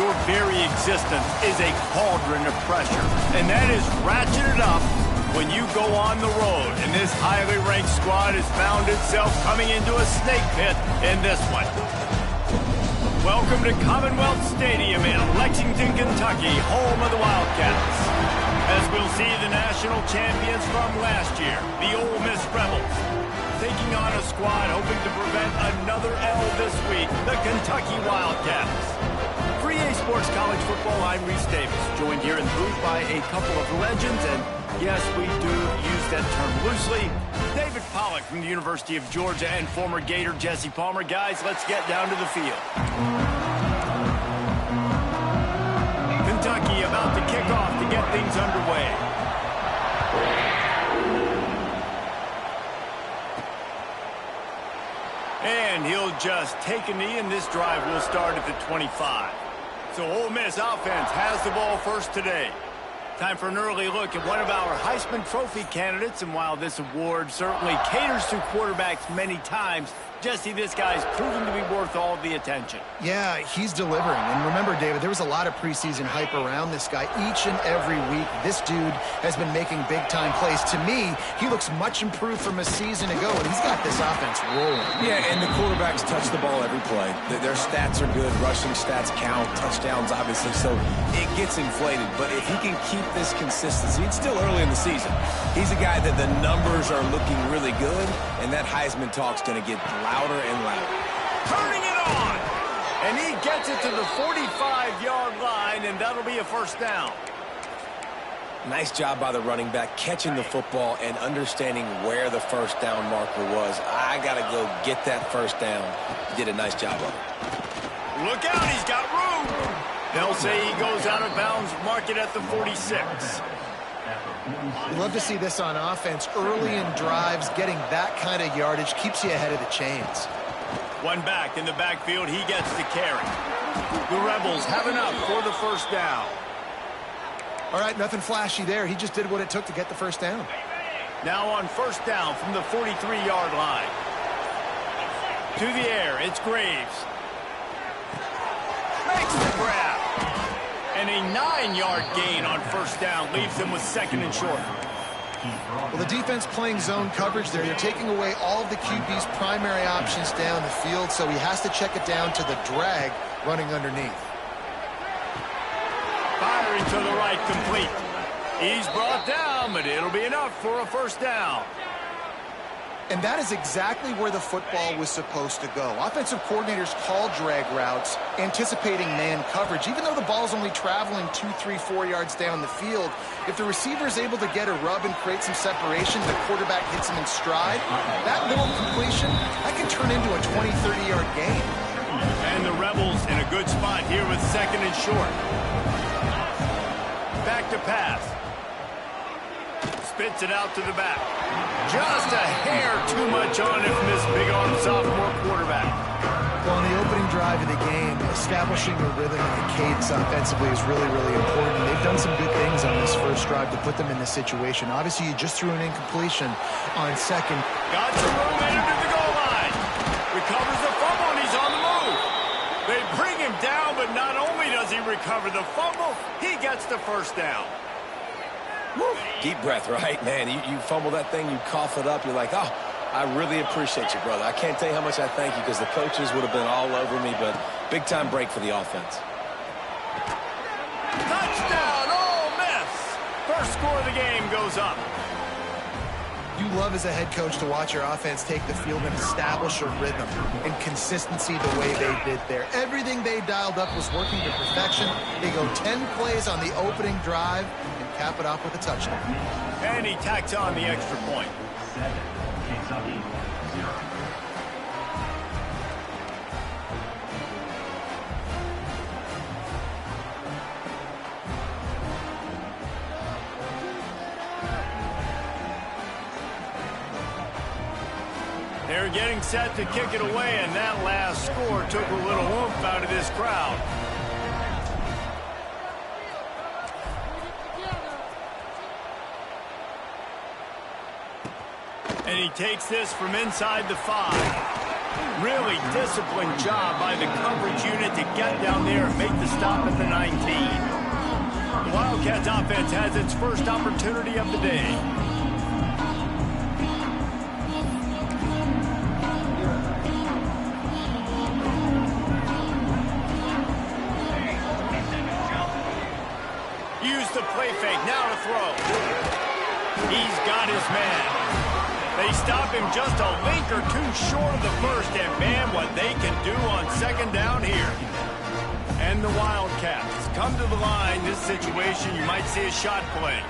your very existence is a cauldron of pressure, and that is ratcheted up when you go on the road. And this highly ranked squad has found itself coming into a snake pit in this one. Welcome to Commonwealth Stadium in Lexington, Kentucky, home of the Wildcats. As we'll see the national champions from last year, the Ole Miss Rebels, taking on a squad hoping to prevent another L this week, the Kentucky Wildcats. For EA Sports College Football, I'm Reese Davis, joined here in the booth by a couple of legends, and yes, we do use that term loosely. David Pollack from the University of Georgia and former Gator Jesse Palmer. Guys, let's get down to the field. Kentucky about to kick off to get things underway. And he'll just take a knee, and this drive will start at the 25. So Ole Miss offense has the ball first today. Time for an early look at one of our Heisman Trophy candidates, and while this award certainly caters to quarterbacks many times, Jesse, this guy's proven to be worth all the attention. Yeah, he's delivering. And remember, David, there was a lot of preseason hype around this guy. Each and every week, this dude has been making big-time plays. To me, he looks much improved from a season ago, and he's got this offense rolling. Yeah, and the quarterbacks touch the ball every play. Their stats are good. Rushing stats count. Touchdowns, obviously. So it gets inflated. But if he can keep this consistency, it's still early in the season. He's a guy that the numbers are looking really good, and that Heisman talk's going to get louder and louder. Turning it on! And he gets it to the 45-yard line, and that'll be a first down. Nice job by the running back, catching the football and understanding where the first down marker was. I got to go get that first down. He did a nice job of it. Look out, he's got room! They'll say he goes out of bounds, mark it at the 46. We love to see this on offense. Early in drives, getting that kind of yardage keeps you ahead of the chains. One back in the backfield, he gets the carry. The Rebels have enough for the first down. All right, nothing flashy there. He just did what it took to get the first down. Now on first down from the 43-yard line. To the air, it's Graves. Makes the grab. And a 9-yard gain on first down leaves them with second and short. Well, the defense playing zone coverage there. They're taking away all of the QB's primary options down the field, so he has to check it down to the drag running underneath. Firing to the right, complete. He's brought down, but it'll be enough for a first down. And that is exactly where the football was supposed to go. Offensive coordinators call drag routes, anticipating man coverage. Even though the ball's only traveling 2, 3, 4 yards down the field, if the receiver is able to get a rub and create some separation, the quarterback hits him in stride, that little completion, that can turn into a 20, 30-yard gain. And the Rebels in a good spot here with second and short. Back to pass. Spits it out to the back. Just a hair too much on it from this big-arm sophomore quarterback. Well, in the opening drive of the game, establishing a rhythm and a cadence offensively is really, really important. They've done some good things on this first drive to put them in this situation. Obviously, you just threw an incompletion on second. Got some room into the goal line. Recovers the fumble, and he's on the move. They bring him down, but not only does he recover the fumble, he gets the first down. Woo. Deep breath, right? Man, you fumble that thing, you cough it up, you're like, oh, I really appreciate you, brother. I can't tell you how much I thank you because the coaches would have been all over me, but big-time break for the offense. Touchdown, Ole Miss! First score of the game goes up. You love as a head coach to watch your offense take the field and establish a rhythm and consistency the way they did there. Everything they dialed up was working to perfection. They go 10 plays on the opening drive and cap it off with a touchdown. And he tacks on the extra point. 7, Kentucky 0. They're getting set to kick it away, and that last score took a little oomph out of this crowd. And he takes this from inside the 5. Really disciplined job by the coverage unit to get down there and make the stop at the 19. The Wildcats offense has its first opportunity of the day. Use the play fake, now to throw. He's got his man. They stop him just a link or two short of the first, and man, what they can do on second down here. And the Wildcats come to the line. This situation, you might see a shot play.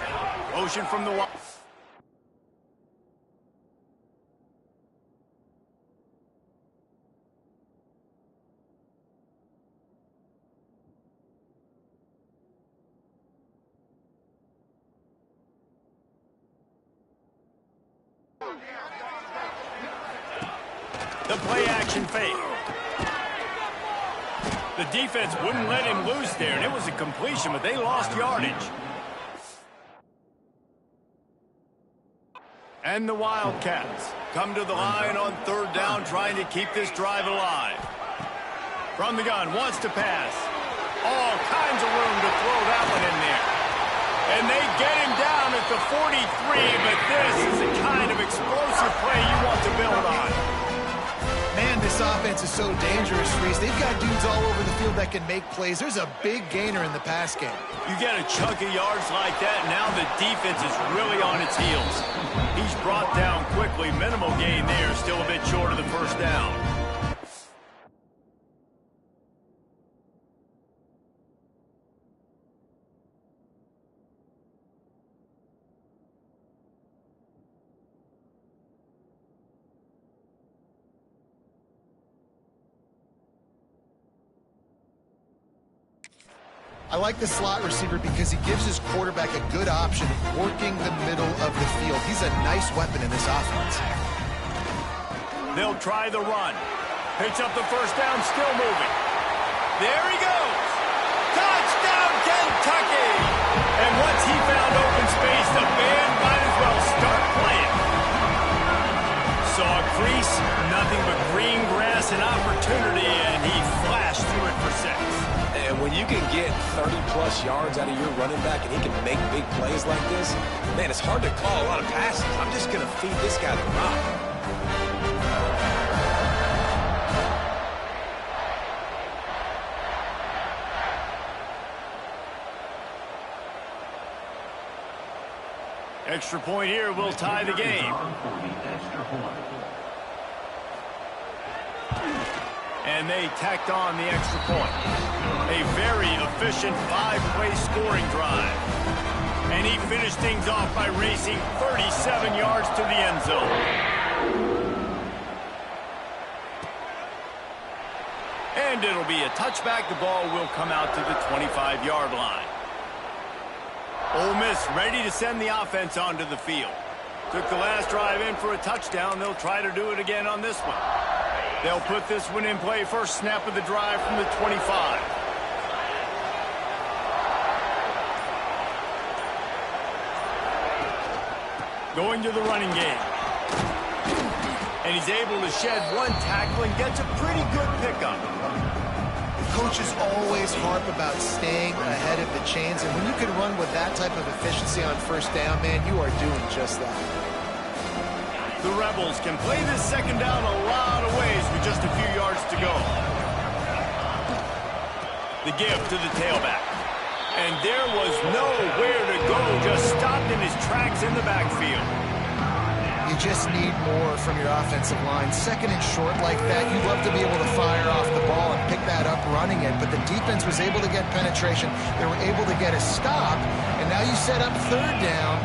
Motion from the Wildcats. The play-action fake. The defense wouldn't let him loose there, and it was a completion, but they lost yardage. And the Wildcats come to the line on third down, trying to keep this drive alive. From the gun, wants to pass. All kinds of room to throw that one in there. And they get him down at the 43, but this is the kind of explosive play you want to build on. Man, this offense is so dangerous, Reese. They've got dudes all over the field that can make plays. There's a big gainer in the pass game. You get a chunk of yards like that, now the defense is really on its heels. He's brought down quickly. Minimal gain there, still a bit short of the first down. I like the slot receiver because he gives his quarterback a good option working the middle of the field. He's a nice weapon in this offense. They'll try the run. Picks up the first down, still moving. There he goes. Touchdown, Kentucky! And once he found open space, the band might as well start playing. Saw a crease, nothing but green grass and opportunity, and he flashed through it for 6. And when you can get 30-plus yards out of your running back and he can make big plays like this, man, it's hard to call a lot of passes. I'm just going to feed this guy the rock. Extra point here will tie the game. And they tacked on the extra point. A very efficient 5-play scoring drive. And he finished things off by racing 37 yards to the end zone. And it'll be a touchback. The ball will come out to the 25-yard line. Ole Miss ready to send the offense onto the field. Took the last drive in for a touchdown. They'll try to do it again on this one. They'll put this one in play. First snap of the drive from the 25. Going to the running game. And he's able to shed one tackle and gets a pretty good pickup. Coaches always harp about staying ahead of the chains, and when you can run with that type of efficiency on first down, man, you are doing just that. The Rebels can play this second down a lot of ways with just a few yards to go. The give to the tailback. And there was nowhere to go, just stopped in his tracks in the backfield. You just need more from your offensive line. Second and short like that, you'd love to be able to fire off the ball and pick that up running it, but the defense was able to get penetration. They were able to get a stop, and now you set up third down,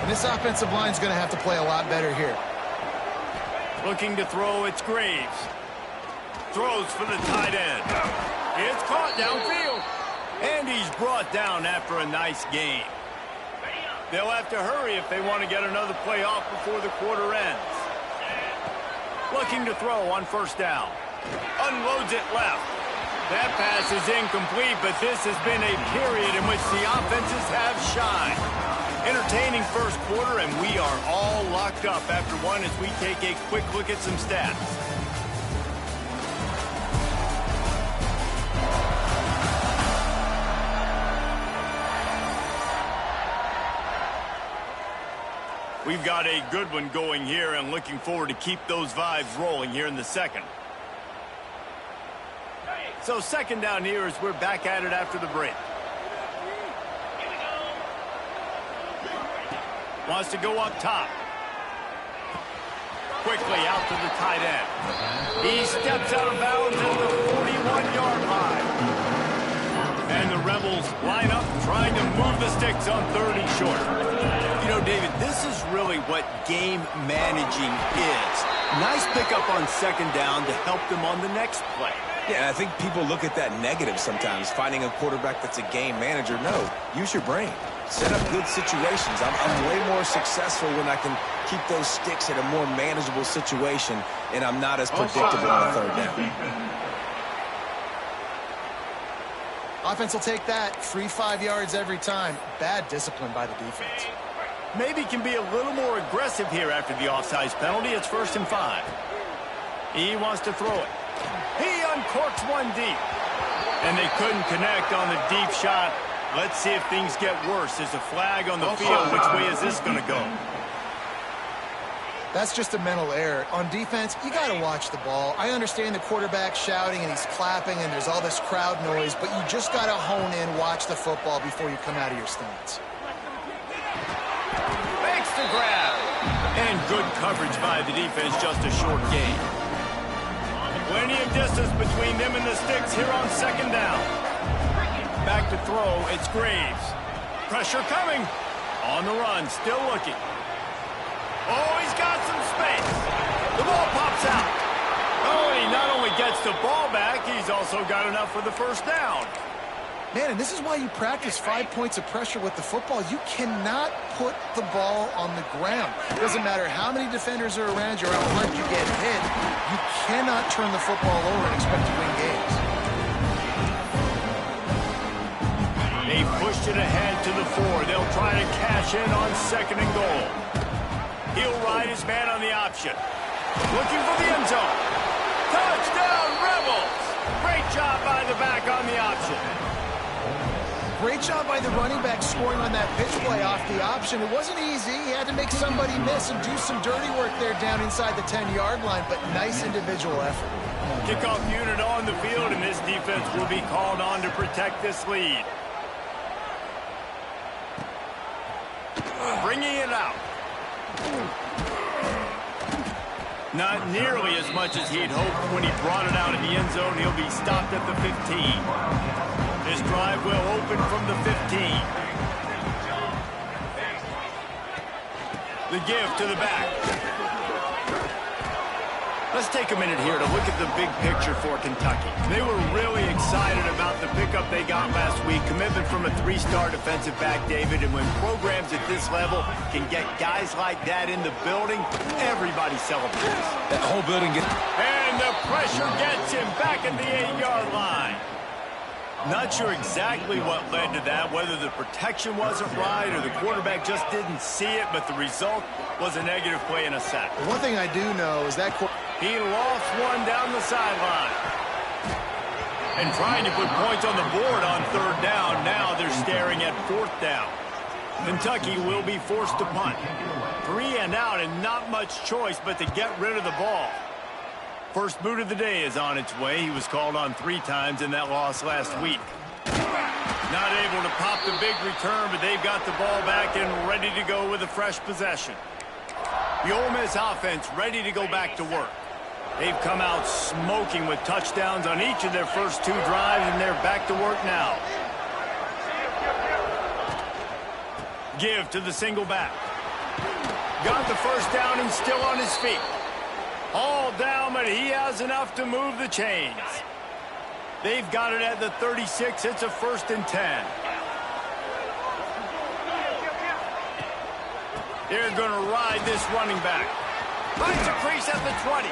and this offensive line is going to have to play a lot better here. Looking to throw, it's Graves. Throws for the tight end. It's caught downfield. And he's brought down after a nice game. They'll have to hurry if they want to get another play off before the quarter ends. Looking to throw on first down. Unloads it left. That pass is incomplete, but this has been a period in which the offenses have shined. Entertaining first quarter, and we are all locked up after one as we take a quick look at some stats. We've got a good one going here and looking forward to keep those vibes rolling here in the second. So second down here as we're back at it after the break. Wants to go up top. Quickly out to the tight end. He steps out of bounds at the 41-yard line. And the Rebels line up trying to move the sticks on 3rd and short. You know, David, this is really what game managing is. Nice pickup on second down to help them on the next play. Yeah, I think people look at that negative sometimes, finding a quarterback that's a game manager. No, use your brain. Set up good situations. I'm way more successful when I can keep those sticks at a more manageable situation, and I'm not as predictable on 3rd down. Offense will take that. Free 5 yards every time. Bad discipline by the defense. Maybe can be a little more aggressive here after the offsides penalty. It's 1st and 5. He wants to throw it. He uncorks one deep. And they couldn't connect on the deep shot. Let's see if things get worse. There's a flag on the field. Which way is this going to go? That's just a mental error. On defense, you got to watch the ball. I understand the quarterback shouting and he's clapping and there's all this crowd noise, but you just got to hone in, watch the football before you come out of your stance. Makes the grab. And good coverage by the defense, just a short gain. Plenty of distance between them and the sticks here on second down. Back to throw, it's Graves. Pressure coming. On the run, still looking. Oh, he's got some space. The ball pops out. Oh, and he not only gets the ball back, he's also got enough for the first down. Man, and this is why you practice 5 points of pressure with the football. You cannot put the ball on the ground. It doesn't matter how many defenders are around you or how hard you get hit. You cannot turn the football over and expect to win games. They pushed it ahead to the 4. They'll try to cash in on 2nd and goal. He'll ride his man on the option. Looking for the end zone. Touchdown, Rebels! Great job by the back on the option. Great job by the running back scoring on that pitch play off the option. It wasn't easy. He had to make somebody miss and do some dirty work there down inside the 10-yard line, but nice individual effort. Kickoff unit on the field, and this defense will be called on to protect this lead. Bringing it out. Not nearly as much as he'd hoped when he brought it out in the end zone. He'll be stopped at the 15. This drive will open from the 15. The give to the back. Let's take a minute here to look at the big picture for Kentucky. They were really excited about the pickup they got last week. Commitment from a 3-star defensive back, David. And when programs at this level can get guys like that in the building, everybody celebrates. That whole building gets... And the pressure gets him back at the 8-yard line. Not sure exactly what led to that, whether the protection wasn't right or the quarterback just didn't see it, but the result was a negative play and a sack. One thing I do know is that... He lost one down the sideline. And trying to put points on the board on 3rd down. Now they're staring at 4th down. Kentucky will be forced to punt. 3 and out and not much choice but to get rid of the ball. First boot of the day is on its way. He was called on 3 times in that loss last week. Not able to pop the big return, but they've got the ball back and ready to go with a fresh possession. The Ole Miss offense ready to go back to work. They've come out smoking with touchdowns on each of their first 2 drives, and they're back to work now. Give to the single back. Got the first down and still on his feet. All down, but he has enough to move the chains. They've got it at the 36. It's a 1st and 10. They're going to ride this running back. Finds a crease at the 20.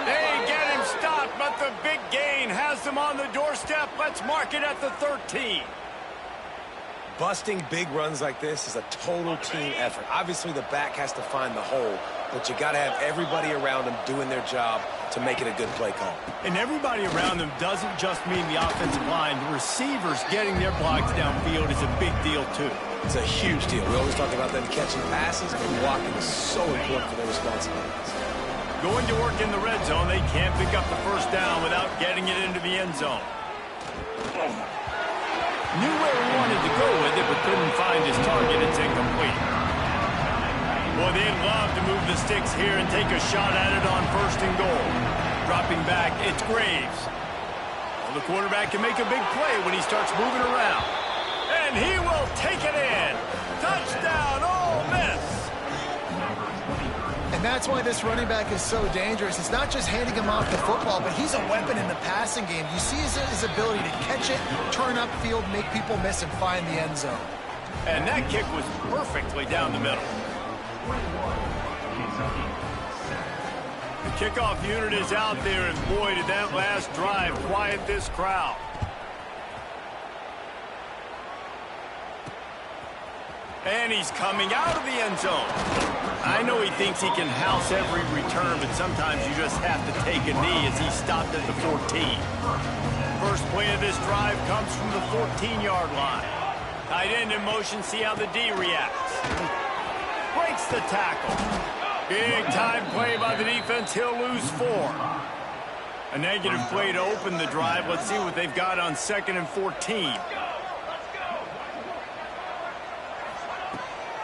They get him stopped, but the big gain has them on the doorstep. Let's mark it at the 13. Busting big runs like this is a total team effort. Obviously, the back has to find the hole, but you got to have everybody around them doing their job to make it a good play call. And everybody around them doesn't just mean the offensive line. The receivers getting their blocks downfield is a big deal, too. It's a huge deal. We always talk about them catching passes, but blocking is so important for their responsibilities. Going to work in the red zone, they can't pick up the first down without getting it into the end zone. Knew where he wanted to go with it, but couldn't find his target. It's incomplete. Boy, they'd love to move the sticks here and take a shot at it on 1st and goal. Dropping back, it's Graves. Well, the quarterback can make a big play when he starts moving around. And he will take it in. Touchdown, Ole Miss. And that's why this running back is so dangerous. It's not just handing him off the football, but he's a weapon in the passing game. You see his ability to catch it, turn upfield, make people miss, and find the end zone. And that kick was perfectly down the middle. The kickoff unit is out there, and boy, did that last drive quiet this crowd. And he's coming out of the end zone. I know he thinks he can house every return, but sometimes you just have to take a knee as he stopped at the 14. First play of this drive comes from the 14-yard line. Tight end in motion, see how the D reacts. Breaks the tackle. Big time play by the defense. He'll lose 4. A negative play to open the drive. Let's see what they've got on 2nd and 14.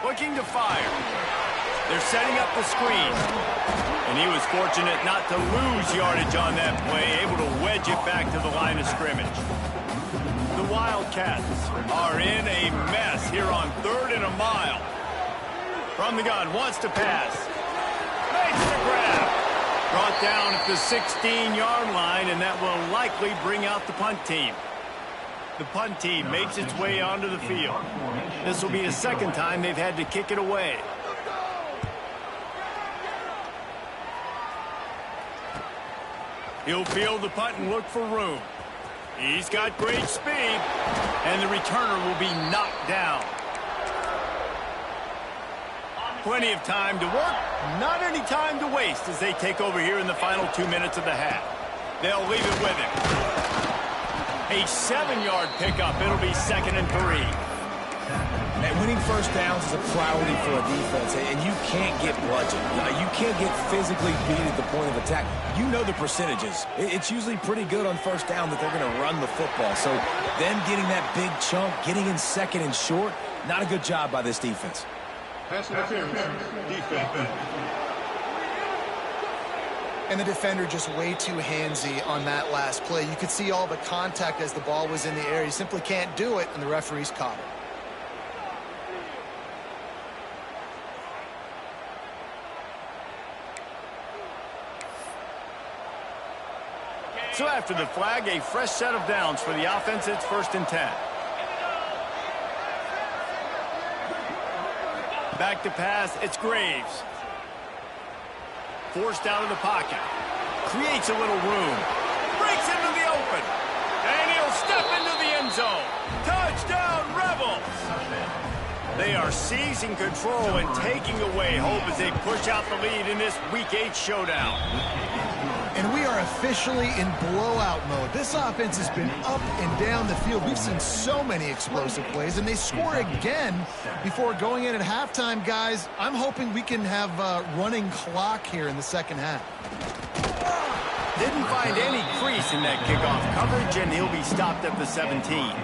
Looking to fire. They're setting up the screen. And he was fortunate not to lose yardage on that play, able to wedge it back to the line of scrimmage. The Wildcats are in a mess here on 3rd and a mile. From the gun, wants to pass. Makes the grab. Brought down at the 16-yard line, and that will likely bring out the punt team. The punt team makes its way onto the field. This will be the 2nd time they've had to kick it away. He'll field the punt and look for room. He's got great speed, and the returner will be knocked down. Plenty of time to work, not any time to waste as they take over here in the final 2 minutes of the half. They'll leave it with him. A 7-yard pickup. It'll be 2nd and 3. And winning first downs is a priority for a defense, and you can't get bludgeoned. You can't get physically beat at the point of attack. You know the percentages. It's usually pretty good on first down that they're going to run the football. So them getting that big chunk, getting in 2nd and short, not a good job by this defense. Pass interference. Defense. And the defender just way too handsy on that last play. You could see all the contact as the ball was in the air. He simply can't do it, and the referees caught it. So after the flag, a fresh set of downs for the offense. It's 1st and 10. Back to pass, it's Graves. Forced out of the pocket. Creates a little room. Breaks into the open. And he'll step into the end zone. Touchdown, Rebels! They are seizing control and taking away hope as they push out the lead in this Week 8 showdown. And we are officially in blowout mode. This offense has been up and down the field. We've seen so many explosive plays, and they score again before going in at halftime, guys. I'm hoping we can have a running clock here in the 2nd half. Didn't find any crease in that kickoff coverage, and he'll be stopped at the 17.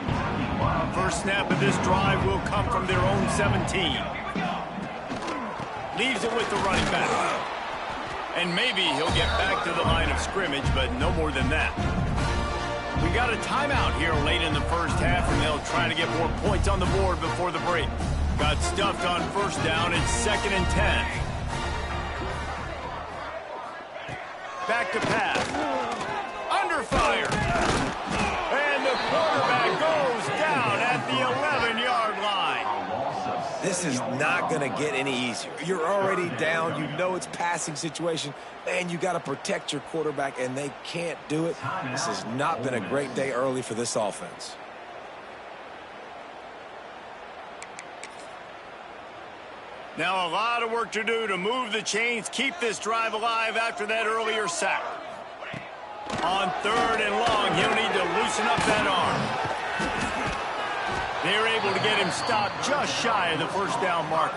First snap of this drive will come from their own 17. Leaves it with the running back. And maybe he'll get back to the line of scrimmage, but no more than that. We got a timeout here late in the first half, and they'll try to get more points on the board before the break. Got stuffed on first down. It's 2nd and 10. Back to pass. Under fire. And the quarterback goes down at the 11-yard line. This is not going to get any easier. You're already down. You know it's passing situation. Man, you got to protect your quarterback, and they can't do it. This has not been a great day early for this offense. Now a lot of work to do to move the chains, keep this drive alive after that earlier sack. On 3rd and long, he'll need to loosen up that arm. They're able to get him stopped just shy of the first down marker.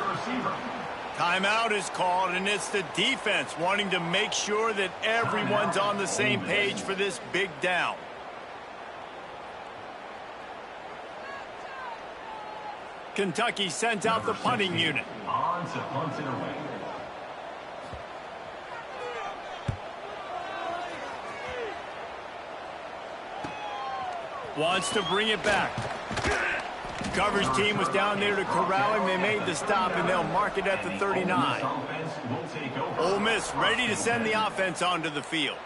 Timeout is called, and it's the defense wanting to make sure that everyone's on the same page for this big down. Kentucky sends out the punting unit. On to punt it away. Wants to bring it back. Coverage team was down there to corral him. They made the stop, and they'll mark it at the 39. Ole Miss ready to send the offense onto the field.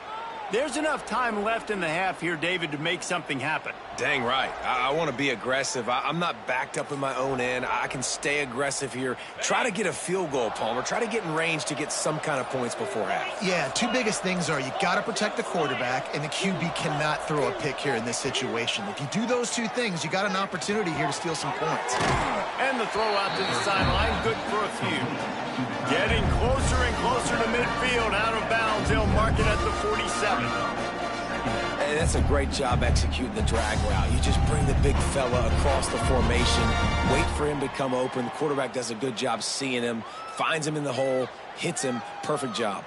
There's enough time left in the half here, David, to make something happen. Dang right. I want to be aggressive. I'm not backed up in my own end. I can stay aggressive here. Try to get a field goal, Palmer. Try to get in range to get some kind of points before half. Yeah, two biggest things are you got to protect the quarterback, and the QB cannot throw a pick here in this situation. If you do those two things, you got an opportunity here to steal some points. And the throw out to the sideline, good for a few. Getting closer and closer to midfield, out of bounds. They'll mark it at the 47. And that's a great job executing the drag route. You just bring the big fella across the formation, wait for him to come open. The quarterback does a good job seeing him, finds him in the hole, hits him. Perfect job.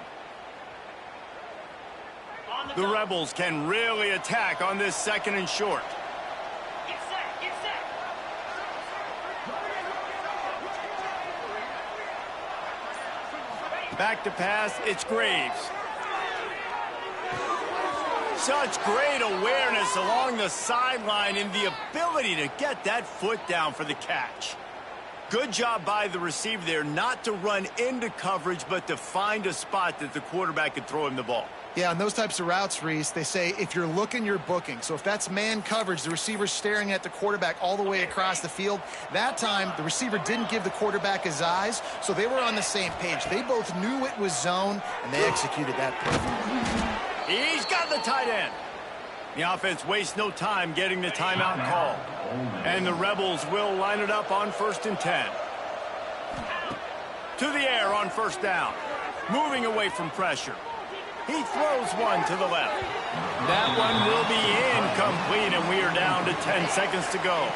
The Rebels can really attack on this second and short. Back to pass, it's Graves. Such great awareness along the sideline and the ability to get that foot down for the catch. Good job by the receiver there not to run into coverage, but to find a spot that the quarterback could throw him the ball. Yeah, on those types of routes, Reese, they say if you're looking, you're booking. So if that's man coverage, the receiver's staring at the quarterback all the way across the field. That time, the receiver didn't give the quarterback his eyes, so they were on the same page. They both knew it was zone, and they executed that perfectly. He's got the tight end. The offense wastes no time getting the timeout call. And the Rebels will line it up on 1st and 10. To the air on 1st down. Moving away from pressure. He throws one to the left. That one will be incomplete, and we are down to 10 seconds to go.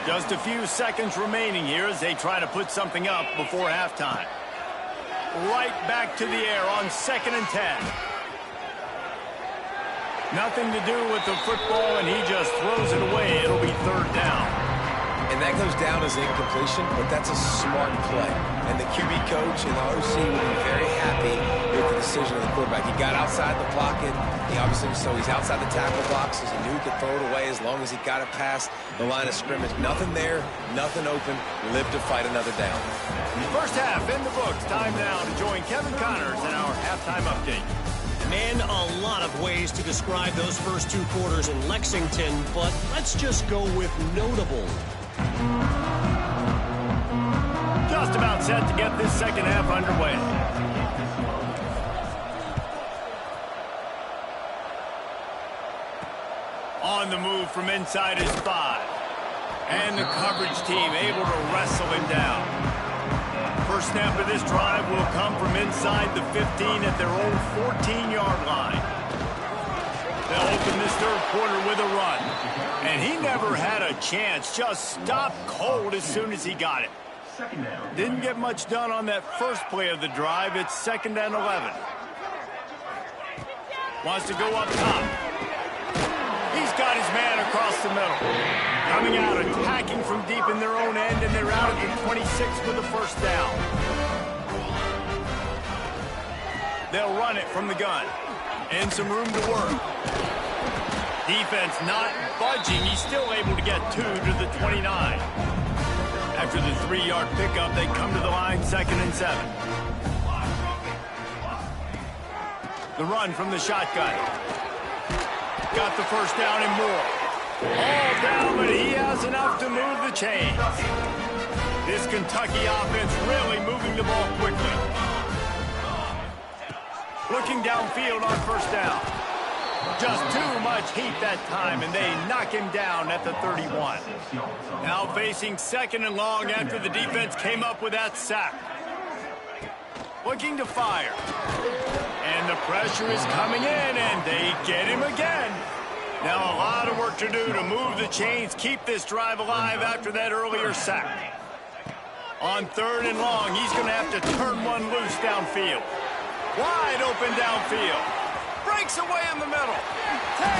Just a few seconds remaining here as they try to put something up before halftime. Right back to the air on 2nd and 10. Nothing to do with the football, and he just throws it away. It'll be 3rd down. And that goes down as incompletion, but that's a smart play. And the QB coach and the OC will be very happy with the decision of the quarterback. He got outside the pocket. He obviously, so he's outside the tackle boxes. He knew he could throw it away as long as he got it past the line of scrimmage. Nothing there, nothing open. Live to fight another down. First half in the books. Time now to join Kevin Connors in our halftime update. Man, a lot of ways to describe those first 2 quarters in Lexington, but let's just go with notable. Just about set to get this second half underway. On the move from inside his 5. And the coverage team able to wrestle him down. First snap of this drive will come from inside the 15 at their own 14-yard line. They'll open this 3rd quarter with a run. And he never had a chance, just stopped cold as soon as he got it. Didn't get much done on that first play of the drive. It's 2nd and 11. Wants to go up top. He's got his man across the middle. Coming out, attacking from deep in their own end, and they're out at the 26 for the 1st down. They'll run it from the gun. And some room to work. Defense not budging. He's still able to get 2 to the 29. After the 3-yard pickup, they come to the line 2nd and 7. The run from the shotgun. Got the 1st down and more. All down, but he has enough to move the chains. This Kentucky offense really moving the ball quickly. Looking downfield on 1st down. Just too much heat that time, and they knock him down at the 31. Now facing 2nd and long after the defense came up with that sack. Looking to fire. And the pressure is coming in, and they get him again. Now a lot of work to do to move the chains, keep this drive alive after that earlier sack. On 3rd and long, he's going to have to turn one loose downfield. Wide open downfield. Breaks away in the middle. 10.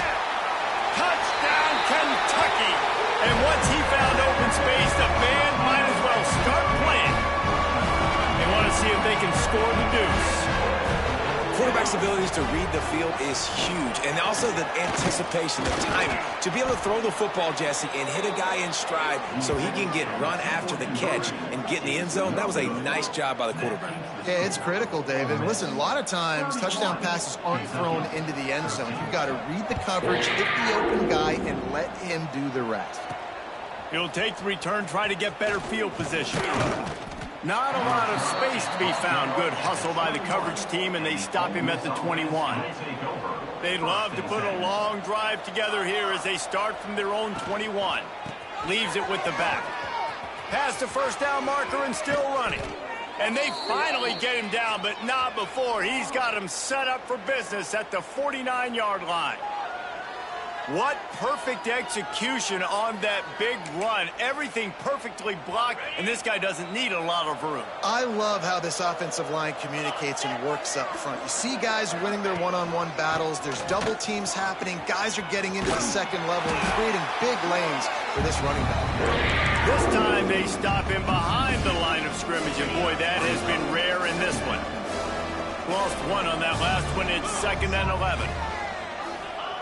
Touchdown, Kentucky. And once he found open space, the band might as well start playing. They want to see if they can score the deuce. Quarterback's abilities to read the field is huge, and also the anticipation, the timing. To be able to throw the football, Jesse, and hit a guy in stride so he can get run after the catch and get in the end zone, that was a nice job by the quarterback. Yeah, it's critical, David. Listen, a lot of times touchdown passes aren't thrown into the end zone. You've got to read the coverage, hit the open guy, and let him do the rest. He'll take the return, try to get better field position. Not a lot of space to be found. Good hustle by the coverage team, and they stop him at the 21. They'd love to put a long drive together here as they start from their own 21. Leaves it with the back. Past the first down marker and still running. And they finally get him down, but not before. He's got him set up for business at the 49-yard line. What perfect execution on that big run. Everything perfectly blocked, and this guy doesn't need a lot of room. I love how this offensive line communicates and works up front. You see guys winning their one-on-one battles. There's double teams happening. Guys are getting into the second level and creating big lanes for this running back. This time they stop him behind the line of scrimmage, and boy, that has been rare in this one. Lost one on that last one. It's 2nd and 11.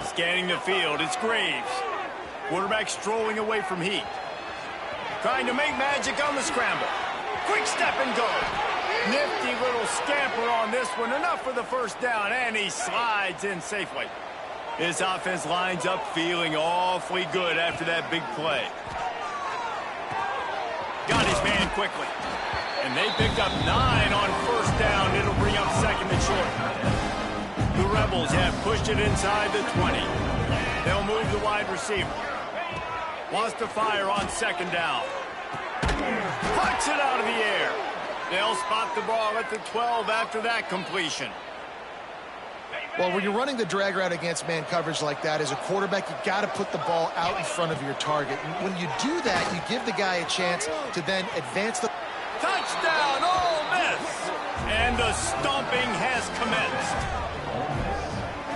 Scanning the field, it's Graves. Quarterback strolling away from heat. Trying to make magic on the scramble. Quick step and go. Nifty little scamper on this one. Enough for the first down, and he slides in safely. This offense lines up feeling awfully good after that big play. Got his man quickly. And they picked up 9 on first down. It'll bring up 2nd and short. The Rebels have pushed it inside the 20. They'll move the wide receiver. Wants to fire on 2nd down. Puts it out of the air. They'll spot the ball at the 12 after that completion. Well, when you're running the drag route against man coverage like that, as a quarterback, you got to put the ball out in front of your target. And when you do that, you give the guy a chance to then advance the... Touchdown, Ole Miss! And the stomping has commenced.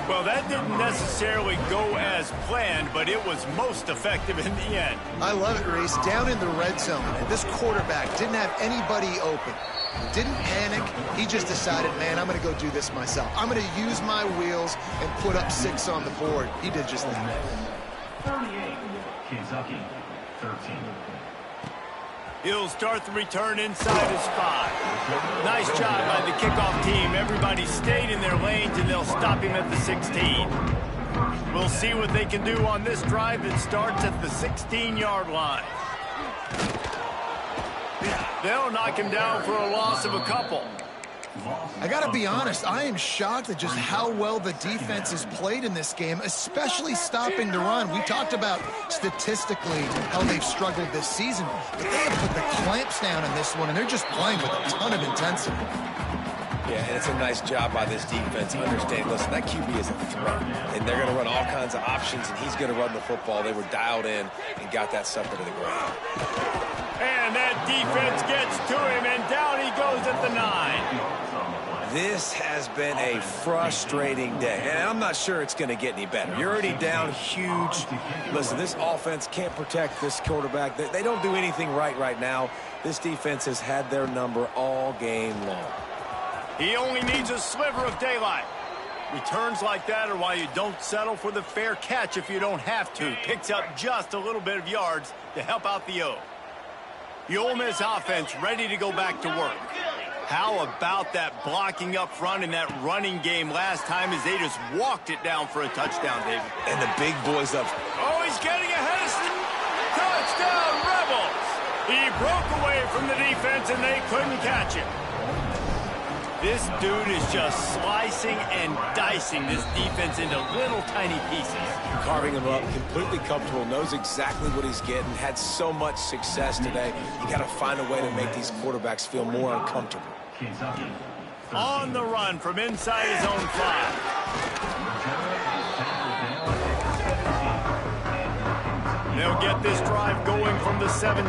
Well, that didn't necessarily go as planned, but it was most effective in the end. I love it, Reese. Down in the red zone, and this quarterback didn't have anybody open. He didn't panic. He just decided, man, I'm going to go do this myself. I'm going to use my wheels and put up 6 on the board. He did just that. 38, Kentucky, 13. He'll start the return inside his 5. Nice job by the kickoff team. Everybody stayed in their lanes, and they'll stop him at the 16. We'll see what they can do on this drive that starts at the 16-yard line. They'll knock him down for a loss of a couple. I got to be honest, I am shocked at just how well the defense has played in this game, especially stopping the run. We talked about statistically how they've struggled this season, but they have put the clamps down in this one, and they're just playing with a ton of intensity. Yeah, and it's a nice job by this defense. Understand, listen, that QB is a threat, and they're going to run all kinds of options, and he's going to run the football. They were dialed in and got that sucker to the ground. And that defense gets to him, and down he goes at the 9. This has been a frustrating day, and I'm not sure it's going to get any better. You're already down huge. Listen, this offense can't protect this quarterback. They don't do anything right now. This defense has had their number all game long. He only needs a sliver of daylight. Returns like that are why you don't settle for the fair catch if you don't have to. Picks up just a little bit of yards to help out the O. The Ole Miss offense ready to go back to work. How about that blocking up front in that running game last time as they just walked it down for a touchdown, David? And the big boys up. Oh, he's getting ahead of touchdown, Rebels! He broke away from the defense and they couldn't catch him. This dude is just slicing and dicing this defense into little tiny pieces. Carving him up, completely comfortable, knows exactly what he's getting, had so much success today. You got to find a way to make these quarterbacks feel more uncomfortable. On the run from inside his own 5. They'll get this drive going from the 17.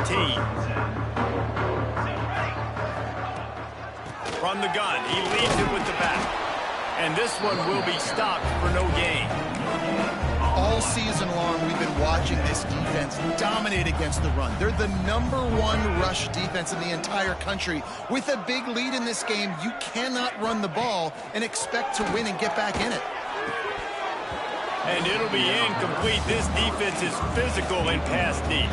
From the gun, he leads it with the back. And this one will be stopped for no gain. All season long, we've been watching this defense dominate against the run. They're the #1 rush defense in the entire country. With a big lead in this game, you cannot run the ball and expect to win and get back in it. And it'll be incomplete. This defense is physical and pass deep.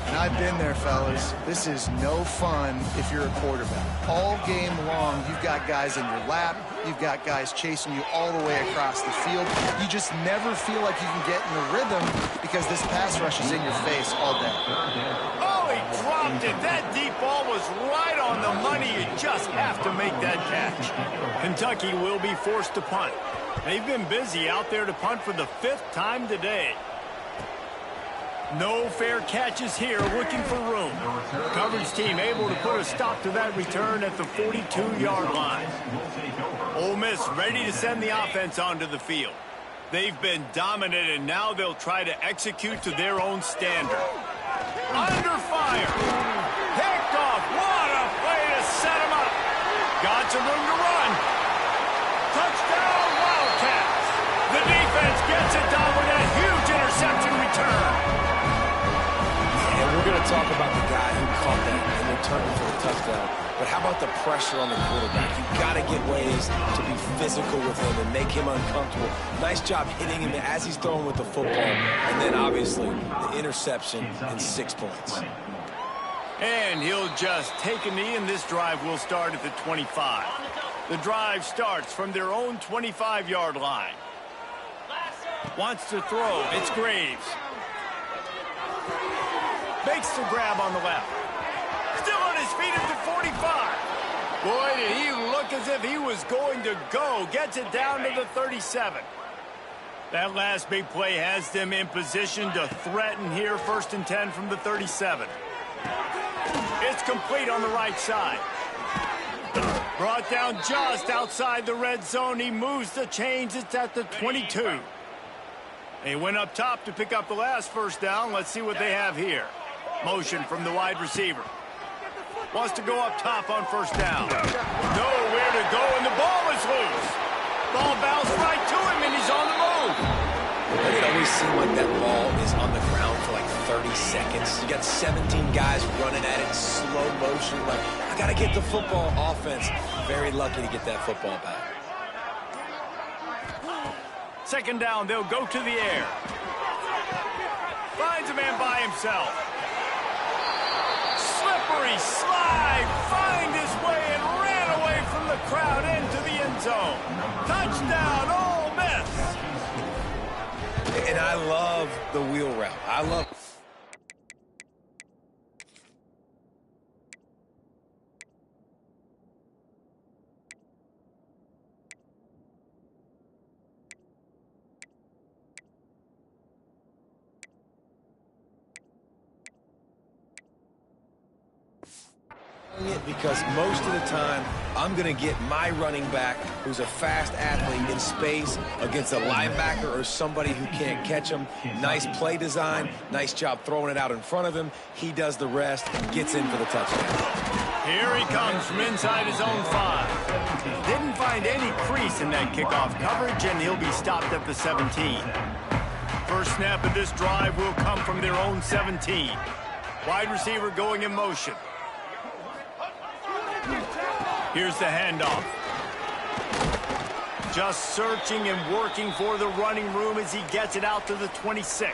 And I've been there, fellas. This is no fun if you're a quarterback. All game long, you've got guys in your lap. You've got guys chasing you all the way across the field. You just never feel like you can get in the rhythm because this pass rush is in your face all day. Oh, he dropped it. That deep ball was right on the money. You just have to make that catch. Kentucky will be forced to punt. They've been busy out there to punt for the 5th time today. No fair catches here, looking for room. Coverage team able to put a stop to that return at the 42-yard line. Ole Miss ready to send the offense onto the field. They've been dominant, and now they'll try to execute to their own standard. Under fire. Picked off. What a play to set him up. Got some room to run. Touchdown, Wildcats. The defense gets it done with a huge interception return. And we're going to talk about the guy who caught that and returned it for the touchdown. But how about the pressure on the quarterback? You've got to get ways to be physical with him and make him uncomfortable. Nice job hitting him as he's throwing with the football. And then, obviously, the interception and 6 points. And he'll just take a knee, and this drive will start at the 25. The drive starts from their own 25-yard line. Wants to throw. It's Graves. Makes the grab on the left. Still on his feet at the 45. Boy, did he look as if he was going to go. Gets it down to the 37. That last big play has them in position to threaten here. 1st and 10 from the 37. It's complete on the right side. Brought down just outside the red zone. He moves the chains. It's at the 22. They went up top to pick up the last 1st down. Let's see what they have here. Motion from the wide receiver. Wants to go up top on 1st down. Nowhere to go, and the ball is loose. Ball bounced right to him, and he's on the move. It always seems like that ball is on the ground for like 30 seconds. You got 17 guys running at it, slow motion. Like, I got to get the football. Offense, very lucky to get that football back. 2nd down, they'll go to the air. Finds a man by himself. Slippery slide, find his way and ran away from the crowd into the end zone. Touchdown, Ole Miss. And I love the wheel route. I love it because most of the time I'm going to get my running back who's a fast athlete in space against a linebacker or somebody who can't catch him. Nice play design, nice job throwing it out in front of him. He does the rest, gets in for the touchdown. Here he comes from inside his own 5. Didn't find any crease in that kickoff coverage, and he'll be stopped at the 17. First snap of this drive will come from their own 17. Wide receiver going in motion. Here's the handoff. Just searching and working for the running room as he gets it out to the 26.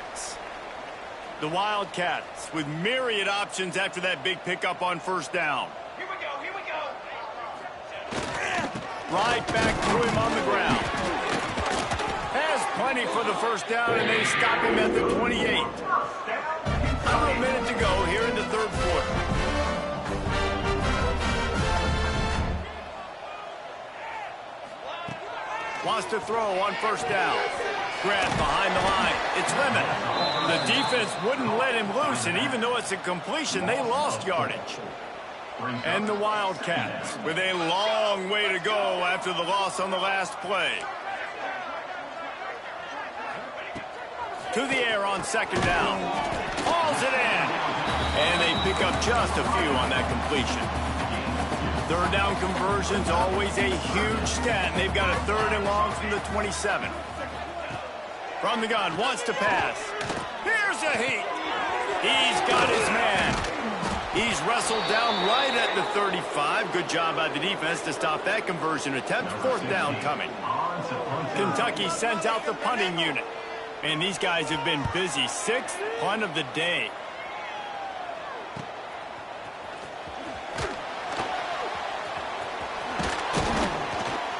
The Wildcats with myriad options after that big pickup on 1st down. Here we go, here we go. Right back to him on the ground. Has plenty for the 1st down, and they stop him at the 28. Under a minute to go here in the 3rd quarter. Wants to throw on 1st down. Grab behind the line. It's Lemon. The defense wouldn't let him loose, and even though it's a completion, they lost yardage. And the Wildcats with a long way to go after the loss on the last play. To the air on second down. Hauls it in. And they pick up just a few on that completion. Third down conversion's always a huge stat, and they've got a third and long from the 27. From the gun, wants to pass. Here's a heat. He's got his man. He's wrestled down right at the 35. Good job by the defense to stop that conversion attempt. Fourth down coming. Kentucky sends out the punting unit. And these guys have been busy. Sixth punt of the day.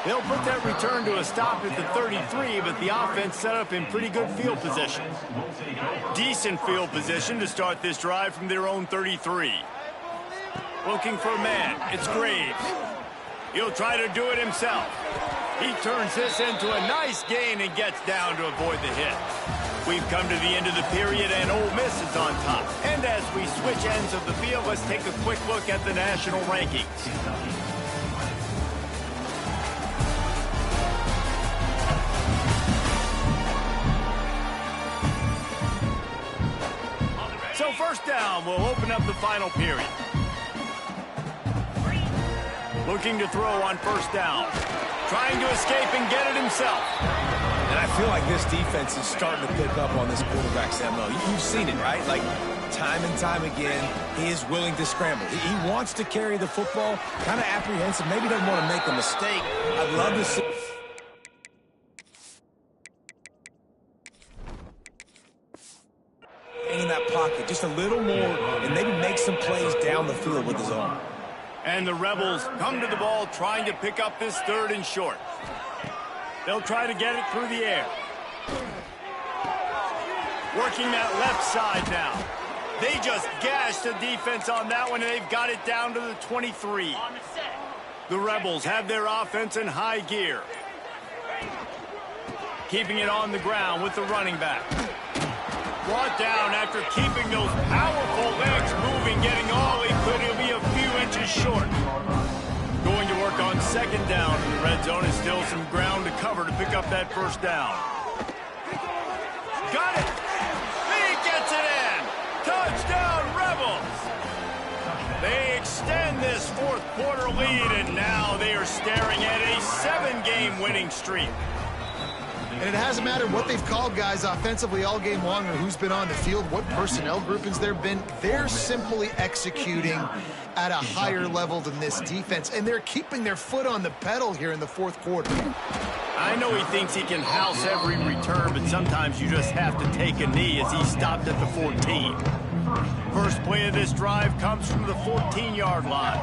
They'll put that return to a stop at the 33, but the offense set up in pretty good field position. Decent field position to start this drive from their own 33. Looking for a man. It's Graves. He'll try to do it himself. He turns this into a nice gain and gets down to avoid the hit. We've come to the end of the period, and Ole Miss is on top. And as we switch ends of the field, let's take a quick look at the national rankings. So first down, we'll open up the final period. Looking to throw on first down. Trying to escape and get it himself. And I feel like this defense is starting to pick up on this quarterback's MO. You've seen it, right? Like, time and time again, he is willing to scramble. He wants to carry the football, kind of apprehensive, maybe doesn't want to make a mistake. I'd love to see... in that pocket just a little more and maybe make some plays down the field with his arm. And the Rebels come to the ball trying to pick up this third and short. They'll try to get it through the air. Working that left side now. They just gashed the defense on that one, and they've got it down to the 23. The Rebels have their offense in high gear. Keeping it on the ground with the running back. Brought down after keeping those powerful legs moving, getting all he could. He'll be a few inches short. Going to work on second down. The red zone is still some ground to cover to pick up that first down. Got it! He gets it in! Touchdown, Rebels! They extend this fourth quarter lead, and now they are staring at a 7-game winning streak. And it hasn't mattered what they've called, guys, offensively all game long, or who's been on the field, what personnel groupings there have been. They're simply executing at a higher level than this defense, and they're keeping their foot on the pedal here in the fourth quarter. I know he thinks he can house every return, but sometimes you just have to take a knee as he stopped at the 14. First play of this drive comes from the 14-yard line.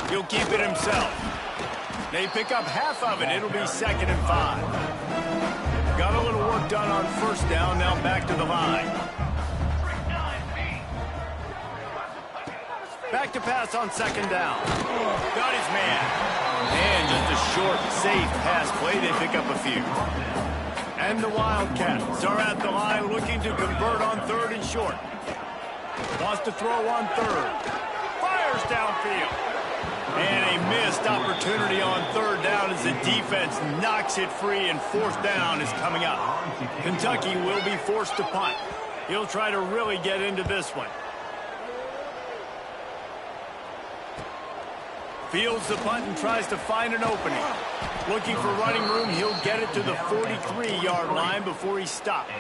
He'll keep it himself. They pick up half of it. It'll be 2nd and 5. Got a little work done on first down. Now back to the line. Back to pass on second down. Got his man. And just a short, safe pass play. They pick up a few. And the Wildcats are at the line looking to convert on third and short. Wants to throw on third. Fires downfield. And a missed opportunity on third down as the defense knocks it free, and fourth down is coming up. Kentucky will be forced to punt. He'll try to really get into this one. Fields the punt and tries to find an opening. Looking for running room, he'll get it to the 43-yard line before he's stopped.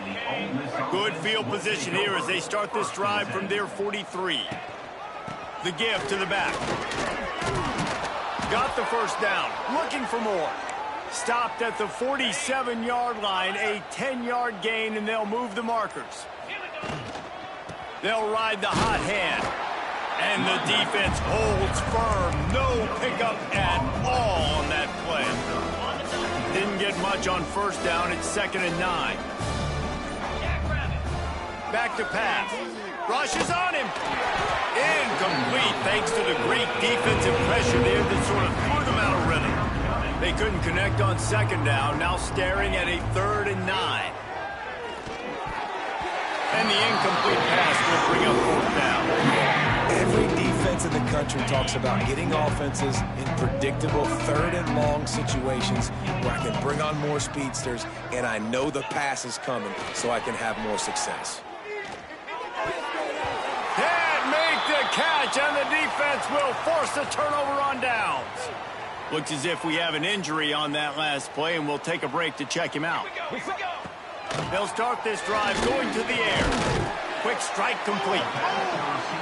Good field position here as they start this drive from their 43. The give to the back. Got the first down. Looking for more. Stopped at the 47-yard line. A 10-yard gain, and they'll move the markers. They'll ride the hot hand. And the defense holds firm. No pickup at all on that play. Didn't get much on first down. It's 2nd and 9. Back to pass. Rushes on him. Incomplete thanks to the great defensive pressure there that sort of threw them out of rhythm. They couldn't connect on second down. Now staring at a 3rd and 9. And the incomplete pass will bring up fourth down. Every defense defense in the country talks about getting offenses in predictable third and long situations where I can bring on more speedsters and I know the pass is coming so I can have more success. Can't make the catch, and the defense will force the turnover on downs. Looks as if we have an injury on that last play, and we'll take a break to check him out. They'll start this drive going to the air. Quick strike complete.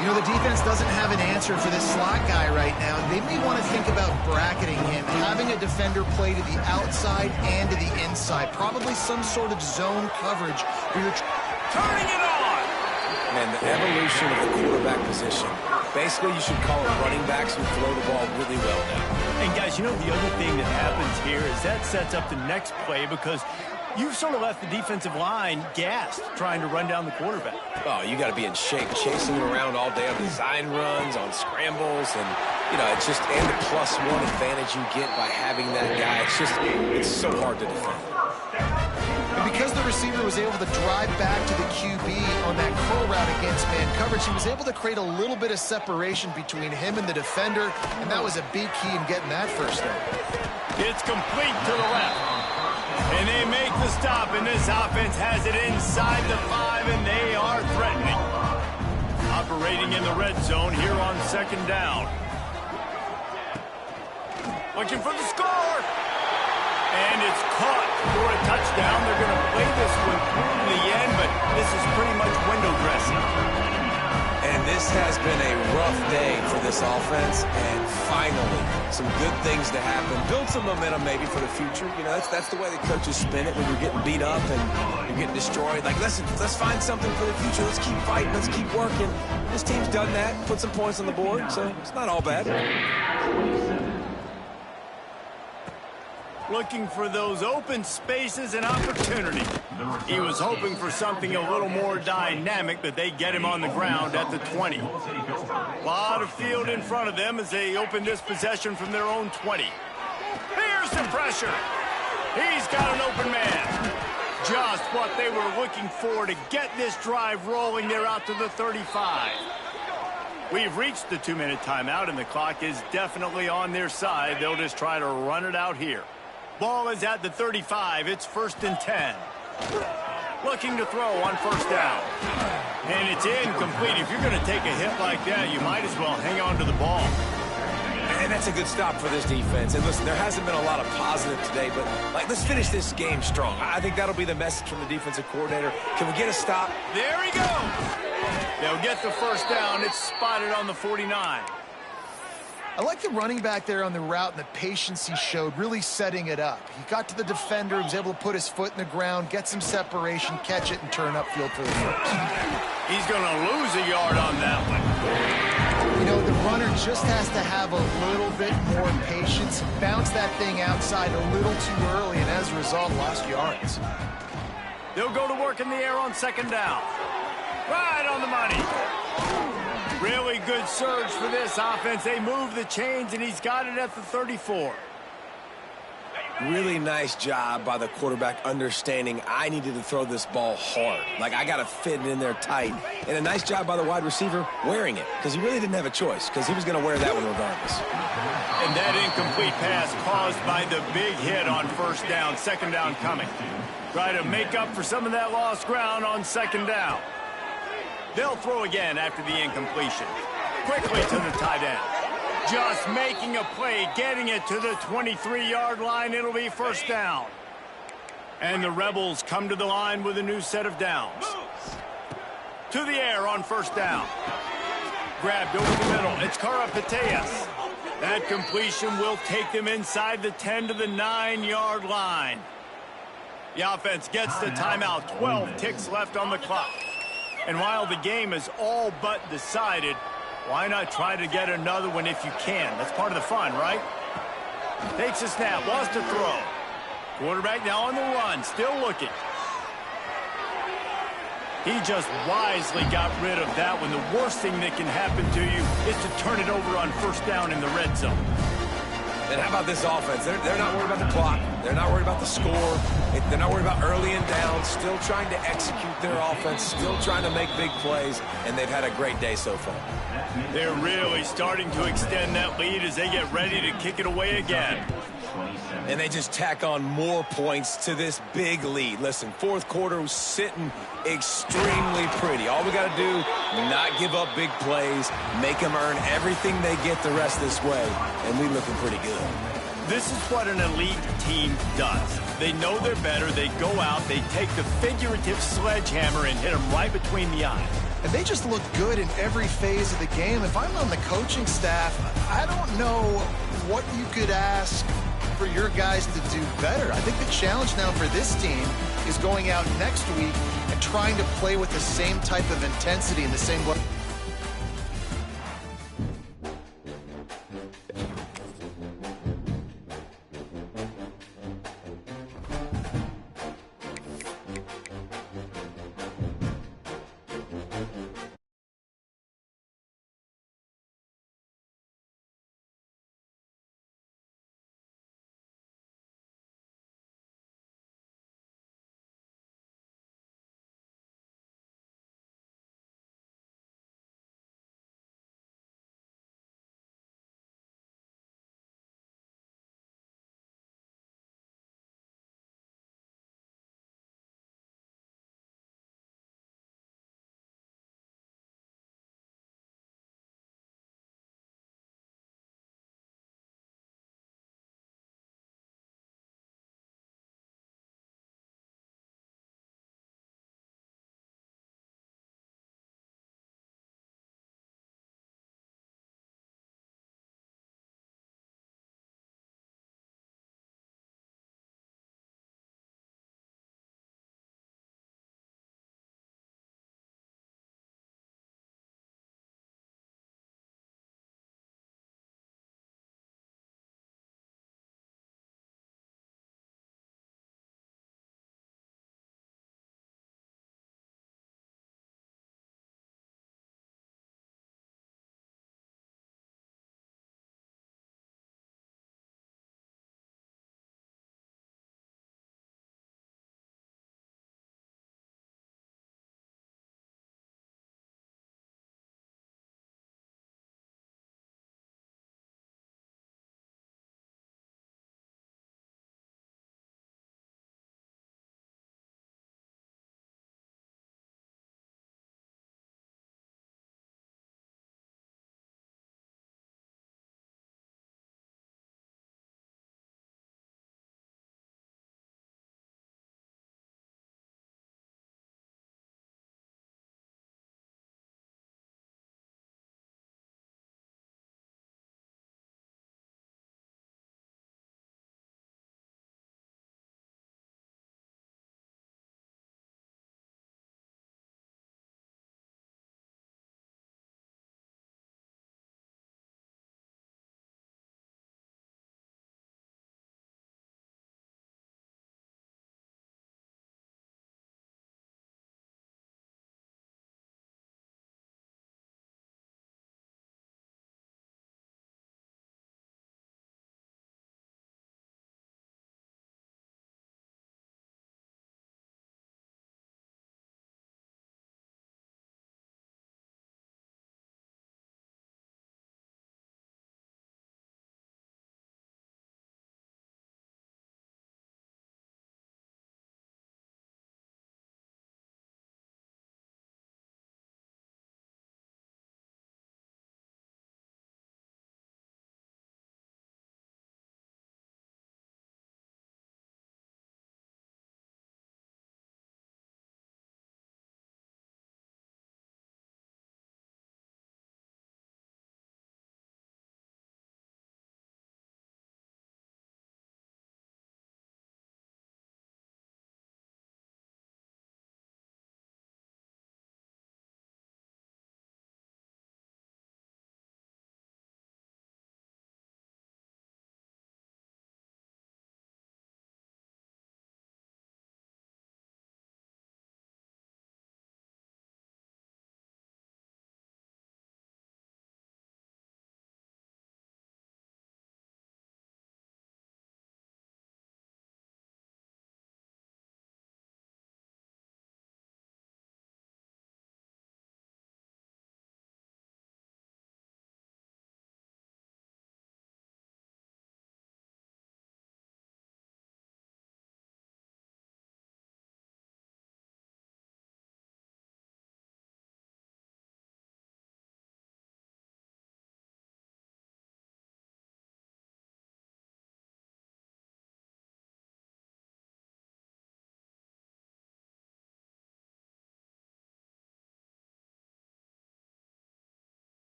You know, the defense doesn't have an answer for this slot guy right now. They may want to think about bracketing him, having a defender play to the outside and to the inside. Probably some sort of zone coverage where you're turning it on. Man, the evolution of the quarterback position. Basically, you should call it running backs who throw the ball really well now. And guys, you know, the other thing that happens here is that sets up the next play because you've sort of left the defensive line gassed trying to run down the quarterback. Oh, you got to be in shape, chasing him around all day on design runs, on scrambles, and, you know, it's just, and the +1 advantage you get by having that guy. It's so hard to defend. And because the receiver was able to drive back to the QB on that curl route against man coverage, he was able to create a little bit of separation between him and the defender, and that was a big key in getting that first down. It's complete to the left. And they make the stop, and this offense has it inside the 5, and they are threatening. Operating in the red zone here on second down. Looking for the score. And it's caught for a touchdown. They're going to play this one through to the end, but this is pretty much window dressing. And this has been a rough day for this offense, and finally, some good things to happen. Build some momentum maybe for the future. You know, that's the way the coaches spin it when you're getting beat up and you're getting destroyed. Like, let's find something for the future. Let's keep fighting. Let's keep working. This team's done that, put some points on the board, so it's not all bad. Looking for those open spaces and opportunity. He was hoping for something a little more dynamic, but they get him on the ground at the 20. A lot of field in front of them as they open this possession from their own 20. Here's the pressure. He's got an open man. Just what they were looking for to get this drive rolling. They're out to the 35. We've reached the 2-minute timeout, and the clock is definitely on their side. They'll just try to run it out here. Ball is at the 35. It's 1st and 10. Looking to throw on first down. And it's incomplete. If you're going to take a hit like that, you might as well hang on to the ball. And that's a good stop for this defense. And listen, there hasn't been a lot of positive today, but like, let's finish this game strong. I think that'll be the message from the defensive coordinator. Can we get a stop? There he goes. They'll get the first down. It's spotted on the 49. I like the running back there on the route and the patience he showed, really setting it up. He got to the defender, he was able to put his foot in the ground, get some separation, catch it, and turn upfield for the first. He's going to lose a yard on that one. You know, the runner just has to have a little bit more patience, bounce that thing outside a little too early, and as a result, lost yards. They'll go to work in the air on second down. Right on the money. Really good surge for this offense. They move the chains, and he's got it at the 34. Really nice job by the quarterback understanding I needed to throw this ball hard. Like, I got to fit it in there tight. And a nice job by the wide receiver wearing it, because he really didn't have a choice, because he was going to wear that one regardless. And that incomplete pass caused by the big hit on first down. Second down coming. Try to make up for some of that lost ground on second down. They'll throw again after the incompletion. Quickly to the tight end. Just making a play, getting it to the 23-yard line. It'll be first down. And the Rebels come to the line with a new set of downs. To the air on first down. Grabbed over the middle. It's Karapateas. That completion will take them inside the 10 to the 9-yard line. The offense gets the timeout. 12 ticks left on the clock. And while the game is all but decided, why not try to get another one if you can? That's part of the fun, right? Takes a snap, wants to throw. Quarterback now on the run, still looking. He just wisely got rid of that one. The worst thing that can happen to you is to turn it over on first down in the red zone. And how about this offense? They're not worried about the clock. They're not worried about the score. They're not worried about early and down. Still trying to execute their offense. Still trying to make big plays. And they've had a great day so far. They're really starting to extend that lead as they get ready to kick it away again. And they just tack on more points to this big lead. Listen, fourth quarter was sitting extremely pretty. All we got to do, not give up big plays, make them earn everything they get the rest this way, and we looking pretty good. This is what an elite team does. They know they're better. They go out, they take the figurative sledgehammer and hit them right between the eyes. And they just look good in every phase of the game. If I'm on the coaching staff, I don't know what you could ask for your guys to do better. I think the challenge now for this team is going out next week and trying to play with the same type of intensity and the same level.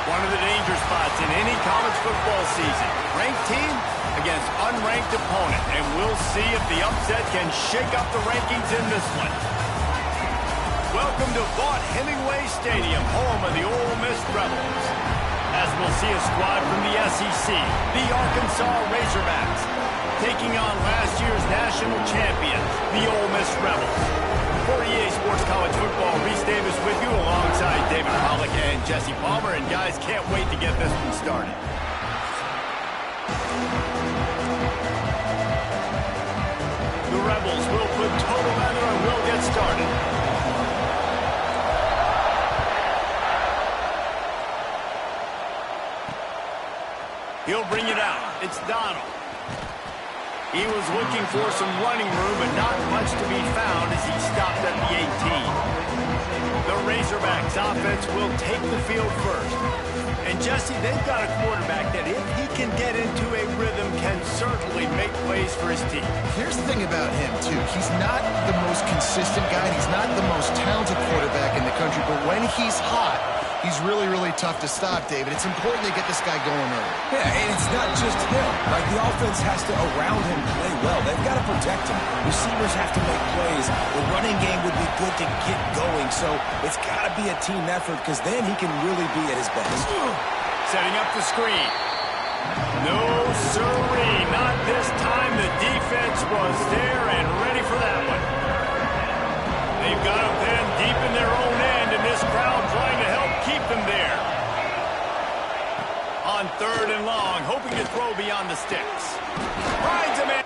One of the danger spots in any college football season. Ranked team against unranked opponent. And we'll see if the upset can shake up the rankings in this one. Welcome to Vaught-Hemingway Stadium, home of the Ole Miss Rebels. As we'll see a squad from the SEC, the Arkansas Razorbacks, taking on last year's national champions, the Ole Miss Rebels. For EA Sports College Football, Reese Davis with you alongside David Pollack and Jesse Palmer. And guys, can't wait to get this one started. The Rebels will put total leather and we'll get started. He'll bring it out. It's Donald. He was looking for some running room, but not much to be found as he stopped at the 18. The Razorbacks offense will take the field first. And Jesse, they've got a quarterback that if he can get into a rhythm, can certainly make plays for his team. Here's the thing about him, too. He's not the most consistent guy. He's not the most talented quarterback in the country, but when he's hot, he's really, really tough to stop, David. It's important to get this guy going early. Yeah, and it's not just him. Like, the offense has to, around him, play well. They've got to protect him. Receivers have to make plays. The running game would be good to get going, so it's got to be a team effort because then he can really be at his best. Setting up the screen. No, sirree. Not this time. The defense was there and ready for that one. They've got him then deep in their own end, and this crowd trying to help keep them there. On 3rd and long, hoping to throw beyond the sticks. Finds him in.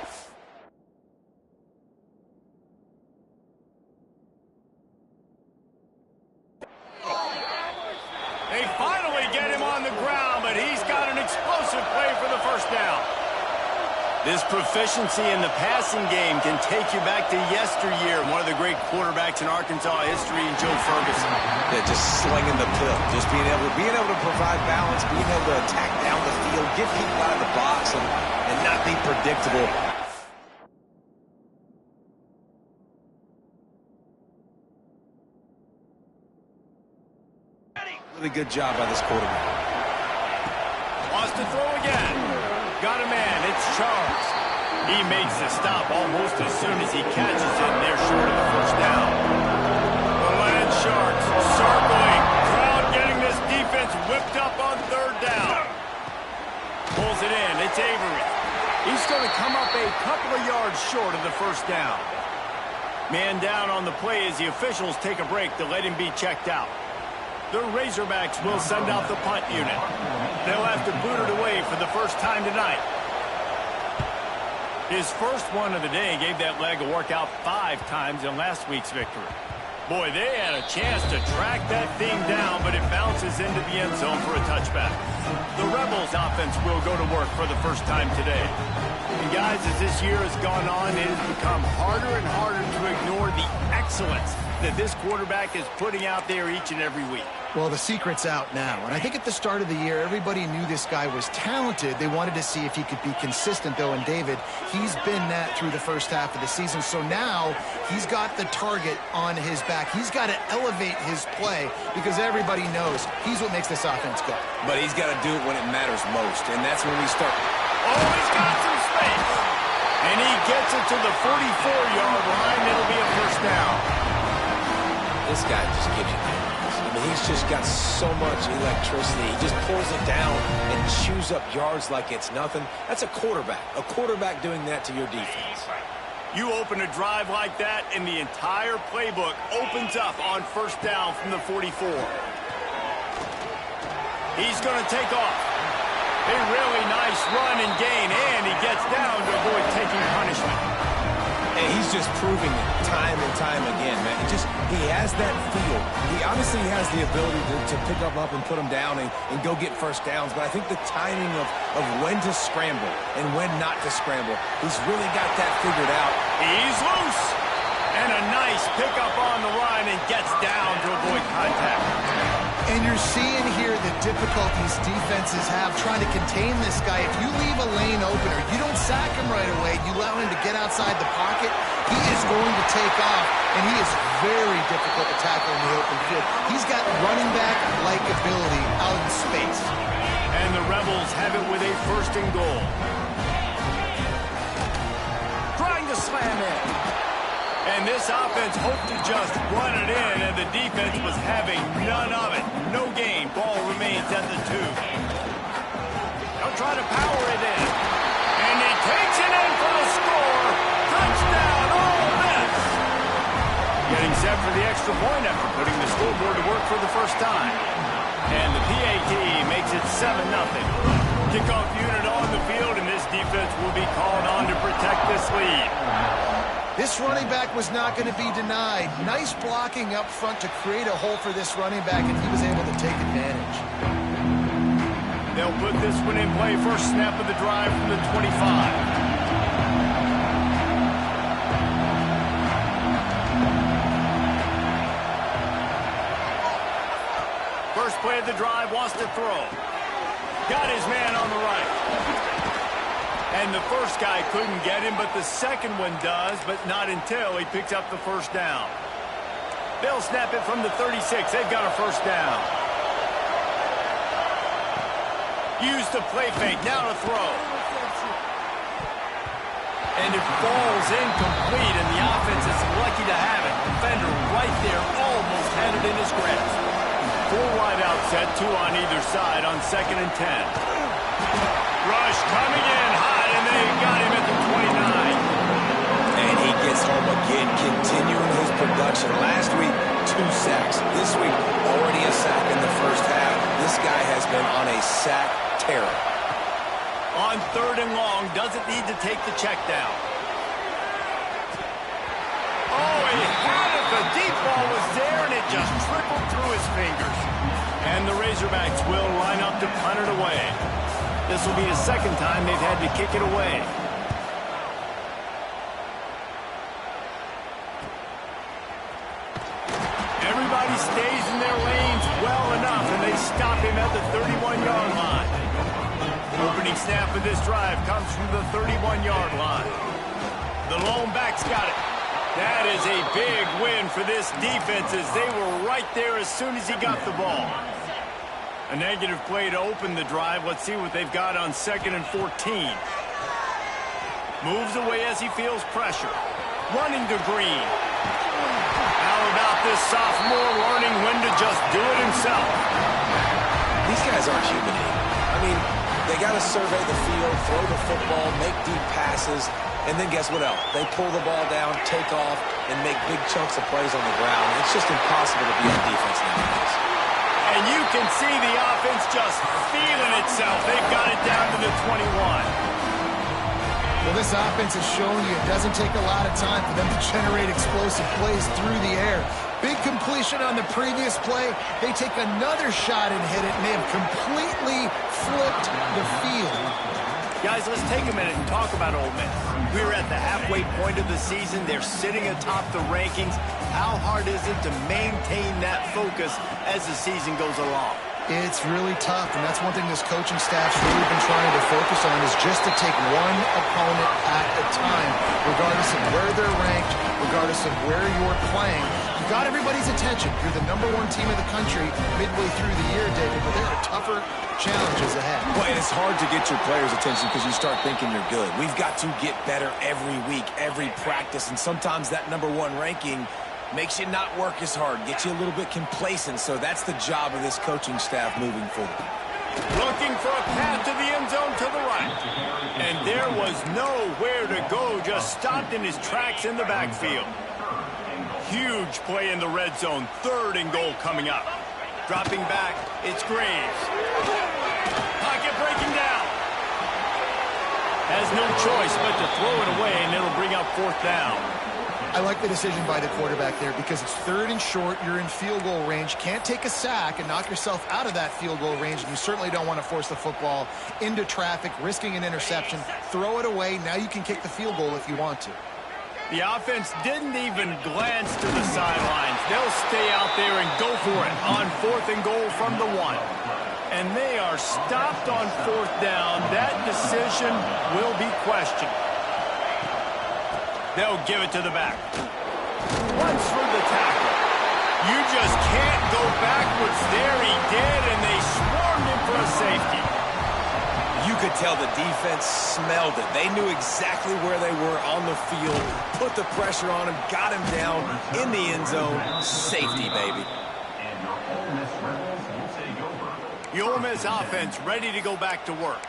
They finally get him on the ground, but he's got an explosive play for the first down. This proficiency in the passing game can take you back to yesteryear. One of the great quarterbacks in Arkansas history, Joe Ferguson. Yeah, just slinging the clip. Just being able to provide balance, being able to attack down the field, get people out of the box, and not be predictable. Really good job by this quarterback. Wants to throw again. Got a man. It's Charles. He makes the stop almost as soon as he catches it. They're short of the first down. The Land Sharks circling. Crowd getting this defense whipped up on 3rd down. Pulls it in. It's Avery. He's going to come up a couple of yards short of the first down. Man down on the play as the officials take a break to let him be checked out. The Razorbacks will send out the punt unit. They'll have to boot it away for the first time tonight. His first one of the day gave that leg a workout 5 times in last week's victory. Boy, they had a chance to track that thing down, but it bounces into the end zone for a touchback. The Rebels offense will go to work for the first time today. And guys, as this year has gone on, it has become harder and harder to ignore the excellence that this quarterback is putting out there each and every week. Well, the secret's out now, and I think at the start of the year, everybody knew this guy was talented. They wanted to see if he could be consistent, though, and David, he's been that through the first half of the season, so now he's got the target on his back. He's got to elevate his play because everybody knows he's what makes this offense go. But he's got to do it when it matters most, and that's when we start. Oh, he's got some space. And he gets it to the 44-yard line. It'll be a first down. This guy just gives you that. I mean, he's just got so much electricity. He just pulls it down and chews up yards like it's nothing. That's a quarterback doing that to your defense. You open a drive like that, and the entire playbook opens up on first down from the 44. He's going to take off. A really nice run and gain, and he gets down to avoid taking punishment. And he's just proving it time and time again, man. He has that feel. He obviously has the ability to pick up and put him down and go get first downs, but I think the timing of when to scramble and when not to scramble, he's really got that figured out. He's loose. And a nice pickup on the line and gets down to avoid contact. And you're seeing here the difficulties defenses have trying to contain this guy. If you leave a lane open or you don't sack him right away, you allow him to get outside the pocket, he is going to take off, and he is very difficult to tackle in the open field. He's got running back likability out in space. And the Rebels have it with a 1st and goal. Trying to slam in. And this offense hoped to just run it in, and the defense was having none of it. No gain. Ball remains at the 2. They'll try to power it in. And he takes it in for the score. Touchdown, Ole Miss. Getting set for the extra point after putting the scoreboard to work for the first time. And the PAT makes it 7-0. Kickoff unit on the field, and this defense will be called on to protect this lead. This running back was not going to be denied. Nice blocking up front to create a hole for this running back, and he was able to take advantage. They'll put this one in play. First snap of the drive from the 25. First play of the drive, wants to throw. Got his man on the right. And the first guy couldn't get him, but the second one does, but not until he picks up the first down. They'll snap it from the 36. They've got a first down. Use the play fake. Now to throw. And it falls incomplete, and the offense is lucky to have it. Defender right there almost had it in his grasp. 4 wide out set, 2 on either side on 2nd and 10. Rush coming in hot, and they got him at the 29. And he gets home again, continuing his production. Last week, 2 sacks. This week, already a sack in the first half. This guy has been on a sack terror. On 3rd and long, doesn't need to take the check down. Oh, he had it. The deep ball was there, and it just trickled through his fingers. And the Razorbacks will line up to punt it away. This will be the 2nd time they've had to kick it away. Everybody stays in their lanes well enough, and they stop him at the 31-yard line. Opening snap of this drive comes from the 31-yard line. The lone back's got it. That is a big win for this defense, as they were right there as soon as he got the ball. A negative play to open the drive. Let's see what they've got on 2nd and 14. Moves away as he feels pressure. Running to Green. How about this sophomore learning when to just do it himself? These guys aren't human. I mean, they got to survey the field, throw the football, make deep passes, and then guess what else? They pull the ball down, take off, and make big chunks of plays on the ground. It's just impossible to be on defense nowadays. And you can see the offense just feeling itself. They've got it down to the 21. Well, this offense is showing you it doesn't take a lot of time for them to generate explosive plays through the air. Big completion on the previous play. They take another shot and hit it, and they have completely flipped the field. Guys, let's take a minute and talk about Ole Miss. We're at the halfway point of the season. They're sitting atop the rankings. How hard is it to maintain that focus as the season goes along? It's really tough, and that's one thing this coaching staff's really been trying to focus on, is just to take one opponent at a time, regardless of where they're ranked, regardless of where you're playing. You got everybody's attention. You're the #1 team in the country midway through the year, David, but there are tougher challenges ahead. Well, and it's hard to get your players' attention because you start thinking you're good. We've got to get better every week, every practice, and sometimes that #1 ranking makes you not work as hard, gets you a little bit complacent. So that's the job of this coaching staff moving forward. Looking for a path to the end zone to the right. And there was nowhere to go, just stopped in his tracks in the backfield. Huge play in the red zone. 3rd and goal coming up. Dropping back, it's Graves. Pocket breaking down. Has no choice but to throw it away, and it'll bring up 4th down. I like the decision by the quarterback there, because it's 3rd and short. You're in field goal range. Can't take a sack and knock yourself out of that field goal range, and you certainly don't want to force the football into traffic, risking an interception. Throw it away. Now you can kick the field goal if you want to. The offense didn't even glance to the sidelines. They'll stay out there and go for it on 4th and goal from the 1. And they are stopped on 4th down. That decision will be questioned. They'll give it to the back. Runs through the tackle. You just can't go backwards there. He did, tell the defense smelled it. They knew exactly where they were on the field, put the pressure on him, got him down in the end zone. Safety, baby. And your Ole Miss Rebels will take over. The Ole Miss offense ready to go back to work.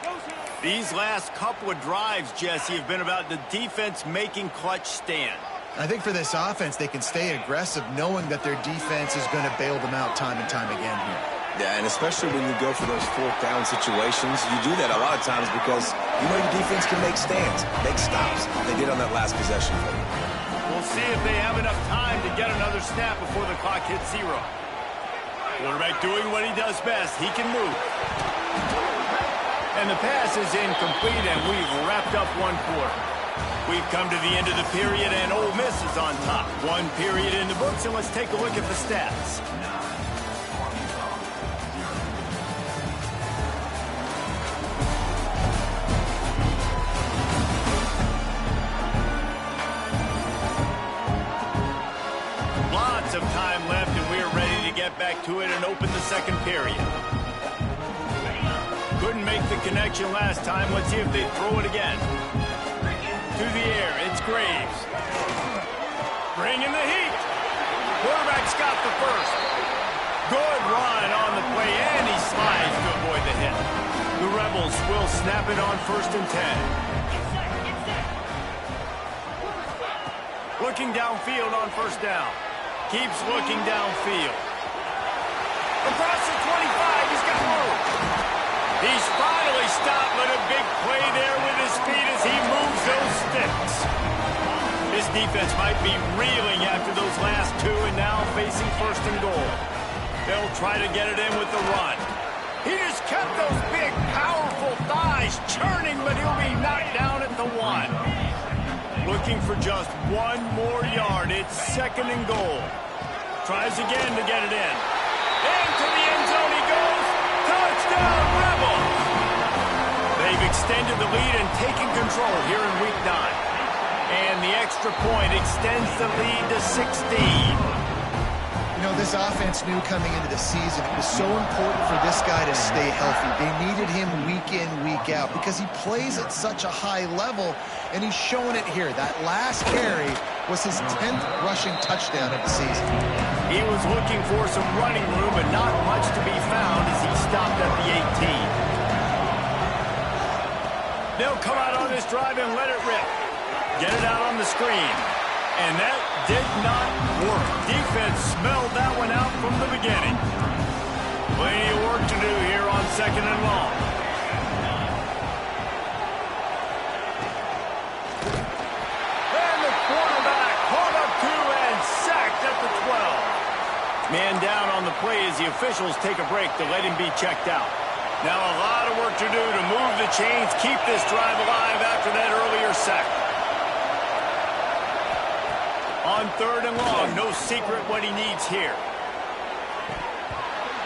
These last couple of drives, Jesse, have been about the defense making clutch stand. I think for this offense, they can stay aggressive knowing that their defense is going to bail them out time and time again here. Yeah, and especially when you go for those fourth down situations, you do that a lot of times because you know your defense can make stands, make stops. They did on that last possession. We'll see if they have enough time to get another snap before the clock hits 0. Quarterback doing what he does best. He can move. And the pass is incomplete, and we've wrapped up one quarter. We've come to the end of the period, and Ole Miss is on top. One period in the books, and let's take a look at the stats. Lots of time left, and we are ready to get back to it and open the second period. Couldn't make the connection last time. Let's see if they throw it again. To the air, it's Graves. Bringing the heat. Quarterback's got the first. Good run on the play, and he slides to avoid the hit. The Rebels will snap it on 1st and 10. Looking downfield on 1st down. Keeps looking downfield. Across the 25, he's got room. He's finally stopped with a big play there with his feet as he moves those sticks. This defense might be reeling after those last two and now facing 1st and goal. They'll try to get it in with the run. He just kept those big, powerful thighs churning, but he'll be knocked down at the 1. Looking for just one more yard. It's 2nd and goal. Tries again to get it in. Into the end zone he goes. Touchdown, Rebels! They've extended the lead and taken control here in Week 9. And the extra point extends the lead to 16. You know, this offense knew coming into the season it was so important for this guy to stay healthy. They needed him week in, week out because he plays at such a high level, and he's showing it here. That last carry was his 10th rushing touchdown of the season. He was looking for some running room, but not much to be found as he stopped at the 18. They'll come out on this drive and let it rip. Get it out on the screen. And that did not work. Defense smelled that one out from the beginning. Plenty of work to do here on 2nd and long. And the quarterback caught up to and sacked at the 12. Man down on the play as the officials take a break to let him be checked out. Now a lot of work to do to move the chains, keep this drive alive after that earlier sack. On 3rd and long, no secret what he needs here.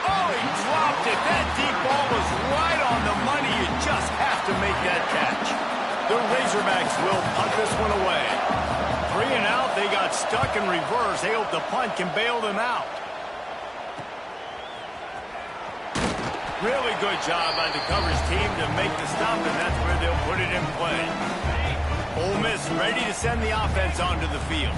Oh, he dropped it. That deep ball was right on the money. You just have to make that catch. The Razorbacks will punt this one away. 3 and out, they got stuck in reverse. They hope the punt can bail them out. Really good job by the coverage team to make the stop, and that's where they'll put it in play. Ole Miss ready to send the offense onto the field.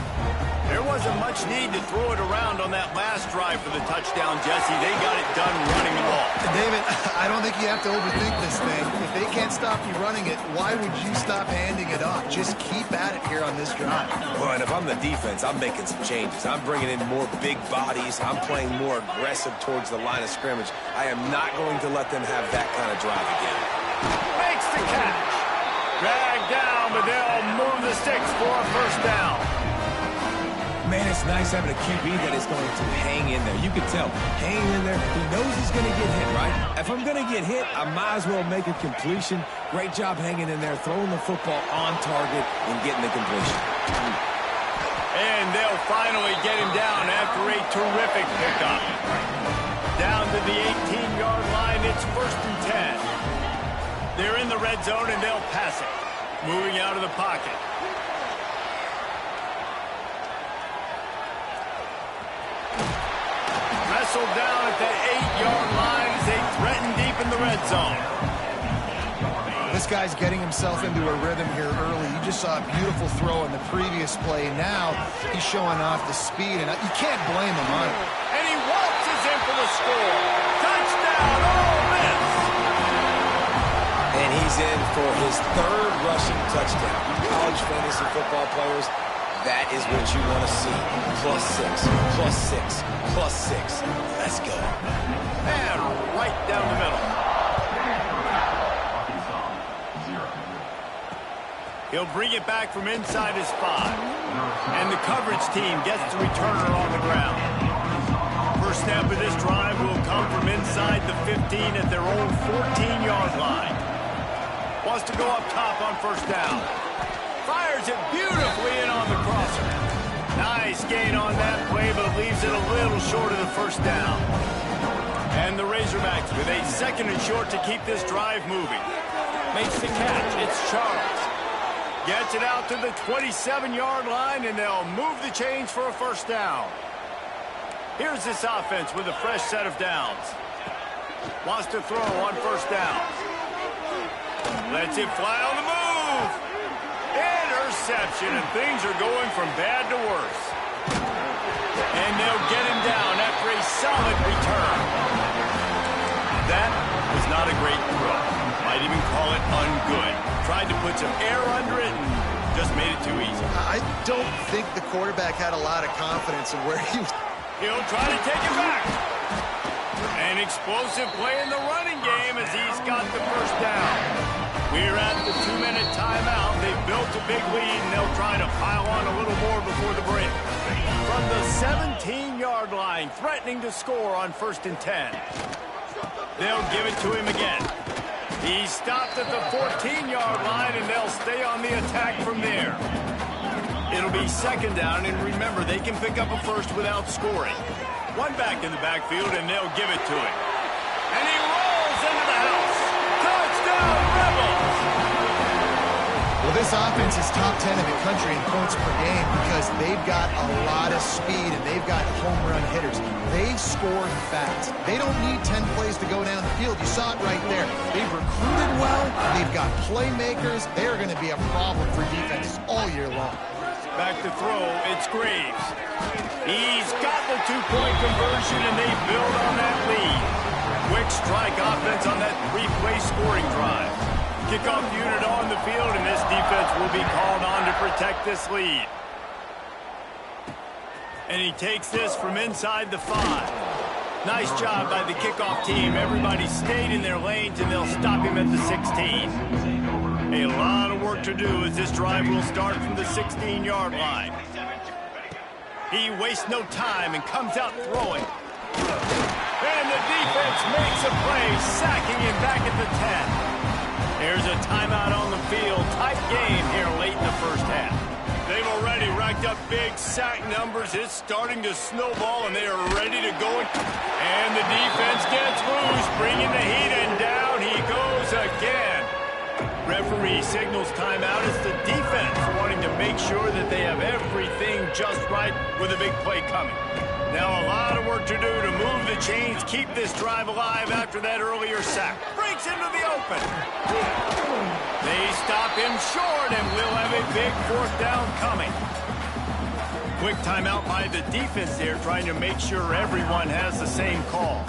There wasn't much need to throw it around on that last drive for the touchdown, Jesse. They got it done running the ball. David, I don't think you have to overthink this thing. If they can't stop you running it, why would you stop handing it off? Just keep at it here on this drive. Well, and if I'm the defense, I'm making some changes. I'm bringing in more big bodies. I'm playing more aggressive towards the line of scrimmage. I am not going to let them have that kind of drive again. Makes the catch. Dragged down, but they'll move the sticks for a 1st down. Man, it's nice having a QB that is going to hang in there. You can tell, hanging in there, he knows he's going to get hit, right? If I'm going to get hit, I might as well make a completion. Great job hanging in there, throwing the football on target and getting the completion. And they'll finally get him down after a terrific pickup. Down to the 18-yard line, it's 1st and 10. They're in the red zone, and they'll pass it. Moving out of the pocket. Wrestled down at the 8-yard line as they threaten deep in the red zone. This guy's getting himself into a rhythm here early. You just saw a beautiful throw in the previous play. Now he's showing off the speed, and you can't blame him on it. And he waltzes in for the score. Touchdown, Ole Miss! And he's in for his third rushing touchdown. College fantasy football players, that is what you want to see. +6, +6, +6. Let's go. And right down the middle. He'll bring it back from inside his 5. And the coverage team gets the returner on the ground. First snap of this drive will come from inside the 15 at their own 14-yard line. Wants to go up top on first down. Fires it beautifully in on the crosser. Nice gain on that play, but leaves it a little short of the first down. And the Razorbacks with a 2nd and short to keep this drive moving. Makes the catch. It's Charles. Gets it out to the 27-yard line, and they'll move the chains for a first down. Here's this offense with a fresh set of downs. Wants to throw on first down. Lets it fly on the move. Interception, and things are going from bad to worse. And they'll get him down after a solid return. That was not a great throw. Might even call it ungood. Tried to put some air under it and just made it too easy. I don't think the quarterback had a lot of confidence in where he was. He'll try to take it back. An explosive play in the running game as he's got the first down. We're at the 2-minute timeout. They've built a big lead, and they'll try to pile on a little more before the break. From the 17-yard line, threatening to score on 1st and 10. They'll give it to him again. He stopped at the 14-yard line, and they'll stay on the attack from there. It'll be 2nd down, and remember, they can pick up a first without scoring. One back in the backfield, and they'll give it to him. And he rolls into the house. Touchdown, Rebels! Well, this offense is top 10 in the country in points per game because they've got a lot of speed and they've got home run hitters. They score fast. They don't need 10 plays to go down the field. You saw it right there. They've recruited well. They've got playmakers. They're going to be a problem for defenses all year long. Back to throw, it's Graves. He's got the 2-point conversion, and they build on that lead. Quick strike offense on that 3-play scoring drive. Kickoff unit on the field, and this defense will be called on to protect this lead. And he takes this from inside the 5. Nice job by the kickoff team. Everybody stayed in their lanes, and they'll stop him at the 16. A lot of work to do as this drive will start from the 16-yard line. He wastes no time and comes out throwing. And the defense makes a play, sacking him back at the 10. There's a timeout on the field. Tight game here late in the first half. They've already racked up big sack numbers. It's starting to snowball, and they are ready to go. And the defense gets loose, bringing the heat, and down he goes again. Referee signals timeout. It's the defense wanting to make sure that they have everything just right with a big play coming. Now a lot of work to do to move the chains, keep this drive alive after that earlier sack. Breaks into the open. They stop him short, and we'll have a big 4th down coming. Quick timeout by the defense there, trying to make sure everyone has the same call.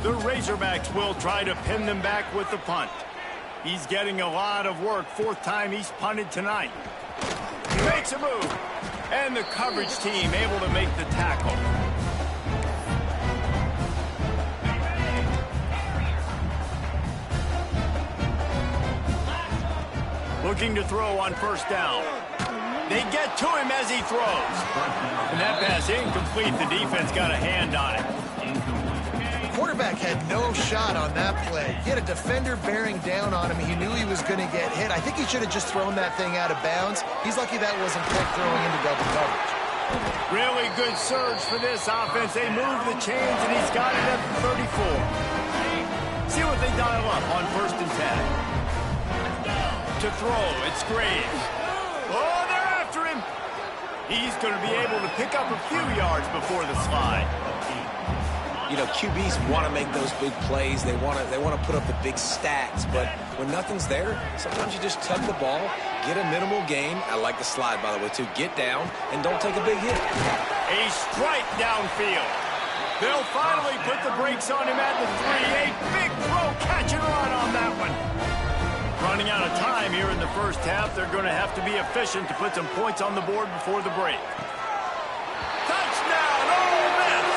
The Razorbacks will try to pin them back with the punt. He's getting a lot of work. 4th time he's punted tonight. He makes a move. And the coverage team able to make the tackle. Looking to throw on first down. They get to him as he throws. And that pass incomplete. The defense got a hand on it. Quarterback had no shot on that play. He had a defender bearing down on him. He knew he was going to get hit. I think he should have just thrown that thing out of bounds. He's lucky that wasn't quick throwing into double coverage. Really good surge for this offense. They move the chains, and he's got it at the 34. See what they dial up on 1st and 10. To throw, it's Graves. Oh, they're after him. He's going to be able to pick up a few yards before the slide. You know, QBs want to make those big plays. They want to put up the big stats. But when nothing's there, sometimes you just tuck the ball, get a minimal gain. I like the slide, by the way, too. Get down and don't take a big hit. A strike downfield. They'll finally put the brakes on him at the 3. A big throw, catch and run on that one. Running out of time here in the first half. They're going to have to be efficient to put some points on the board before the break. Touchdown, Ole Miss!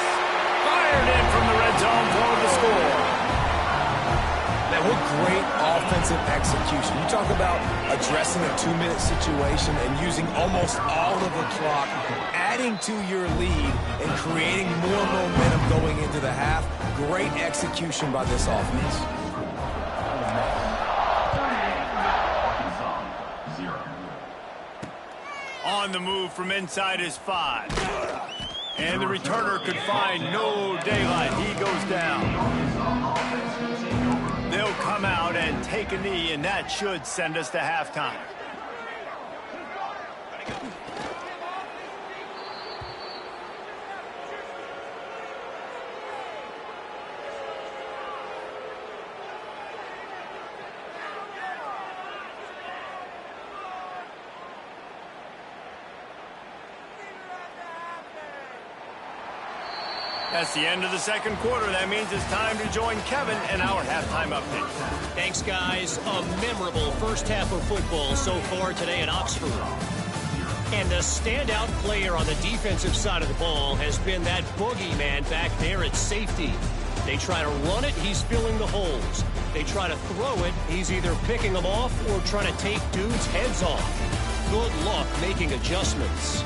Fired in from the red zone for the score. Man, what great offensive execution. You talk about addressing a 2-minute situation and using almost all of the clock, adding to your lead and creating more momentum going into the half. Great execution by this offense. On the move from inside his 5. And the returner could find no daylight. He goes down. They'll come out and take a knee, and that should send us to halftime. That's the end of the second quarter. That means it's time to join Kevin in our halftime update. Thanks, guys. A memorable first half of football so far today at Oxford. And the standout player on the defensive side of the ball has been that boogeyman back there at safety. They try to run it, he's filling the holes. They try to throw it, he's either picking them off or trying to take dudes' heads off. Good luck making adjustments.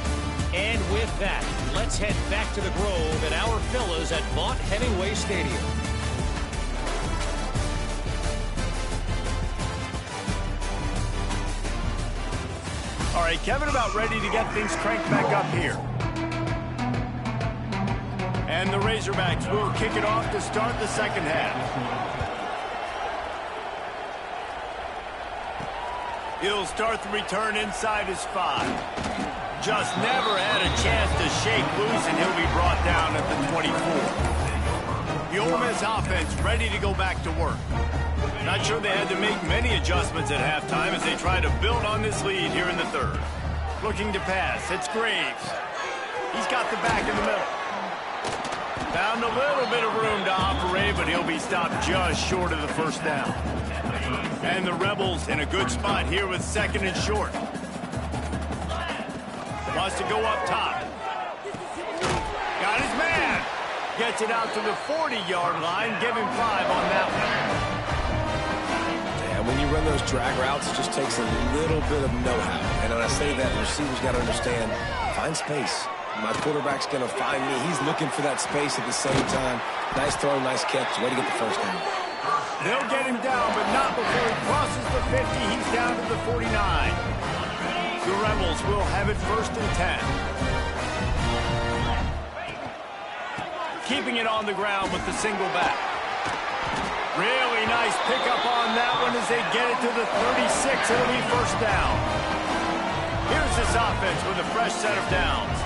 And with that, let's head back to the Grove and our fellas at Vaught Hemingway Stadium. All right, Kevin about ready to get things cranked back up here. And the Razorbacks will kick it off to start the second half. He'll start the return inside his 5. Just never had a chance to shake loose, and he'll be brought down at the 24. The Ole Miss offense ready to go back to work. Not sure they had to make many adjustments at halftime as they try to build on this lead here in the third. Looking to pass. It's Graves. He's got the back in the middle. Found a little bit of room to operate, but he'll be stopped just short of the first down. And the Rebels in a good spot here with second and short. Wants to go up top. Got his man. Gets it out to the 40-yard line. Give him 5 on that one. Yeah, when you run those drag routes, it just takes a little bit of know-how. And when I say that, the receivers got to understand, find space. My quarterback's going to find me. He's looking for that space at the same time. Nice throw, nice catch. Way to get the first down. They'll get him down, but not before he crosses the 50. He's down to the 49. The Rebels will have it first and 10. Keeping it on the ground with the single back. Really nice pickup on that one as they get it to the 36. It'll be first down. Here's this offense with a fresh set of downs.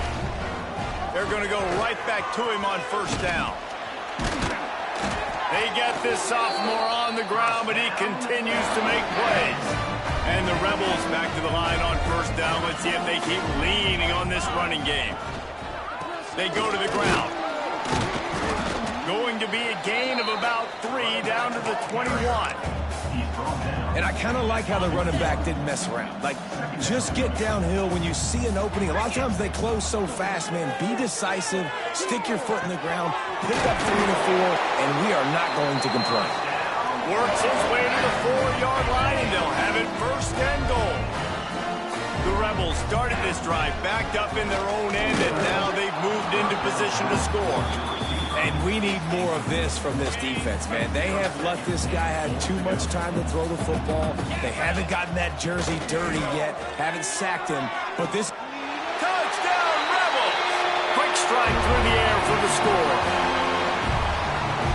They're going to go right back to him on first down. They get this sophomore on the ground, but he continues to make plays. And the Rebels back to the line on first down. Let's see if they keep leaning on this running game. They go to the ground. Going to be a gain of about 3 down to the 21. And I kind of like how the running back didn't mess around. Like, just get downhill when you see an opening. A lot of times they close so fast, man. Be decisive, stick your foot in the ground, pick up 3 to 4, and we are not going to complain. Works his way to the 4-yard line, and they'll have it first and goal. The Rebels started this drive backed up in their own end, and now they've moved into position to score. And we need more of this from this defense, man. They have let this guy have too much time to throw the football. They haven't gotten that jersey dirty yet, haven't sacked him. But this... Touchdown, Rebels! Quick strike through the air for the score.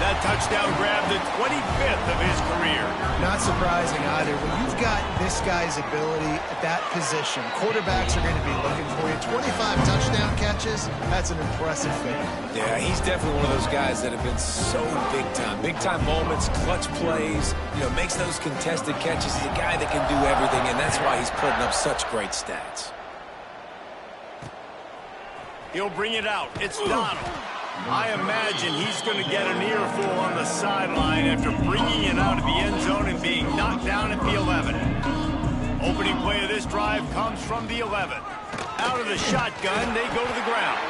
That touchdown grab, the 25th of his career. Not surprising either. When you've got this guy's ability at that position, quarterbacks are going to be looking for you. 25 touchdown catches, that's an impressive thing. Yeah, he's definitely one of those guys that have been so big time. Big time moments, clutch plays, makes those contested catches. He's a guy that can do everything, and that's why he's putting up such great stats. He'll bring it out. It's Donald. I imagine he's going to get an earful on the sideline after bringing it out of the end zone and being knocked down at the 11. Opening play of this drive comes from the 11. Out of the shotgun, they go to the ground.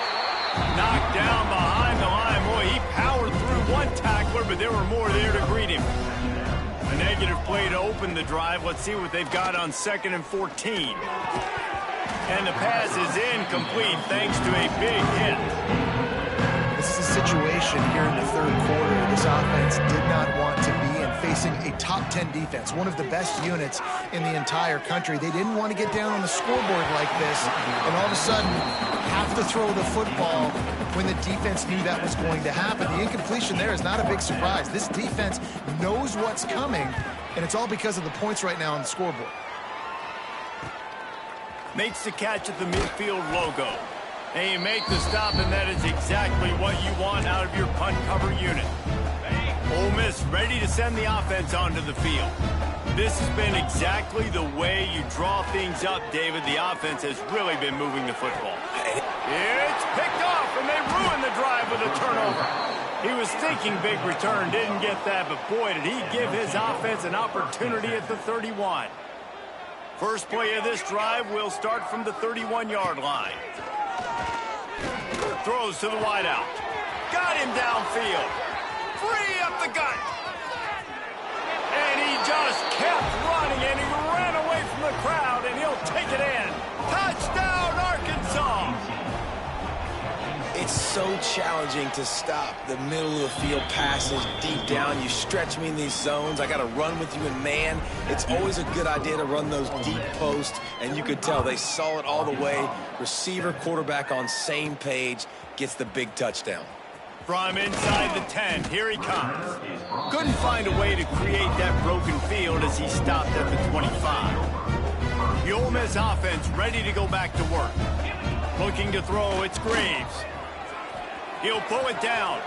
Knocked down behind the line. Boy, he powered through one tackler, but there were more there to greet him. A negative play to open the drive. Let's see what they've got on 2nd and 14. And the pass is incomplete thanks to a big hit. This is a situation here in the third quarter this offense did not want to be in, facing a top 10 defense, one of the best units in the entire country. They didn't want to get down on the scoreboard like this, and all of a sudden have to throw the football when the defense knew that was going to happen. The incompletion there is not a big surprise. This defense knows what's coming, and it's all because of the points right now on the scoreboard. Makes the catch at the midfield logo. And you make the stop, and that is exactly what you want out of your punt cover unit. Ole Miss ready to send the offense onto the field. This has been exactly the way you draw things up, David. The offense has really been moving the football. It's picked off, and they ruin the drive with a turnover. He was thinking big return, didn't get that, but boy, did he give his offense an opportunity at the 31. First play of this drive will start from the 31-yard line. Throws to the wideout. Got him downfield. Free up the gut. And he just kept running, and he ran away from the crowd, and he'll take it in. Touchdown, Arkansas! It's so challenging to stop the middle of the field passes deep down. You stretch me in these zones. I got to run with you in man. It's always a good idea to run those deep posts, and you could tell they saw it all the way. Receiver, quarterback on same page, gets the big touchdown. From inside the 10, here he comes. Couldn't find a way to create that broken field as he stopped at the 25. The Ole Miss offense ready to go back to work. Looking to throw, it's Graves. He'll pull it down.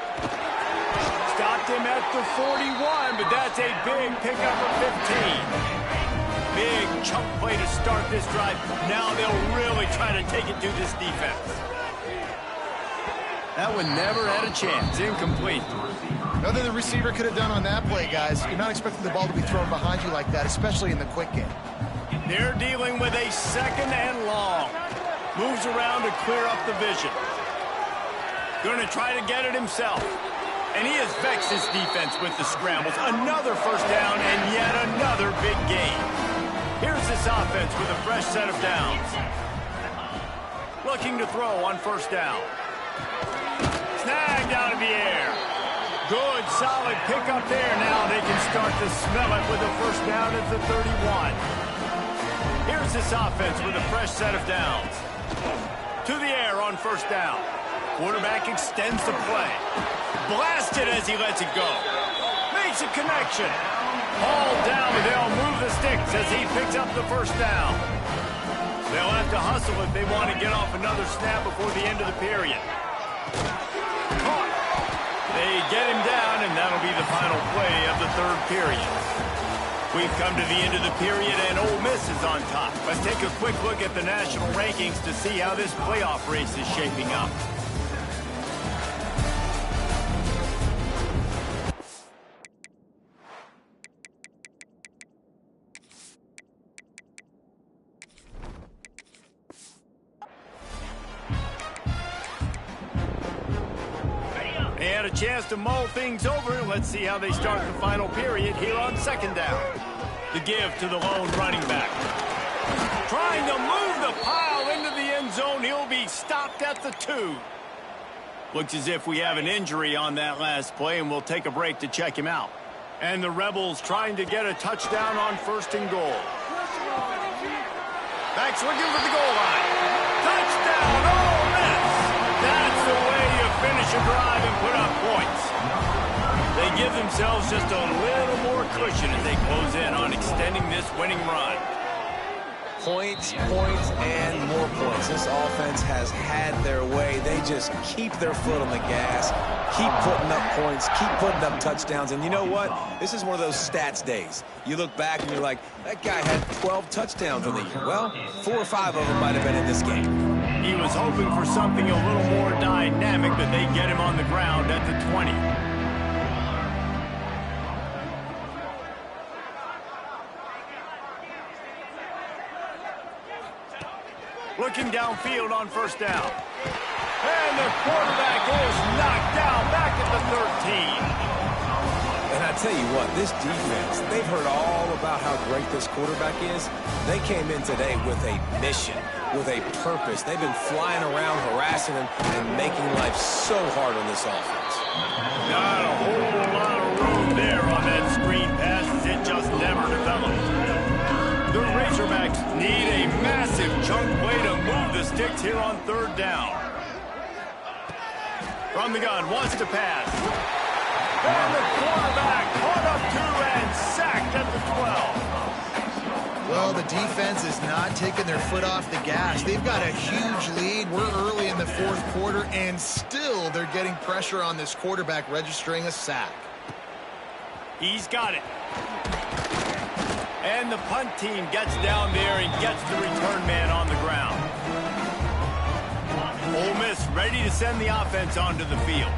Stopped him at the 41, but that's a big pickup of 15. Big chunk play to start this drive. Now they'll really try to take it to this defense. That one never had a chance. Incomplete. Nothing the receiver could have done on that play, guys. You're not expecting the ball to be thrown behind you like that, especially in the quick game. They're dealing with a 2nd and long. Moves around to clear up the vision. Going to try to get it himself. And he has vexed his defense with the scrambles. Another first down and yet another big gain. Here's this offense with a fresh set of downs. Looking to throw on first down. Snagged out of the air. Good, solid pickup there. Now they can start to smell it with a first down at the 31. Here's this offense with a fresh set of downs. To the air on first down. Quarterback extends the play. Blasted as he lets it go. Makes a connection. Hauled down, but they'll move the sticks as he picks up the first down. They'll have to hustle if they want to get off another snap before the end of the period. Caught. They get him down, and that'll be the final play of the third period. We've come to the end of the period, and Ole Miss is on top. Let's take a quick look at the national rankings to see how this playoff race is shaping up. They had a chance to mull things over. Let's see how they start the final period here on second down. The give to the lone running back. Trying to move the pile into the end zone. He'll be stopped at the 2. Looks as if we have an injury on that last play, and we'll take a break to check him out. And the Rebels trying to get a touchdown on first and goal. Backs looking for the goal line. Touchdown, Ole Miss! That's the way you finish a drive and put up points. They they give themselves just a little more cushion as they close in on extending this winning run. Points, points, and more points. This offense has had their way. They just keep their foot on the gas, keep putting up points, keep putting up touchdowns. And you know what? This is one of those stats days. You look back and you're like, that guy had 12 touchdowns on the year. Well, 4 or 5 of them might have been in this game. He was hoping for something a little more dynamic, but they get him on the ground at the 20. Looking downfield on first down. And the quarterback is knocked down back at the 13. And I tell you what, this defense, they've heard all about how great this quarterback is. They came in today with a mission, with a purpose. They've been flying around, harassing him, and making life so hard on this offense. Not a whole lot of room there on that screen pass as it just never developed. The Razorbacks need a massive chunk play to move the sticks here on third down. From the gun, wants to pass. And the quarterback caught up to and sacked at the 12. Well, the defense is not taking their foot off the gas. They've got a huge lead. We're early in the fourth quarter, and still they're getting pressure on this quarterback, registering a sack. He's got it. And the punt team gets down there and gets the return man on the ground. Ole Miss ready to send the offense onto the field.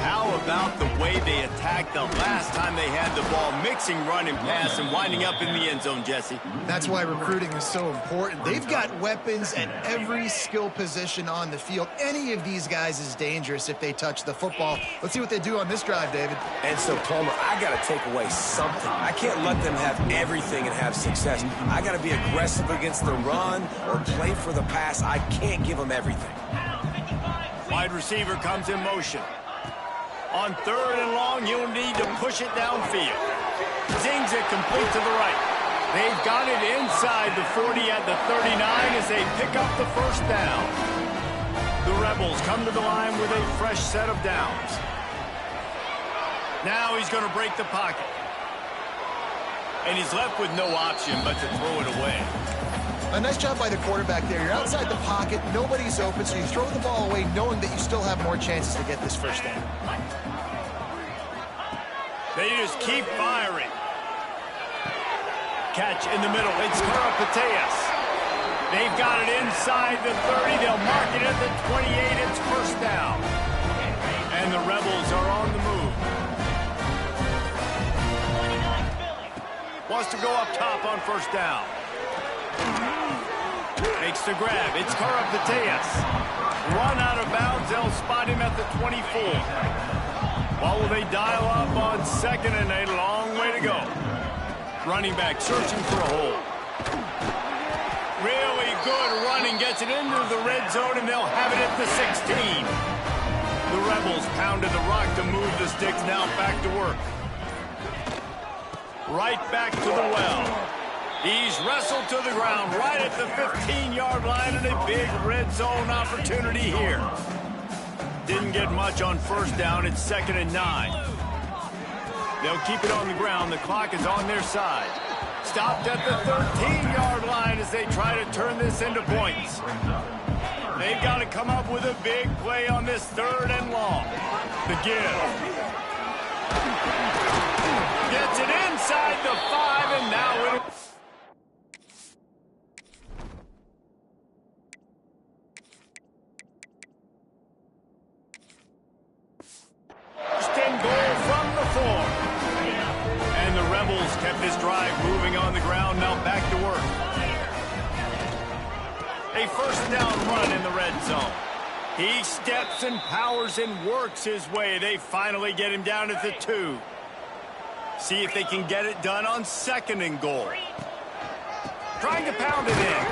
How about the way they attacked the last time they had the ball, mixing run and pass and winding up in the end zone, Jesse? That's why recruiting is so important. They've got weapons at every skill position on the field. Any of these guys is dangerous if they touch the football. Let's see what they do on this drive, David. And so, Palmer, I got to take away something. I can't let them have everything and have success. I got to be aggressive against the run or play for the pass. I can't give them everything. Wide receiver comes in motion. On third and long, you'll need to push it downfield. Zings it complete to the right. They've got it inside the 40 at the 39 as they pick up the first down. The Rebels come to the line with a fresh set of downs. Now he's going to break the pocket. And he's left with no option but to throw it away. A nice job by the quarterback there. You're outside the pocket, nobody's open, so you throw the ball away knowing that you still have more chances to get this first down. They just keep firing. Catch in the middle. It's Karapateas. They've got it inside the 30. They'll mark it at the 28. It's first down. And the Rebels are on the move. Wants to go up top on first down. Makes the grab. It's Karapateas. Run out of bounds. They'll spot him at the 24. Well, will they dial up on second and a long way to go? Running back searching for a hole. Really good running. Gets it into the red zone, and they'll have it at the 16. The Rebels pounded the rock to move the sticks. Now back to work. Right back to the well. He's wrestled to the ground right at the 15-yard line, and a big red zone opportunity here. Didn't get much on first down. It's 2nd and 9. They'll keep it on the ground. The clock is on their side. Stopped at the 13-yard line as they try to turn this into points. They've got to come up with a big play on this 3rd and long. The give. Gets it inside the 5, and now it'll... Kept this drive moving on the ground, now back to work. A first down run in the red zone. He steps and powers and works his way. They finally get him down at the 2. See if they can get it done on 2nd and goal. Trying to pound it in.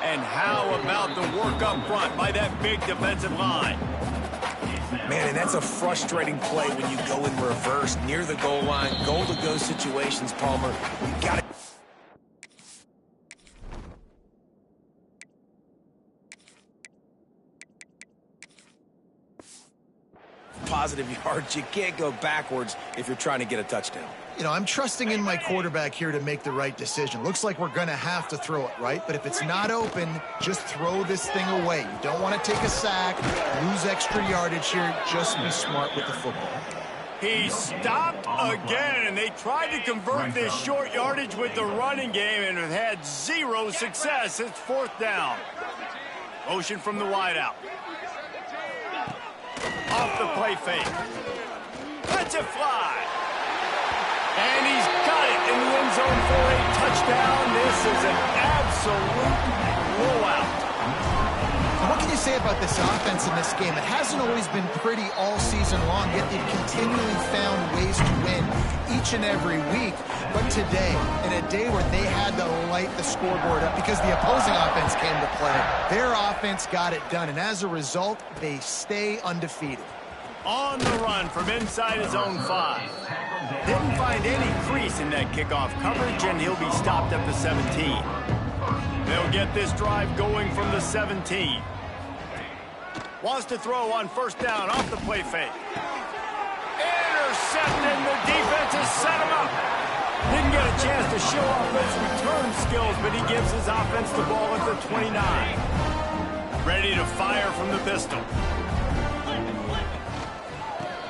And how about the work up front by that big defensive line? Man, and that's a frustrating play when you go in reverse near the goal line, goal-to-go situations, Palmer. You got to... positive yards. You can't go backwards if you're trying to get a touchdown. You know, I'm trusting in my quarterback here to make the right decision. Looks like we're going to have to throw it, right? But if it's not open, just throw this thing away. You don't want to take a sack, lose extra yardage here. Just be smart with the football. He stopped again, and they tried to convert this short yardage with the running game and have had zero success. It's fourth down. Motion from the wideout. Off the play fake. Let's it fly. And he's got it in the end zone for a touchdown. This is an absolute blowout. And what can you say about this offense in this game? It hasn't always been pretty all season long, yet they've continually found ways to win each and every week. But today, in a day where they had to light the scoreboard up because the opposing offense came to play, their offense got it done. And as a result, they stay undefeated. On the run from inside his own 5. Didn't find any crease in that kickoff coverage, and he'll be stopped at the 17. They'll get this drive going from the 17. Wants to throw on first down off the play fake. Intercepted. The defense has set him up. Didn't get a chance to show off his return skills, but he gives his offense the ball at the 29. Ready to fire from the pistol.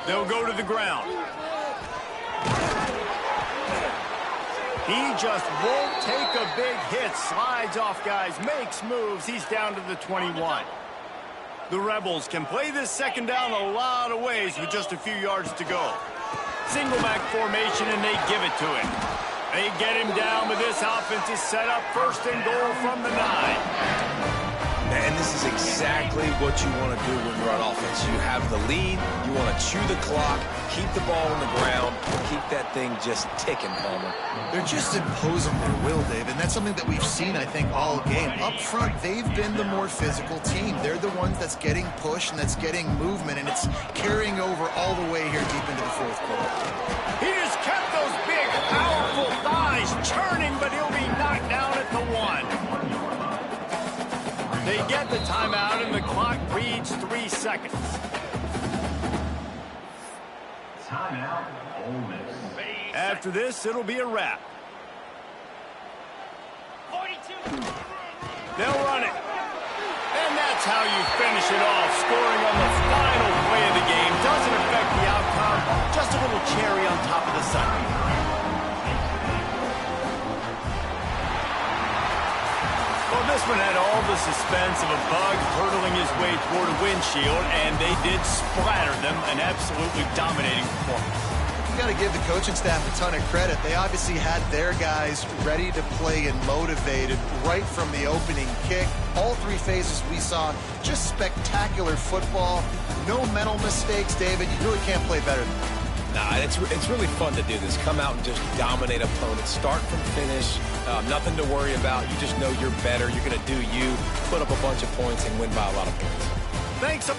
They'll go to the ground. He just won't take a big hit. Slides off guys, makes moves. He's down to the 21. The Rebels can play this second down a lot of ways with just a few yards to go. Single back formation, and they give it to him. They get him down, but this offense is set up first and goal from the 9. And this is exactly what you want to do when you're on offense. You have the lead, you want to chew the clock, keep the ball on the ground, keep that thing just ticking, Palmer. They're just imposing their will, Dave, and that's something that we've seen, I think, all game. Up front, they've been the more physical team. They're the ones that's getting pushed and that's getting movement, and it's carrying over all the way here deep into the fourth quarter. He just kept those big, powerful thighs churning, but he'll be knocked down at the 1. They get the timeout, and the clock reads 3 seconds. Timeout, Ole Miss. After this, it'll be a wrap. 42. They'll run it. And that's how you finish it off. Scoring on the final play of the game doesn't affect the outcome. Just a little cherry on top of the sundae. Well, this one had all the suspense of a bug hurtling his way toward a windshield, and they did splatter them. An absolutely dominating performance. You got to give the coaching staff a ton of credit. They obviously had their guys ready to play and motivated right from the opening kick. All 3 phases we saw, just spectacular football. No mental mistakes, David. You really can't play better than that. Nah, it's really fun to do this. Come out and just dominate opponents. Start from finish. Nothing to worry about. You just know you're better. You're going to do you, put up a bunch of points, and win by a lot of points. Thanks.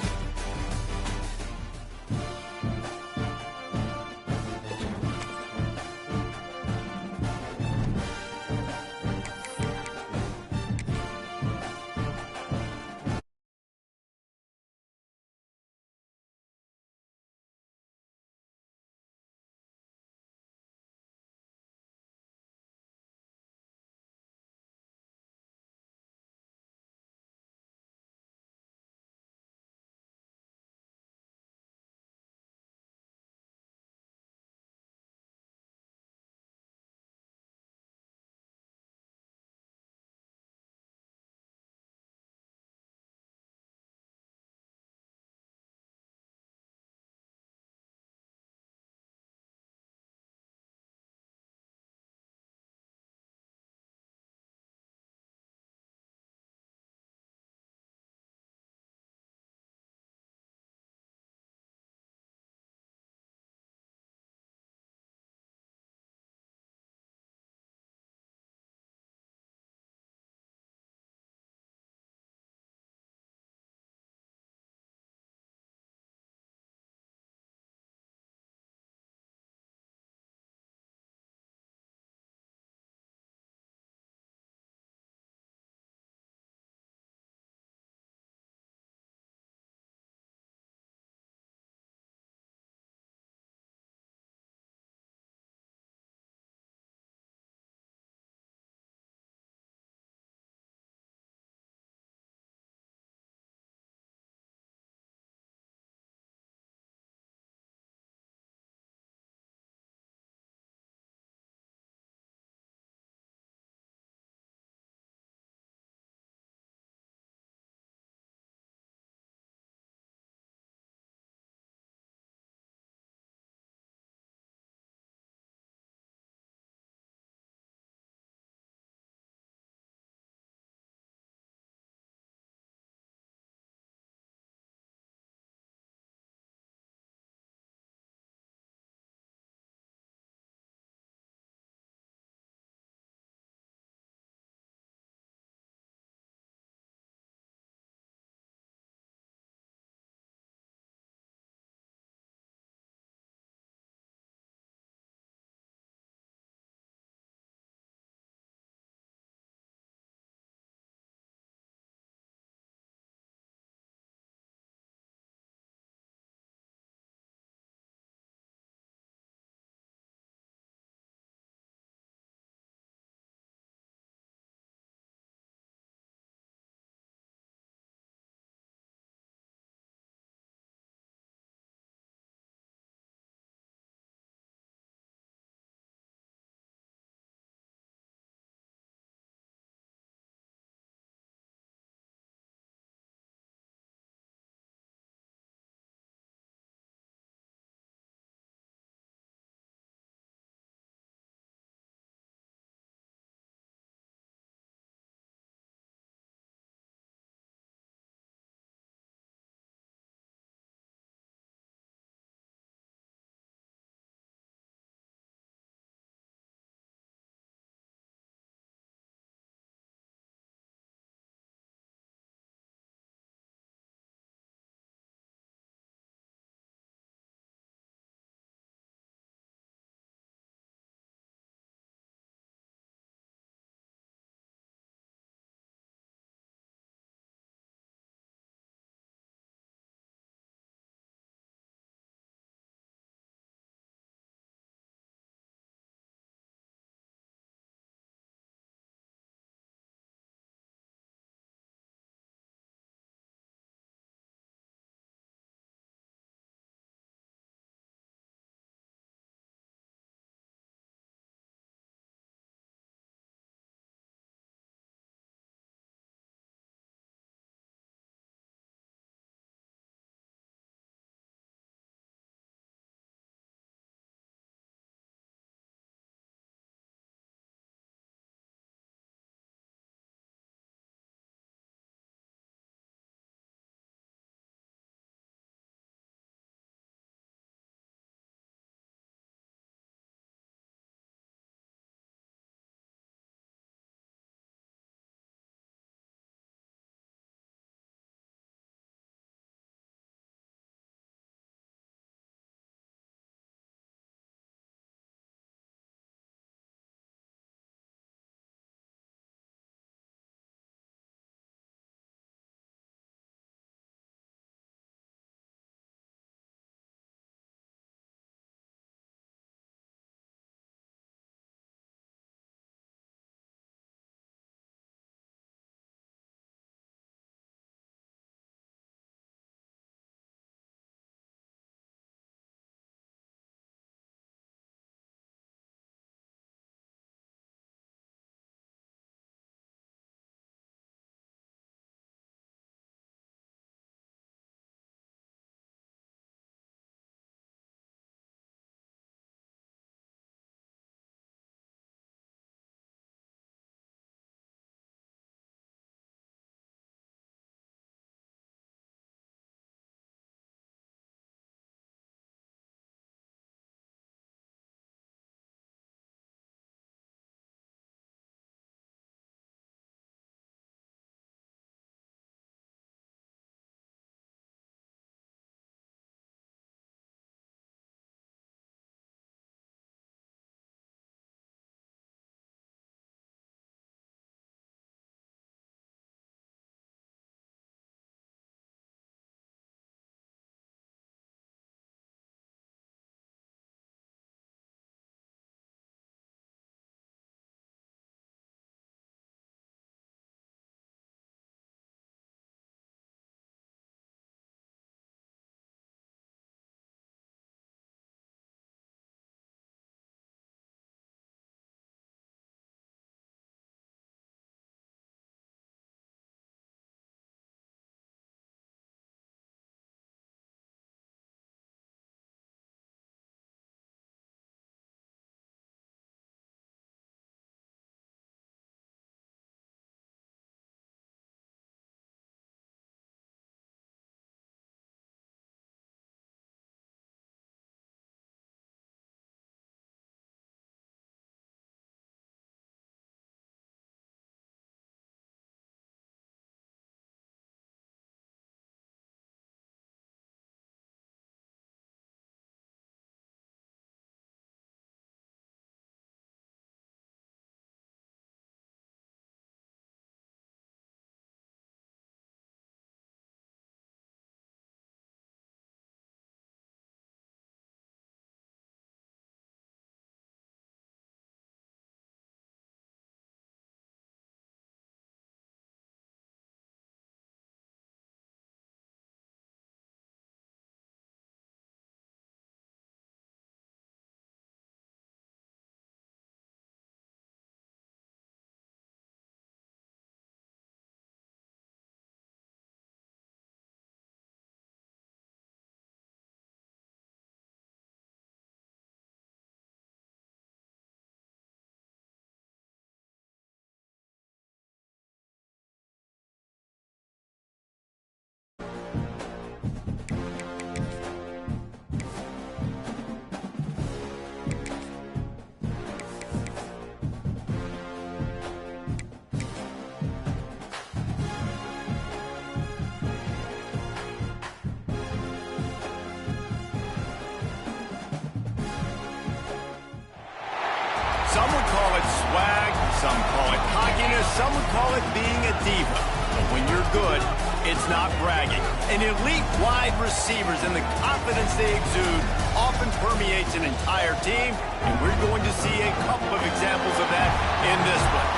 Some would call it swag, some call it cockiness, some would call it being a diva. But when you're good, it's not bragging. And elite wide receivers and the confidence they exude often permeates an entire team, and we're going to see a couple of examples of that in this one.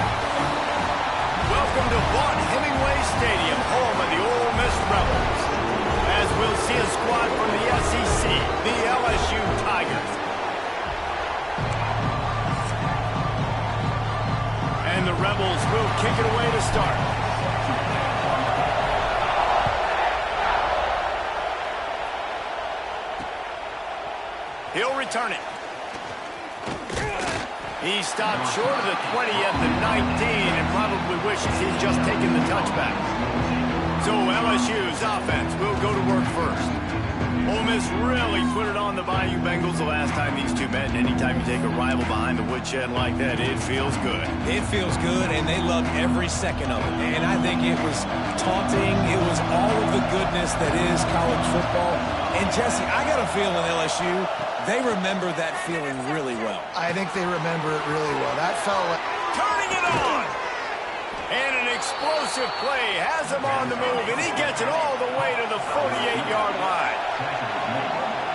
Welcome to Vaught-Hemingway Stadium, home of the Ole Miss Rebels, as we'll see a squad from the SEC, the LSU Tigers. And the Rebels will kick it away to start. He'll return it. He stopped short of the 20 at the 19 and probably wishes he'd just taken the touchback. So LSU's offense will go to work first. Ole Miss really put it on the Bayou Bengals the last time these two met. And anytime you take a rival behind the woodshed like that, it feels good. It feels good, and they loved every second of it. And I think it was taunting. It was all of the goodness that is college football. And, Jesse, I got a feeling LSU, they remember that feeling really well. I think they remember it really well. That felt like... Turning it on! And an explosive play has him on the move, and he gets it all the way to the 48-yard line.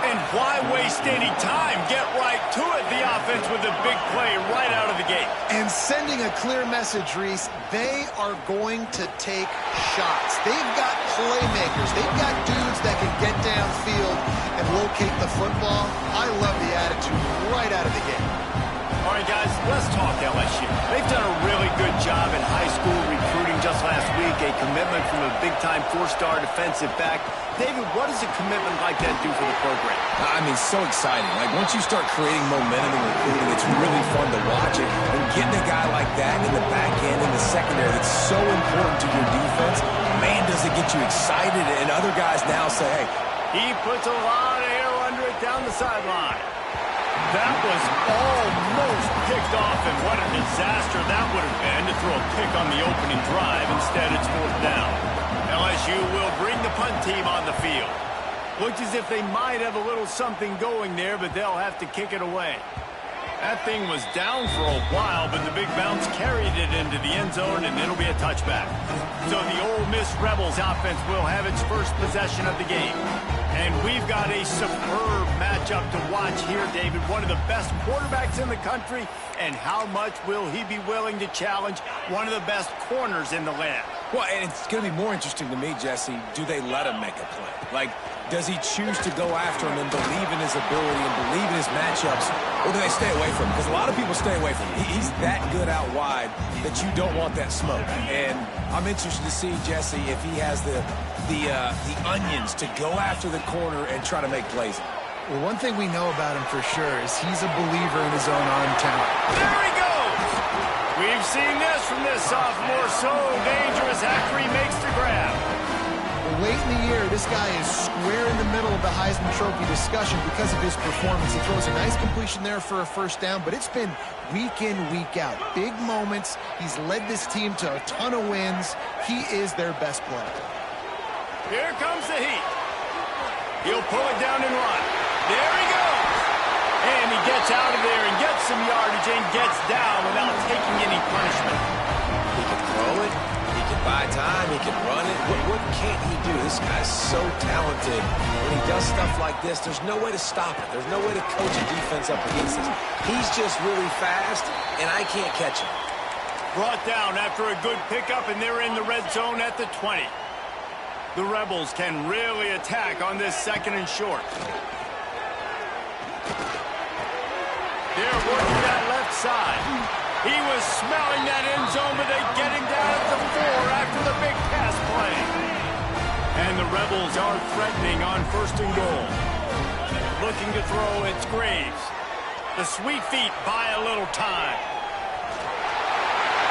And why waste any time? Get right to it, the offense, with a big play right out of the gate. And sending a clear message, Reese, they are going to take shots. They've got playmakers. They've got dudes that can get downfield and locate the football. I love the attitude right out of the gate. All right, guys, let's talk LSU. They've done a really good job in high school recruiting. Just last week, a commitment from a big-time four-star defensive back. David, what does a commitment like that do for the program? I mean, so exciting. Like, once you start creating momentum in recruiting, it's really fun to watch it. And getting a guy like that in the back end, in the secondary, that's so important to your defense, man, does it get you excited. And other guys now say, hey. He puts a lot of air under it down the sideline. That was almost picked off, and what a disaster that would have been to throw a pick on the opening drive. Instead, it's fourth down. LSU will bring the punt team on the field. Looks as if they might have a little something going there, but they'll have to kick it away. That thing was down for a while, but the big bounce carried it into the end zone, and it'll be a touchback. So the Ole Miss Rebels offense will have its first possession of the game. And we've got a superb matchup to watch here, David. One of the best quarterbacks in the country, and how much will he be willing to challenge one of the best corners in the land? Well, and it's going to be more interesting to me, Jesse, do they let him make a play? Like, does he choose to go after him and believe in his ability and believe in his matchups, or do they stay away from him? Because a lot of people stay away from him. He's that good out wide that you don't want that smoke. And I'm interested to see, Jesse, if he has the onions to go after the corner and try to make plays. Well, one thing we know about him for sure is he's a believer in his own arm talent. There he goes! We've seen this from this sophomore. So dangerous after he makes the grab. Well, late in the year, this guy is square in the middle of the Heisman Trophy discussion because of his performance. He throws a nice completion there for a first down, but it's been week in, week out. Big moments. He's led this team to a ton of wins. He is their best player. Here comes the heat. He'll pull it down and run. There he goes. And he gets out of there and gets some yardage and gets down without taking any punishment. He can throw it. He can buy time. He can run it. What can't he do? This guy's so talented. When he does stuff like this, there's no way to stop it. There's no way to coach a defense up against this. He's just really fast, and I can't catch him. Brought down after a good pickup, and they're in the red zone at the 20. The Rebels can really attack on this second and short. They're working that left side. He was smelling that end zone, but they get him down at the 4 after the big pass play. And the Rebels are threatening on first and goal. Looking to throw, it's Graves. The sweet feet buy a little time.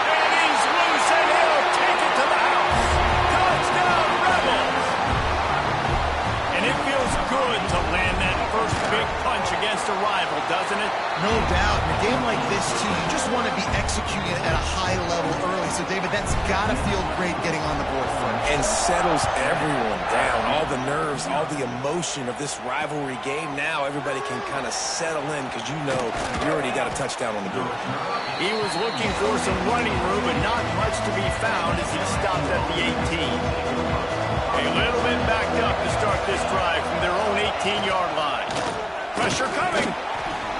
And he's loose, and he'll take it to the house. Touchdown, Rebels! And it feels good to land that first big punch against a rival, doesn't it? No doubt. In a game like this, too, you just want to be executing at a high level early. So, David, that's got to feel great getting on the board first. and settles everyone down. All the nerves, all the emotion of this rivalry game. Now everybody can kind of settle in because you know you already got a touchdown on the board. He was looking for some running room, but not much to be found as he stopped at the 18. A little bit backed up to start this drive from their own 18-yard line. Pressure coming.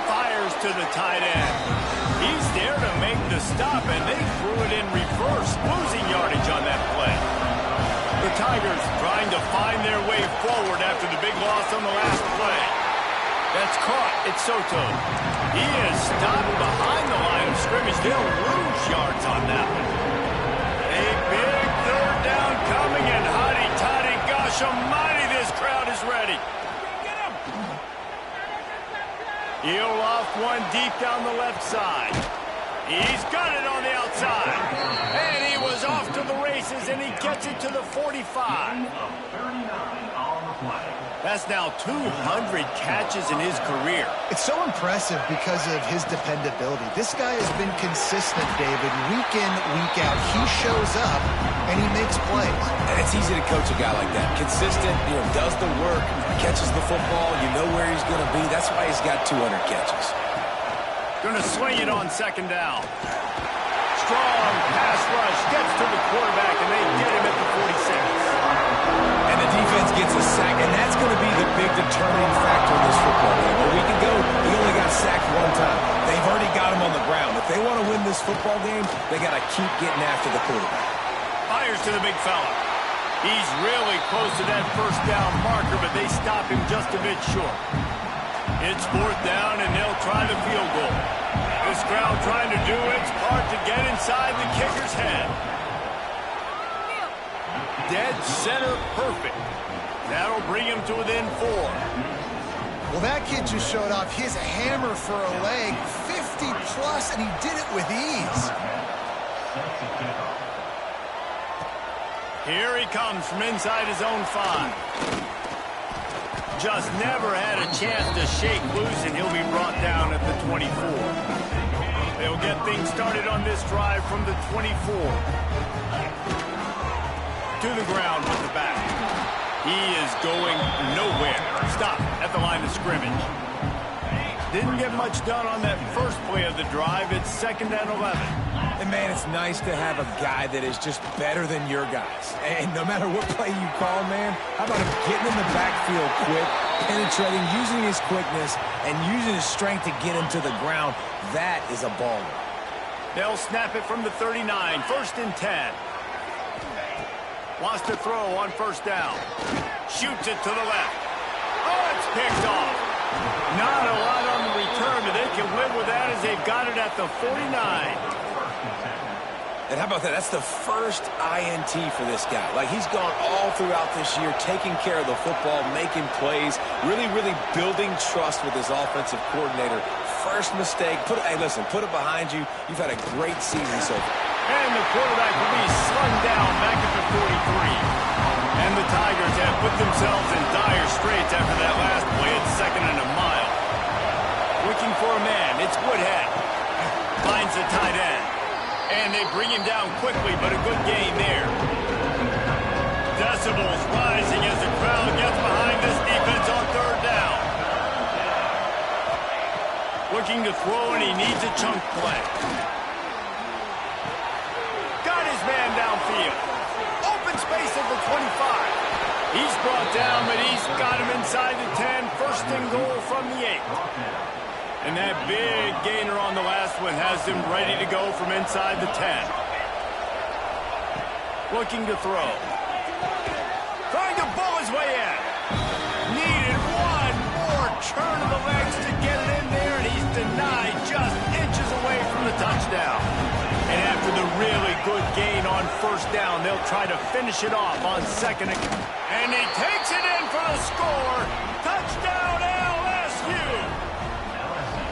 Fires to the tight end. He's there to make the stop, and they threw it in reverse, losing yardage on that play. The Tigers trying to find their way forward after the big loss on the last play. That's caught. It's Soto. He is stopped behind the line of scrimmage. They'll lose yards on that one. A big third down coming, and hotty-toddy, gosh almighty, this crowd is ready. He'll off one deep down the left side. He's got it on the outside. And he was off to the races, and he gets it to the 45. That's now 200 catches in his career. It's so impressive because of his dependability. This guy has been consistent, David, week in, week out. He shows up, and he makes plays. And it's easy to coach a guy like that. Consistent, does the work, catches the football, you know where he's going to be. That's why he's got 200 catches. Going to swing it on second down. Strong pass rush, gets to the quarterback, and they get him at the 46. And the defense gets a sack, and that's going to be the big determining factor in this football game. A week ago, he only got sacked one time. They've already got him on the ground. If they want to win this football game, they got to keep getting after the quarterback. Fires to the big fella. He's really close to that first down marker, but they stop him just a bit short. It's fourth down, and they'll try the field goal. This crowd trying to do its part to get inside the kicker's head. Dead center perfect. That'll bring him to within 4. Well, that kid just showed off his hammer for a leg, 50-plus, and he did it with ease. Here he comes from inside his own 5. Just never had a chance to shake loose, and he'll be brought down at the 24. They'll get things started on this drive from the 24. To the ground with the back. He is going nowhere. Stop at the line of scrimmage. Didn't get much done on that first play of the drive. It's 2nd and 11. And, man, it's nice to have a guy that is just better than your guys. And no matter what play you call, man, how about him getting in the backfield quick, penetrating, using his quickness, and using his strength to get him to the ground. That is a baller. They'll snap it from the 39. 1st and 10. Wants to throw on first down. Shoots it to the left. Oh, it's picked off. Not a lot on the return, but they can live with that as they've got it at the 49. And how about that? That's the first INT for this guy. Like, he's gone all throughout this year, taking care of the football, making plays, really, really building trust with his offensive coordinator. First mistake. Hey, listen, put it behind you. You've had a great season so far. And the quarterback will be slung down back at the 43. And the Tigers have put themselves in dire straits after that last play at 2nd and a mile. Looking for a man. It's Woodhead. Finds the tight end. And they bring him down quickly, but a good gain there. Decibels rising as the crowd gets behind this defense on 3rd down. Looking to throw, and he needs a chunk play. Got his man downfield. Open space at the 25. He's brought down, but he's got him inside the 10. 1st and goal from the 8. And that big gainer on the last one has him ready to go from inside the 10. Looking to throw. Trying to bull his way in. Needed one more turn of the legs to get it in there, and he's denied just inches away from the touchdown. And after the really good gain on 1st down, they'll try to finish it off on 2nd. And he takes it in for the score. Touchdown LSU.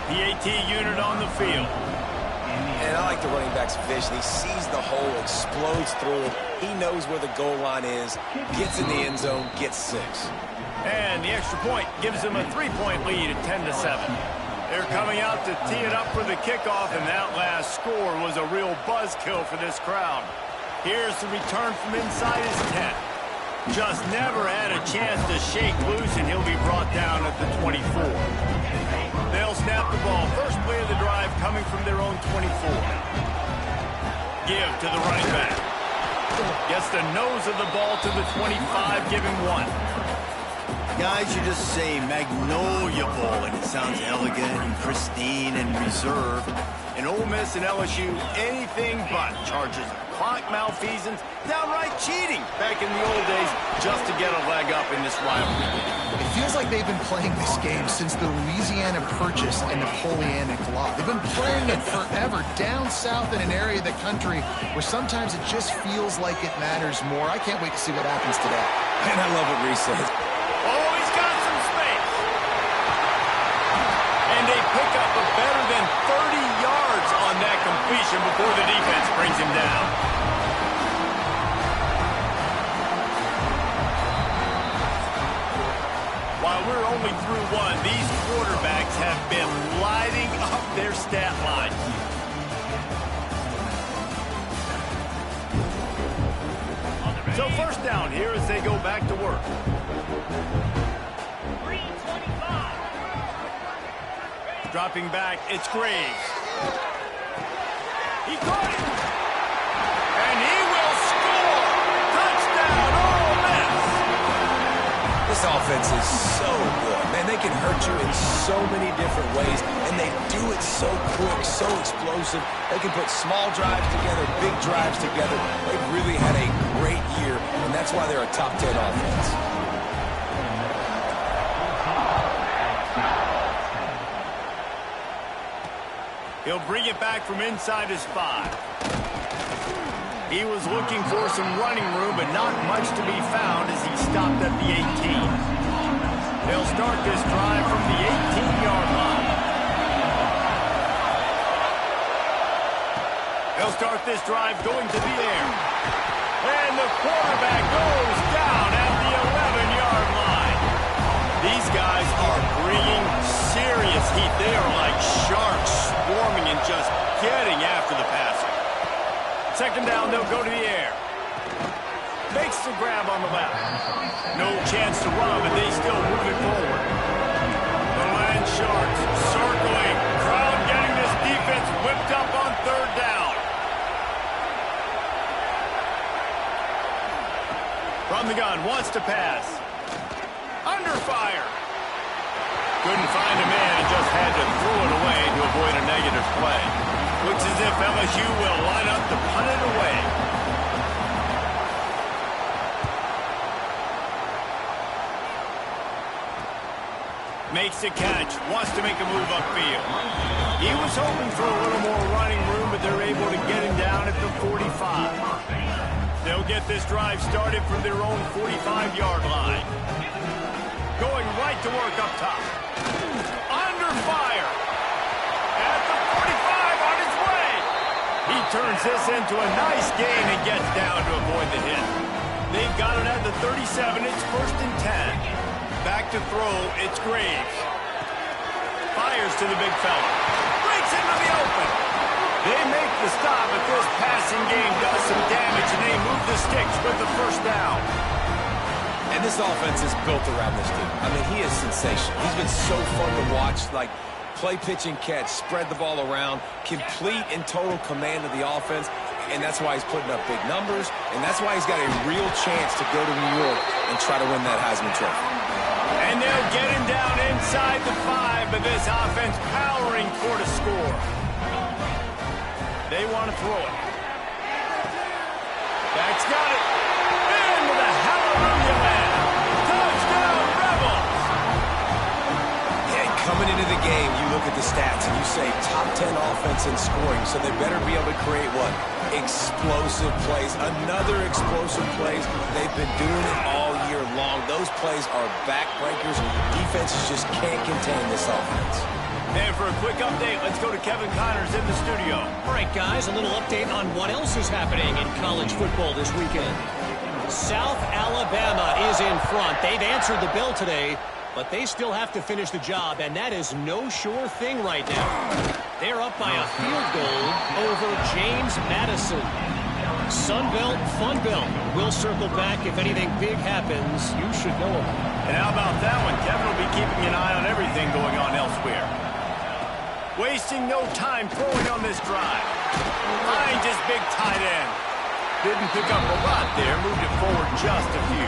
The AT unit on the field. And I like the running back's vision. He sees the hole, explodes through it. He knows where the goal line is, gets in the end zone, gets 6. And the extra point gives them a 3-point lead at 10-7. They're coming out to tee it up for the kickoff, and that last score was a real buzzkill for this crowd. Here's the return from inside his 10. Just never had a chance to shake loose, and he'll be brought down at the 24. They'll snap the ball. First play of the drive coming from their own 24. Give to the running back. Gets the nose of the ball to the 25, giving 1. Guys, you just say Magnolia Bowl, and it sounds elegant and pristine and reserved. And Ole Miss and LSU, anything but. Charges of clock malfeasance, downright cheating back in the old days just to get a leg up in this rivalry game. It feels like they've been playing this game since the Louisiana Purchase and Napoleonic Law. They've been playing it forever down south in an area of the country where sometimes it just feels like it matters more. I can't wait to see what happens today. And I love what Reese says. Oh, he's got some space. And they pick up a better than 30 yards on that completion before the defense brings him down. While we're only through 1, these quarterbacks have been lighting up their stat line. So first down here as they go back to work. Dropping back, it's Graves. He caught it. And he will score. Touchdown, Ole Miss. This offense is so good. Man, they can hurt you in so many different ways, and they do it so quick, so explosive. They can put small drives together, big drives together. They've really had a great year, and that's why they're a top 10 offense. He'll bring it back from inside his 5. He was looking for some running room, but not much to be found as he stopped at the 18. They'll start this drive from the 18-yard line. They'll start this drive going to the air. And the quarterback goes down at the 11-yard line. These guys are bringing serious heat. They are like sharks swarming and just getting after the passer. Second down, they'll go to the air. Makes the grab on the left. No chance to run, but they still move it forward. The Land Sharks circling. Crowd getting this defense whipped up on third down. From the gun, wants to pass. Under fire. Couldn't find a man and just had to throw it away to avoid a negative play. Looks as if LSU will line up to punt it away. Makes the catch, wants to make a move upfield. He was hoping for a little more running room, but they're able to get him down at the 45. They'll get this drive started from their own 45-yard line. Going right to work up top. Under fire. At the 45 on his way. He turns this into a nice gain and gets down to avoid the hit. They've got it at the 37. It's first and 10. Back to throw. It's Graves. Fires to the big fella. Breaks into the open. They make the stop, but this passing game does some damage, and they move the sticks with the first down. And this offense is built around this dude. I mean, he is sensational. He's been so fun to watch, like play, pitch, and catch, spread the ball around, complete and total command of the offense, and that's why he's putting up big numbers, and that's why he's got a real chance to go to New York and try to win that Heisman Trophy. And they'll get him down inside the 5, but this offense powering toward a score. They want to throw it. Dak's got it. Into the hallelujah land. Touchdown, Rebels! And coming into the game, you look at the stats and you say top 10 offense in scoring, so they better be able to create what? Explosive plays. Another explosive plays. They've been doing it all year long. Those plays are backbreakers. Defenses just can't contain this offense. And for a quick update, let's go to Kevin Connors in the studio. All right, guys, a little update on what else is happening in college football this weekend. South Alabama is in front. They've answered the bell today, but they still have to finish the job, and that is no sure thing right now. They're up by a field goal over James Madison. Sunbelt, Funbelt. We'll circle back if anything big happens. You should know about it. And how about that one? Kevin will be keeping an eye on everything going on elsewhere. Wasting no time throwing on this drive. Behind his big tight end. Didn't pick up a lot there. Moved it forward just a few.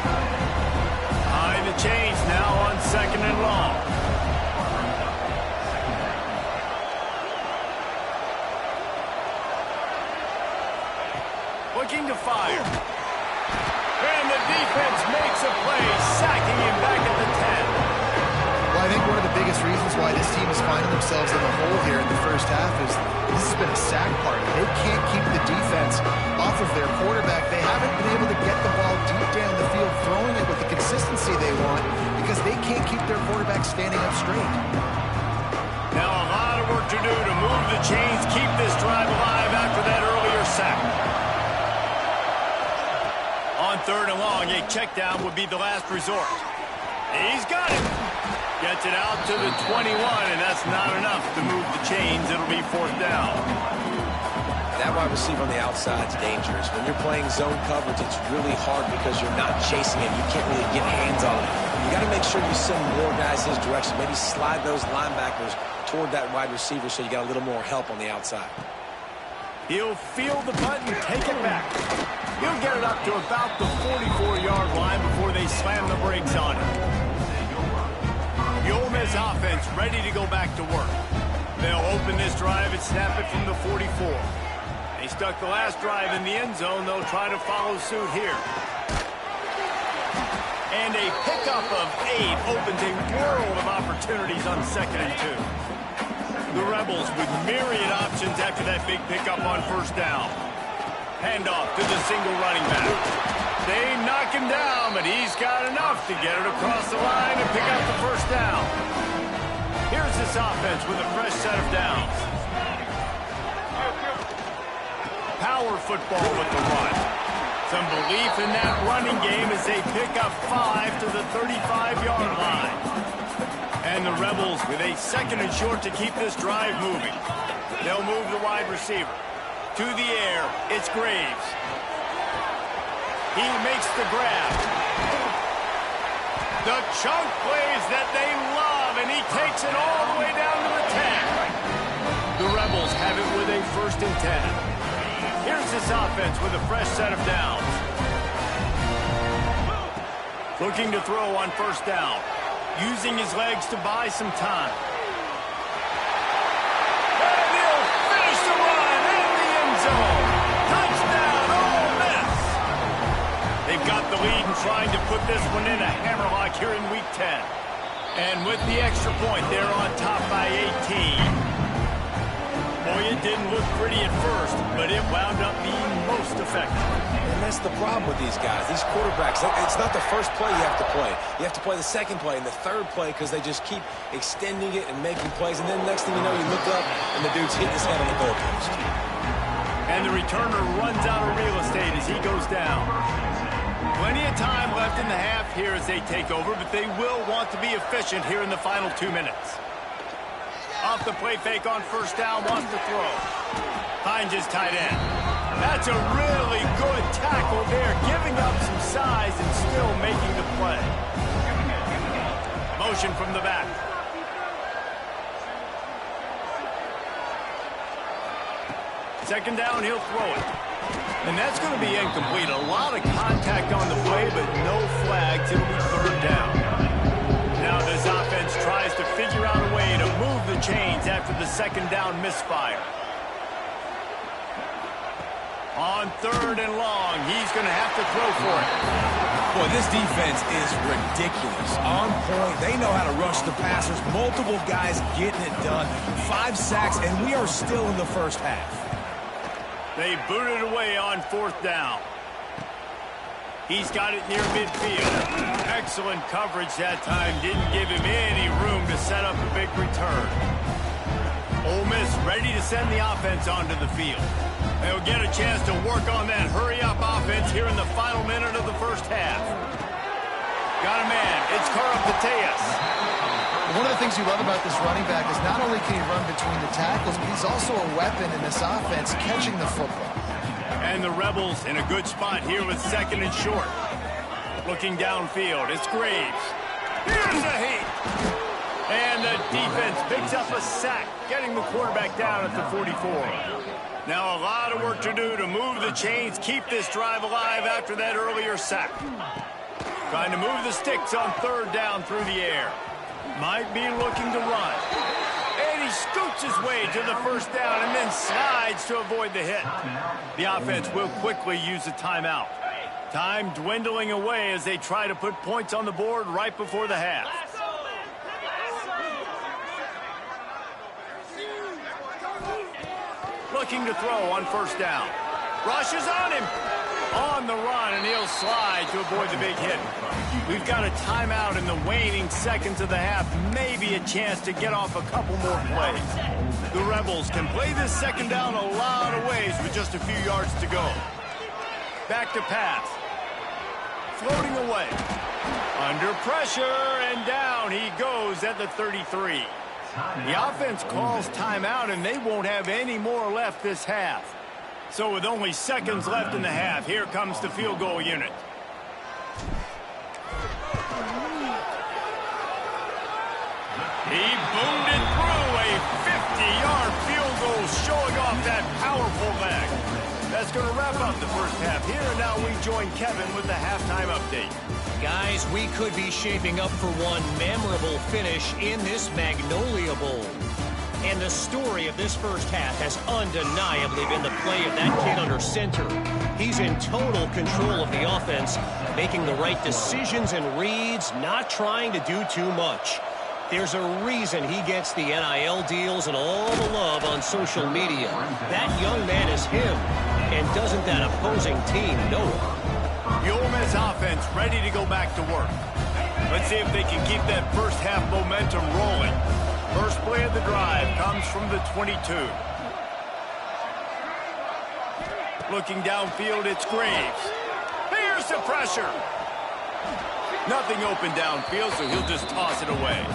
Behind the chains now on 2nd and long. Looking to fire. And the defense makes a play, sacking him back at the 10. Well, I think one of the biggest reasons why this team is finding themselves in the hole here in the first half is this has been a sack party. They can't keep the defense off of their quarterback. They haven't been able to get the ball deep down the field, throwing it with the consistency they want because they can't keep their quarterback standing up straight. Now a lot of work to do to move the chains, keep this drive alive after that earlier sack. On 3rd and long, a check down would be the last resort. He's got it. Gets it out to the 21, and that's not enough to move the chains. It'll be 4th down. That wide receiver on the outside is dangerous. When you're playing zone coverage, it's really hard because you're not chasing him. You can't really get hands on him. You got to make sure you send more guys his direction. Maybe slide those linebackers toward that wide receiver so you got a little more help on the outside. He'll feel the button, take it back. He'll get it up to about the 44-yard line before they slam the brakes on him. The Ole Miss offense ready to go back to work. They'll open this drive and snap it from the 44. They stuck the last drive in the end zone. They'll try to follow suit here. And a pickup of 8 opens a world of opportunities on 2nd and 2. The Rebels with myriad options after that big pickup on 1st down. Handoff to the single running back. They knock him down, but he's got enough to get it across the line and pick up the 1st down. Here's this offense with a fresh set of downs. Power football with the run. Some belief in that running game as they pick up 5 to the 35-yard line. And the Rebels with a 2nd and short to keep this drive moving. They'll move the wide receiver. To the air, it's Graves. He makes the grab. The chunk plays that they love, and he takes it all the way down to the 10. The Rebels have it with a 1st and 10. Here's this offense with a fresh set of downs. Looking to throw on 1st down. Using his legs to buy some time. And he'll finish the run in the end zone. Touchdown, Ole Miss. They've got the lead and trying to put this one in a hammerlock here in Week 10. And with the extra point, they're on top by 18. Boy, it didn't look pretty at first, but it wound up being most effective. And that's the problem with these guys, these quarterbacks. It's not the first play you have to play. You have to play the 2nd play and the 3rd play because they just keep extending it and making plays. And then next thing you know, you look up and the dude's hitting his head on the goalpost. And the returner runs out of real estate as he goes down. Plenty of time left in the half here as they take over, but they will want to be efficient here in the final 2 minutes. Off the play fake on 1st down, wants to throw. Finds his tight end. That's a really good tackle there, giving up some size and still making the play. Motion from the back. Second down, he'll throw it. And that's going to be incomplete. A lot of contact on the play, but no flags. It'll be 3rd down. Now this offense tries to figure out a way to move the chains after the 2nd down misfire. On 3rd and long, he's going to have to throw for it. Boy, this defense is ridiculous. On point. They know how to rush the passers. Multiple guys getting it done. 5 sacks, and we are still in the first half. They booted away on 4th down. He's got it near midfield. Excellent coverage that time. Didn't give him any room to set up a big return. Ole Miss ready to send the offense onto the field. They'll get a chance to work on that hurry-up offense here in the final minute of the first half. Got a man. It's Carl Mateus. One of the things you love about this running back is not only can he run between the tackles, but he's also a weapon in this offense catching the football. And the Rebels in a good spot here with second and short. Looking downfield, it's Graves. Here's a heat. And the defense picks up a sack, getting the quarterback down at the 44. Now a lot of work to do to move the chains, keep this drive alive after that earlier sack. Trying to move the sticks on third down through the air. Might be looking to run. And he scoots his way to the first down and then slides to avoid the hit. The offense will quickly use a timeout. Time dwindling away as they try to put points on the board right before the half. Looking to throw on first down. Rush is on him. On the run, and he'll slide to avoid the big hit. We've got a timeout in the waning seconds of the half. Maybe a chance to get off a couple more plays. The Rebels can play this second down a lot of ways with just a few yards to go. Back to pass. Floating away. Under pressure, and down he goes at the 33. The offense calls timeout, and they won't have any more left this half. So with only seconds left in the half, here comes the field goal unit. He boomed it through a 50-yard field goal, showing off that powerful leg. That's going to wrap up the first half here, and now we join Kevin with the halftime update. Guys, we could be shaping up for one memorable finish in this Magnolia Bowl. And the story of this first half has undeniably been the play of that kid under center. He's in total control of the offense, making the right decisions and reads, not trying to do too much. There's a reason he gets the NIL deals and all the love on social media. That young man is him, and doesn't that opposing team know it? The Ole Miss offense ready to go back to work. Let's see if they can keep that first half momentum rolling. First play of the drive comes from the 22. Looking downfield, it's Graves. Here's the pressure. Nothing open downfield, so he'll just toss it away.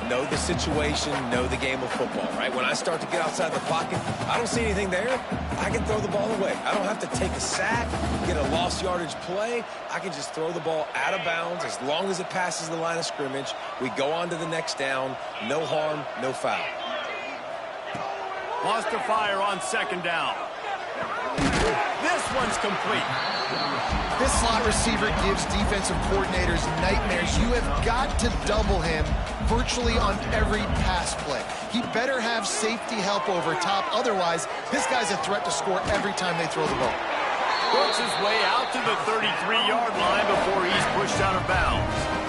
Know the situation, know the game of football, right? When I start to get outside the pocket, I don't see anything there, I can throw the ball away. I don't have to take a sack, get a lost yardage play. I can just throw the ball out of bounds as long as it passes the line of scrimmage. We go on to the next down. No harm, no foul. Lost to fire on second down. This one's complete. This slot receiver gives defensive coordinators nightmares. You have got to double him virtually on every pass play. He better have safety help over top. Otherwise, this guy's a threat to score every time they throw the ball. Works his way out to the 33-yard line before he's pushed out of bounds.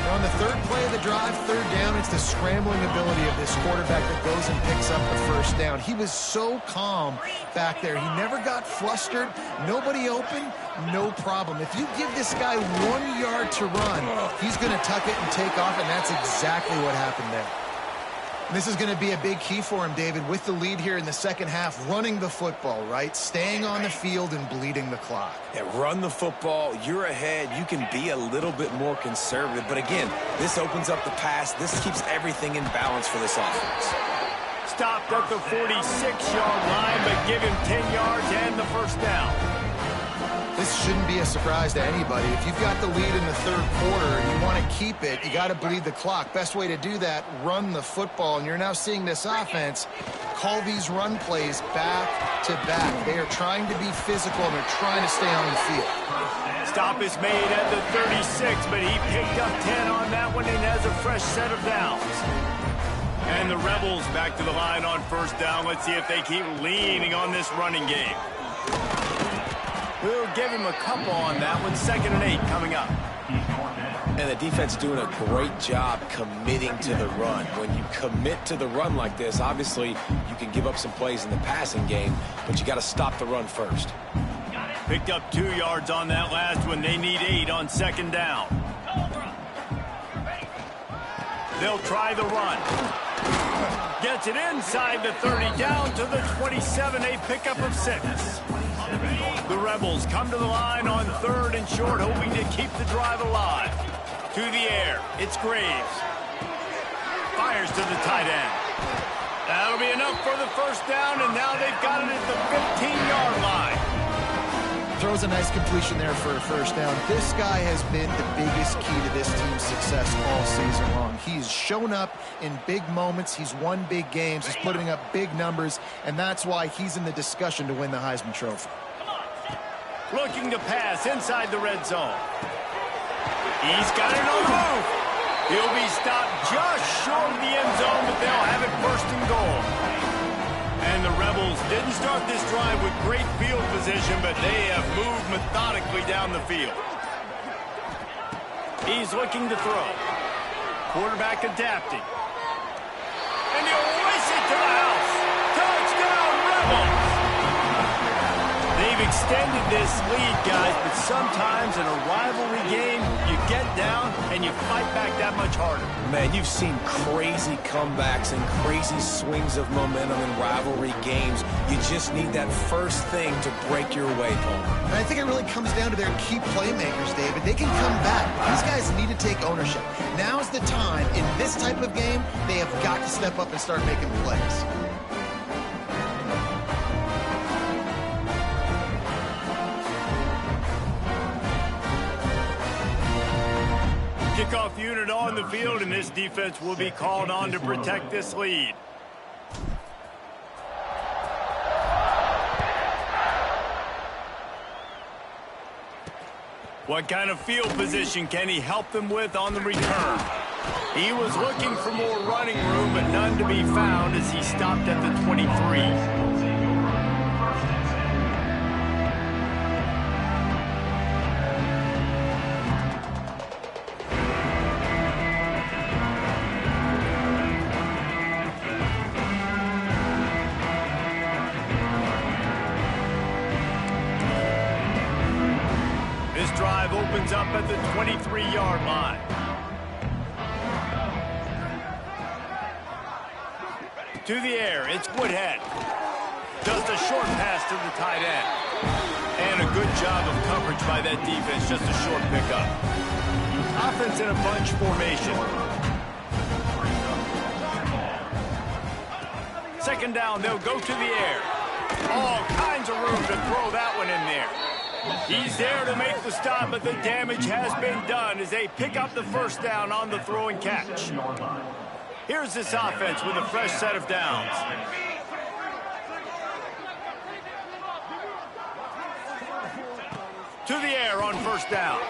On the third play of the drive, third down, it's the scrambling ability of this quarterback that goes and picks up the first down. He was so calm back there. He never got flustered. Nobody open, no problem. If you give this guy 1 yard to run, he's going to tuck it and take off, and that's exactly what happened there. This is going to be a big key for him, David, with the lead here in the second half, running the football, right? Staying on the field and bleeding the clock. Yeah, run the football. You're ahead. You can be a little bit more conservative. But again, this opens up the pass. This keeps everything in balance for this offense. Stopped at the 46-yard line, but give him 10 yards and the first down. This shouldn't be a surprise to anybody. If you've got the lead in the third quarter and you want to keep it, you got to bleed the clock. Best way to do that, run the football. And you're now seeing this offense call these run plays back to back. They are trying to be physical, and they're trying to stay on the field. Stop is made at the 36, but he picked up 10 on that one and has a fresh set of downs. And the Rebels back to the line on first down. Let's see if they keep leaning on this running game. We'll give him a couple on that one. 2nd and 8 coming up. And the defense doing a great job committing to the run. When you commit to the run like this, obviously you can give up some plays in the passing game, but you got to stop the run first. Picked up 2 yards on that last one. They need 8 on second down. They'll try the run. Gets it inside the 30, down to the 27, a pickup of 6. The Rebels come to the line on 3rd and short, hoping to keep the drive alive. To the air, it's Graves. Fires to the tight end. That'll be enough for the first down, and now they've got it at the 15-yard line. was a nice completion there for a first down. This guy has been the biggest key to this team's success all season long. He's shown up in big moments. He's won big games. He's putting up big numbers, and that's why he's in the discussion to win the Heisman Trophy. Looking to pass inside the red zone. He's got it on the move. He'll be stopped just short of the end zone, but they'll have it first and goal. And the Rebels didn't start this drive with great field position, but they have moved methodically down the field. He's looking to throw. Quarterback adapting. And he'll race it to the house. Touchdown, Rebels! They've extended this lead, guys, but sometimes in a rivalry game, you get down and you fight back that much harder. Man, you've seen crazy comebacks and crazy swings of momentum in rivalry games. You just need that first thing to break your way, Paul. And I think it really comes down to their key playmakers, David. They can come back. These guys need to take ownership. Now's the time. In this type of game, they have got to step up and start making plays. Kickoff unit on the field, and this defense will be called on to protect this lead. What kind of field position can he help them with on the return? He was looking for more running room, but none to be found as he stopped at the 23. Drive opens up at the 23-yard line. To the air, it's Woodhead. Just a short pass to the tight end. And a good job of coverage by that defense, just a short pickup. Offense in a bunch formation. Second down, they'll go to the air. All kinds of room to throw that one in there. He's there to make the stop, but the damage has been done as they pick up the first down on the throw and catch. Here's this offense with a fresh set of downs. To the air on first down.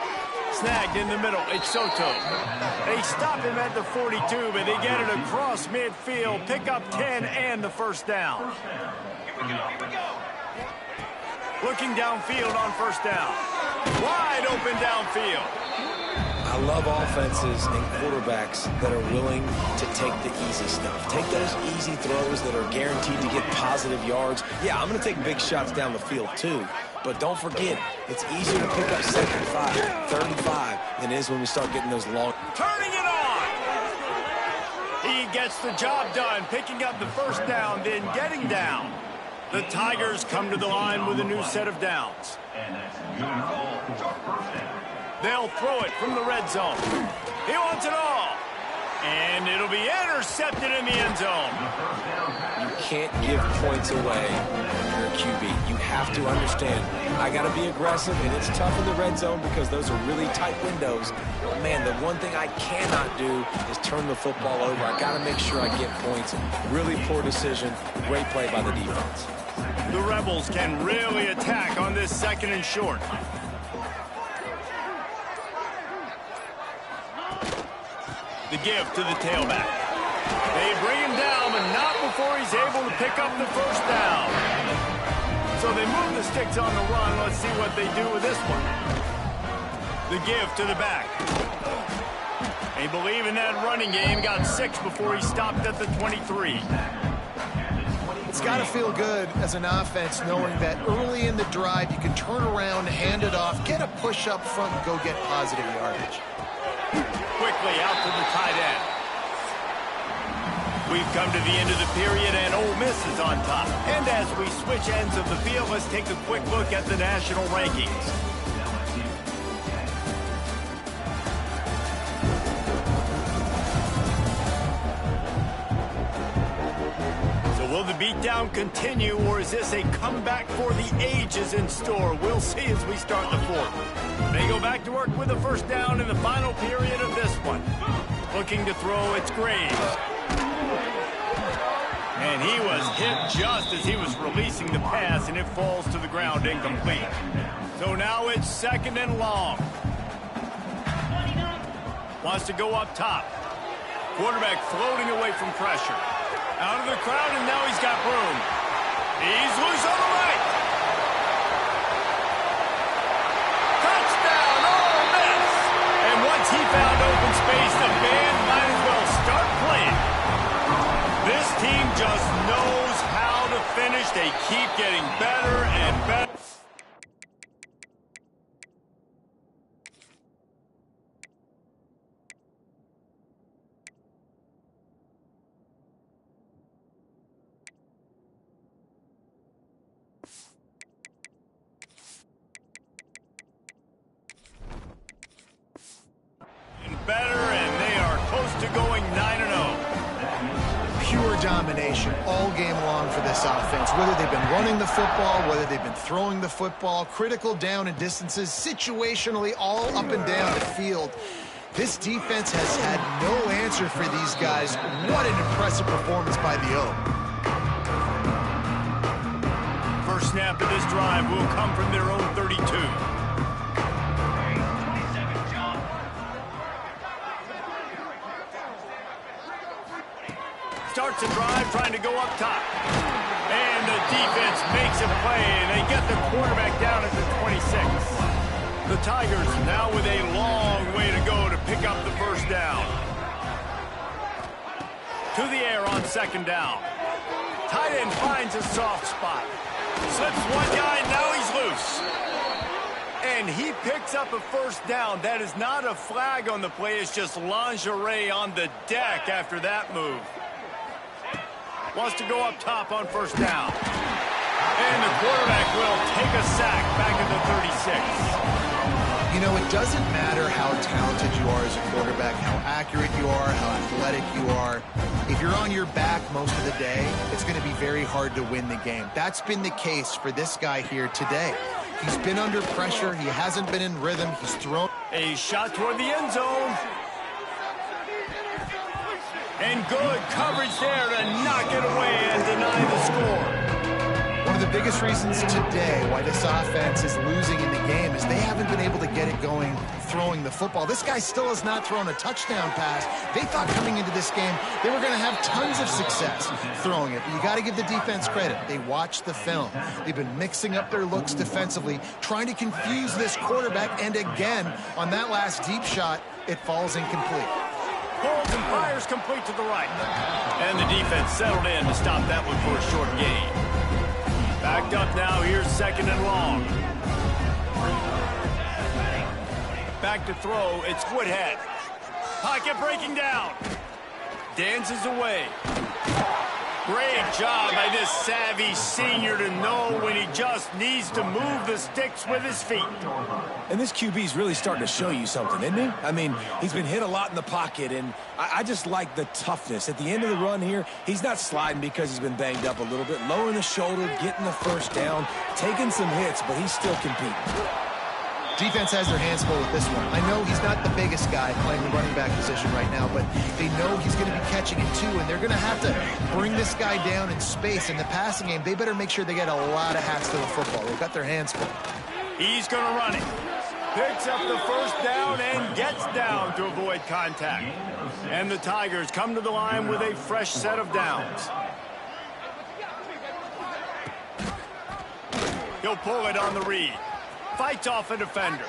Snagged in the middle, it's Soto. They stop him at the 42, but they get it across midfield, pick up 10 and the first down. Looking downfield on first down. Wide open downfield. I love offenses and quarterbacks that are willing to take the easy stuff. Take those easy throws that are guaranteed to get positive yards. Yeah, I'm going to take big shots down the field too. But don't forget, it's easier to pick up 75, 35 than it is when we start getting those long. Turning it on. He gets the job done, picking up the first down, then getting down. The Tigers come to the line with a new set of downs. They'll throw it from the red zone. He wants it all. And it'll be intercepted in the end zone. You can't give points away when you're a QB. You have to understand, I got to be aggressive, and it's tough in the red zone because those are really tight windows. But man, the one thing I cannot do is turn the football over. I got to make sure I get points. Really poor decision. Great play by the defense. The Rebels can really attack on this second and short. The give to the tailback. They bring him down, but not before he's able to pick up the first down. So they move the sticks on the run. Let's see what they do with this one. The give to the back. They believe in that running game. Got 6 before he stopped at the 23. It's got to feel good as an offense knowing that early in the drive you can turn around, hand it off, get a push up front, and go get positive yardage. Quickly out to the tight end. We've come to the end of the period, and Ole Miss is on top. And as we switch ends of the field, let's take a quick look at the national rankings. So Will the beatdown continue, or is this a comeback for the ages in store? We'll see as we start the fourth. They go back to work with a first down in the final period of this one. Looking to throw, it's Graves. And he was hit just as he was releasing the pass, and it falls to the ground incomplete. So now it's 2nd and long. Wants to go up top. Quarterback floating away from pressure. Out of the crowd, and now he's got room. He's loose on the right. Touchdown, Ole Miss! And once he found open space, the band might as well start playing. This team just knows how to finish. They keep getting better and better. And they are close to going 9-0. Pure domination all game long for this offense. Whether they've been running the football, whether they've been throwing the football, critical down and distances, situationally all up and down the field. This defense has had no answer for these guys. What an impressive performance by the O. First snap of this drive will come from their own 32. Starts a drive trying to go up top. And the defense makes a play, and they get the quarterback down at the 26. The Tigers now with a long way to go to pick up the first down. To the air on 2nd down. Tight end finds a soft spot. Slips one guy, now he's loose. And he picks up a first down. That is not a flag on the play. It's just lingerie on the deck after that move. Wants to go up top on first down. And the quarterback will take a sack back at the 36. You know, it doesn't matter how talented you are as a quarterback, how accurate you are, how athletic you are. If you're on your back most of the day, it's going to be very hard to win the game. That's been the case for this guy here today. He's been under pressure. He hasn't been in rhythm. He's thrown. A shot toward the end zone. And good coverage there to knock it away and deny the score. One of the biggest reasons today why this offense is losing in the game is they haven't been able to get it going throwing the football. This guy still has not thrown a touchdown pass. They thought coming into this game they were going to have tons of success throwing it. But you got to give the defense credit. They watched the film. They've been mixing up their looks defensively, trying to confuse this quarterback. And again, on that last deep shot, it falls incomplete. Pulls and fires complete to the right. And the defense settled in to stop that one for a short gain. Backed up now, here's 2nd and long. Back to throw, it's Woodhead. Pocket breaking down. Dances away. Great job by this savvy senior to know when he just needs to move the sticks with his feet. And this QB's really starting to show you something, isn't he? I mean, he's been hit a lot in the pocket, and I just like the toughness. At the end of the run here, he's not sliding because he's been banged up a little bit. Lowering the shoulder, getting the first down, taking some hits, but he's still competing. Defense has their hands full with this one. I know he's not the biggest guy playing the running back position right now, but they know he's going to be catching it too, and they're going to have to bring this guy down in space. In the passing game, they better make sure they get a lot of hats to the football. They've got their hands full. He's going to run it. Picks up the first down and gets down to avoid contact. And the Tigers come to the line with a fresh set of downs. He'll pull it on the read. Fights off a defender.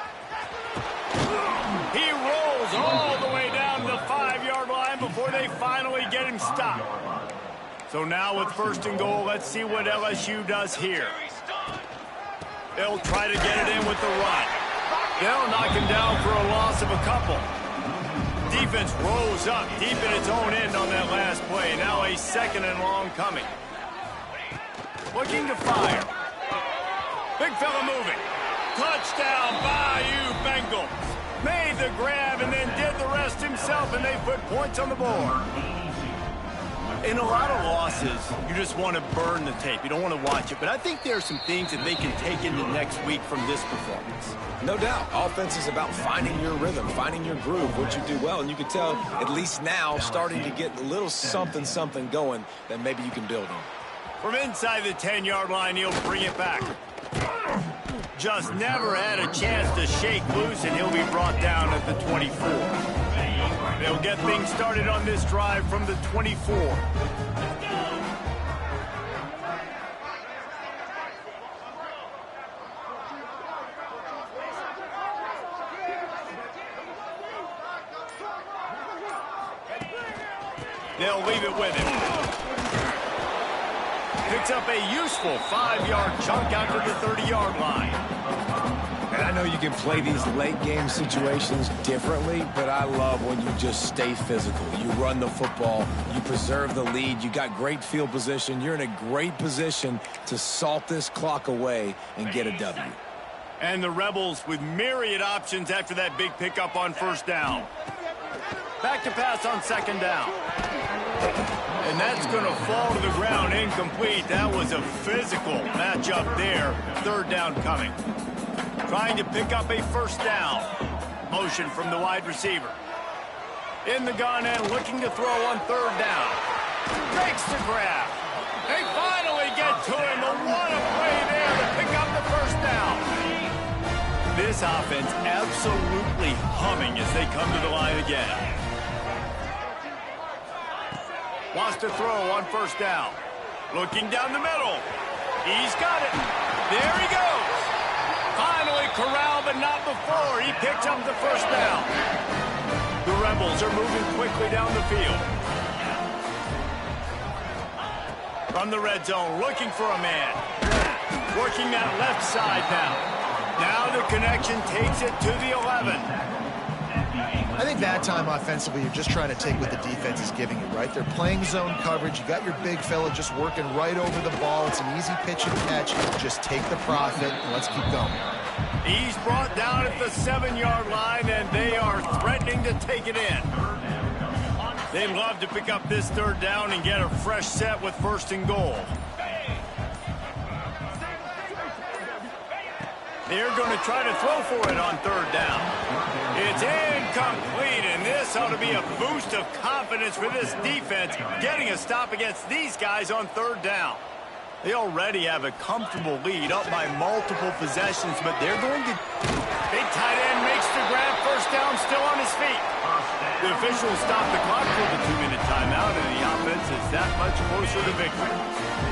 He rolls all the way down to the 5-yard line before they finally get him stopped. So now with 1st and goal, let's see what LSU does here. They'll try to get it in with the run. They'll knock him down for a loss of a couple. Defense rose up deep in its own end on that last play. Now a 2nd and long coming. Looking to fire. Big fella moving. Touchdown, Bayou Bengals. Made the grab and then did the rest himself, and they put points on the board. In a lot of losses, you just want to burn the tape. You don't want to watch it. But I think there are some things that they can take into next week from this performance. No doubt. Offense is about finding your rhythm, finding your groove, what you do well. And you can tell, at least now, starting to get a little something going that maybe you can build on. From inside the 10-yard line, he'll bring it back. Just never had a chance to shake loose, and he'll be brought down at the 24. They'll get things started on this drive from the 24. They'll leave it with him. Picks up a useful 5-yard chunk out to the 30-yard line. And I know you can play these late-game situations differently, but I love when you just stay physical. You run the football, you preserve the lead, you got great field position, you're in a great position to salt this clock away and get a W. And the Rebels with myriad options after that big pickup on first down. Back to pass on second down. And that's going to fall to the ground incomplete. That was a physical matchup there. Third down coming. Trying to pick up a first down. Motion from the wide receiver. In the gun and looking to throw on third down. Makes the grab. They finally get to him. But what a play there to pick up the first down. This offense absolutely humming as they come to the line again. Wants to throw on first down. Looking down the middle. He's got it. There he goes. Finally corralled, but not before. He picks up the first down. The Rebels are moving quickly down the field. From the red zone, looking for a man. Working that left side now. Now the connection takes it to the 11. I think that time offensively, you're just trying to take what the defense is giving you, right? They're playing zone coverage. You got your big fella just working right over the ball. It's an easy pitch and catch. Just take the profit and let's keep going. He's brought down at the 7-yard line, and they are threatening to take it in. They'd love to pick up this third down and get a fresh set with first and goal. They're going to try to throw for it on third down. It's incomplete, and this ought to be a boost of confidence for this defense, getting a stop against these guys on third down. They already have a comfortable lead up by multiple possessions, but they're going to... Big tight end makes the grab, first down, still on his feet. The officials stop the clock for the 2-minute timeout, and the offense is that much closer to victory.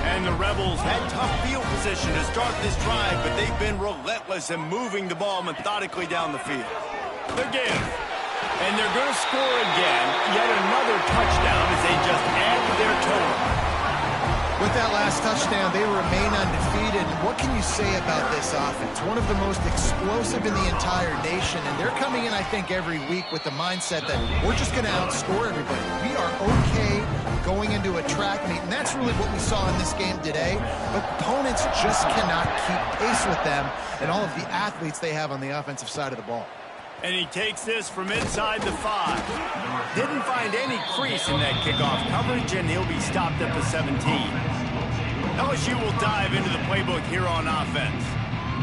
And the Rebels had tough field position to start this drive, but they've been relentless in moving the ball methodically down the field. Again, and they're going to score again, yet another touchdown as they just add to their total. With that last touchdown, they remain undefeated. What can you say about this offense? One of the most explosive in the entire nation, and they're coming in, I think, every week with the mindset that we're just going to outscore everybody. We are okay going into a track meet, and that's really what we saw in this game today. Opponents just cannot keep pace with them and all of the athletes they have on the offensive side of the ball. And he takes this from inside the 5. Didn't find any crease in that kickoff coverage, and he'll be stopped at the 17. LSU will dive into the playbook here on offense.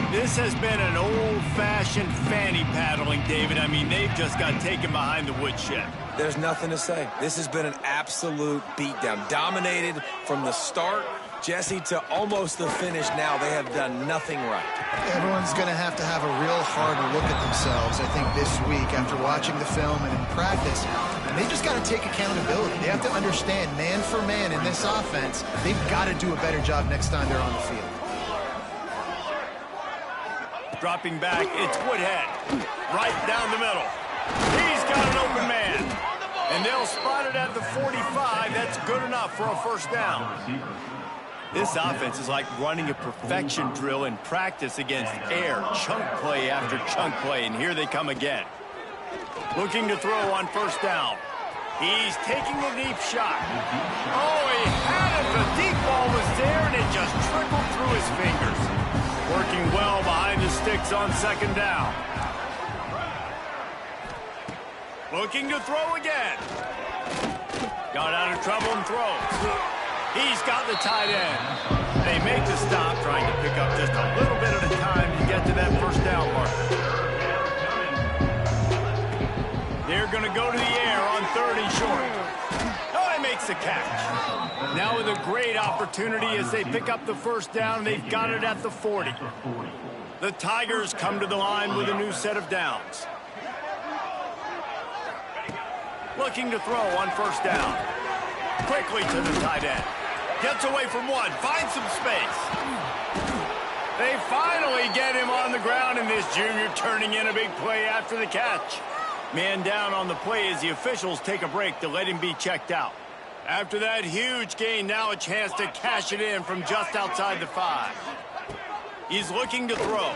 This has been an old-fashioned fanny paddling, David. I mean, they've just got taken behind the woodshed. There's nothing to say. This has been an absolute beatdown. Dominated from the start, Jesse, to almost the finish now. They have done nothing right. Everyone's going to have a real hard look at themselves, I think, this week after watching the film and in practice. And they just got to take accountability. They have to understand, man for man in this offense, they've got to do a better job next time they're on the field. Dropping back, it's Woodhead. Right down the middle. He's got an open man. And they'll spot it at the 45. That's good enough for a first down. This offense is like running a perfection drill in practice against air. Chunk play after chunk play, and here they come again. Looking to throw on first down. He's taking a deep shot. Oh, he had it. The deep ball was there, and it just trickled through his fingers. Working well behind the sticks on second down. Looking to throw again. Got out of trouble and throws. He's got the tight end. They make the stop, trying to pick up just a little bit at a time to get to that first down marker. They're going to go to the air on 3rd and short. Oh, he makes the catch. Now with a great opportunity as they pick up the first down, they've got it at the 40. The Tigers come to the line with a new set of downs. Looking to throw on first down. Quickly to the tight end. Gets away from one. Finds some space. They finally get him on the ground, and this junior turning in a big play after the catch. Man down on the play as the officials take a break to let him be checked out. After that huge gain, now a chance to cash it in from just outside the 5. He's looking to throw.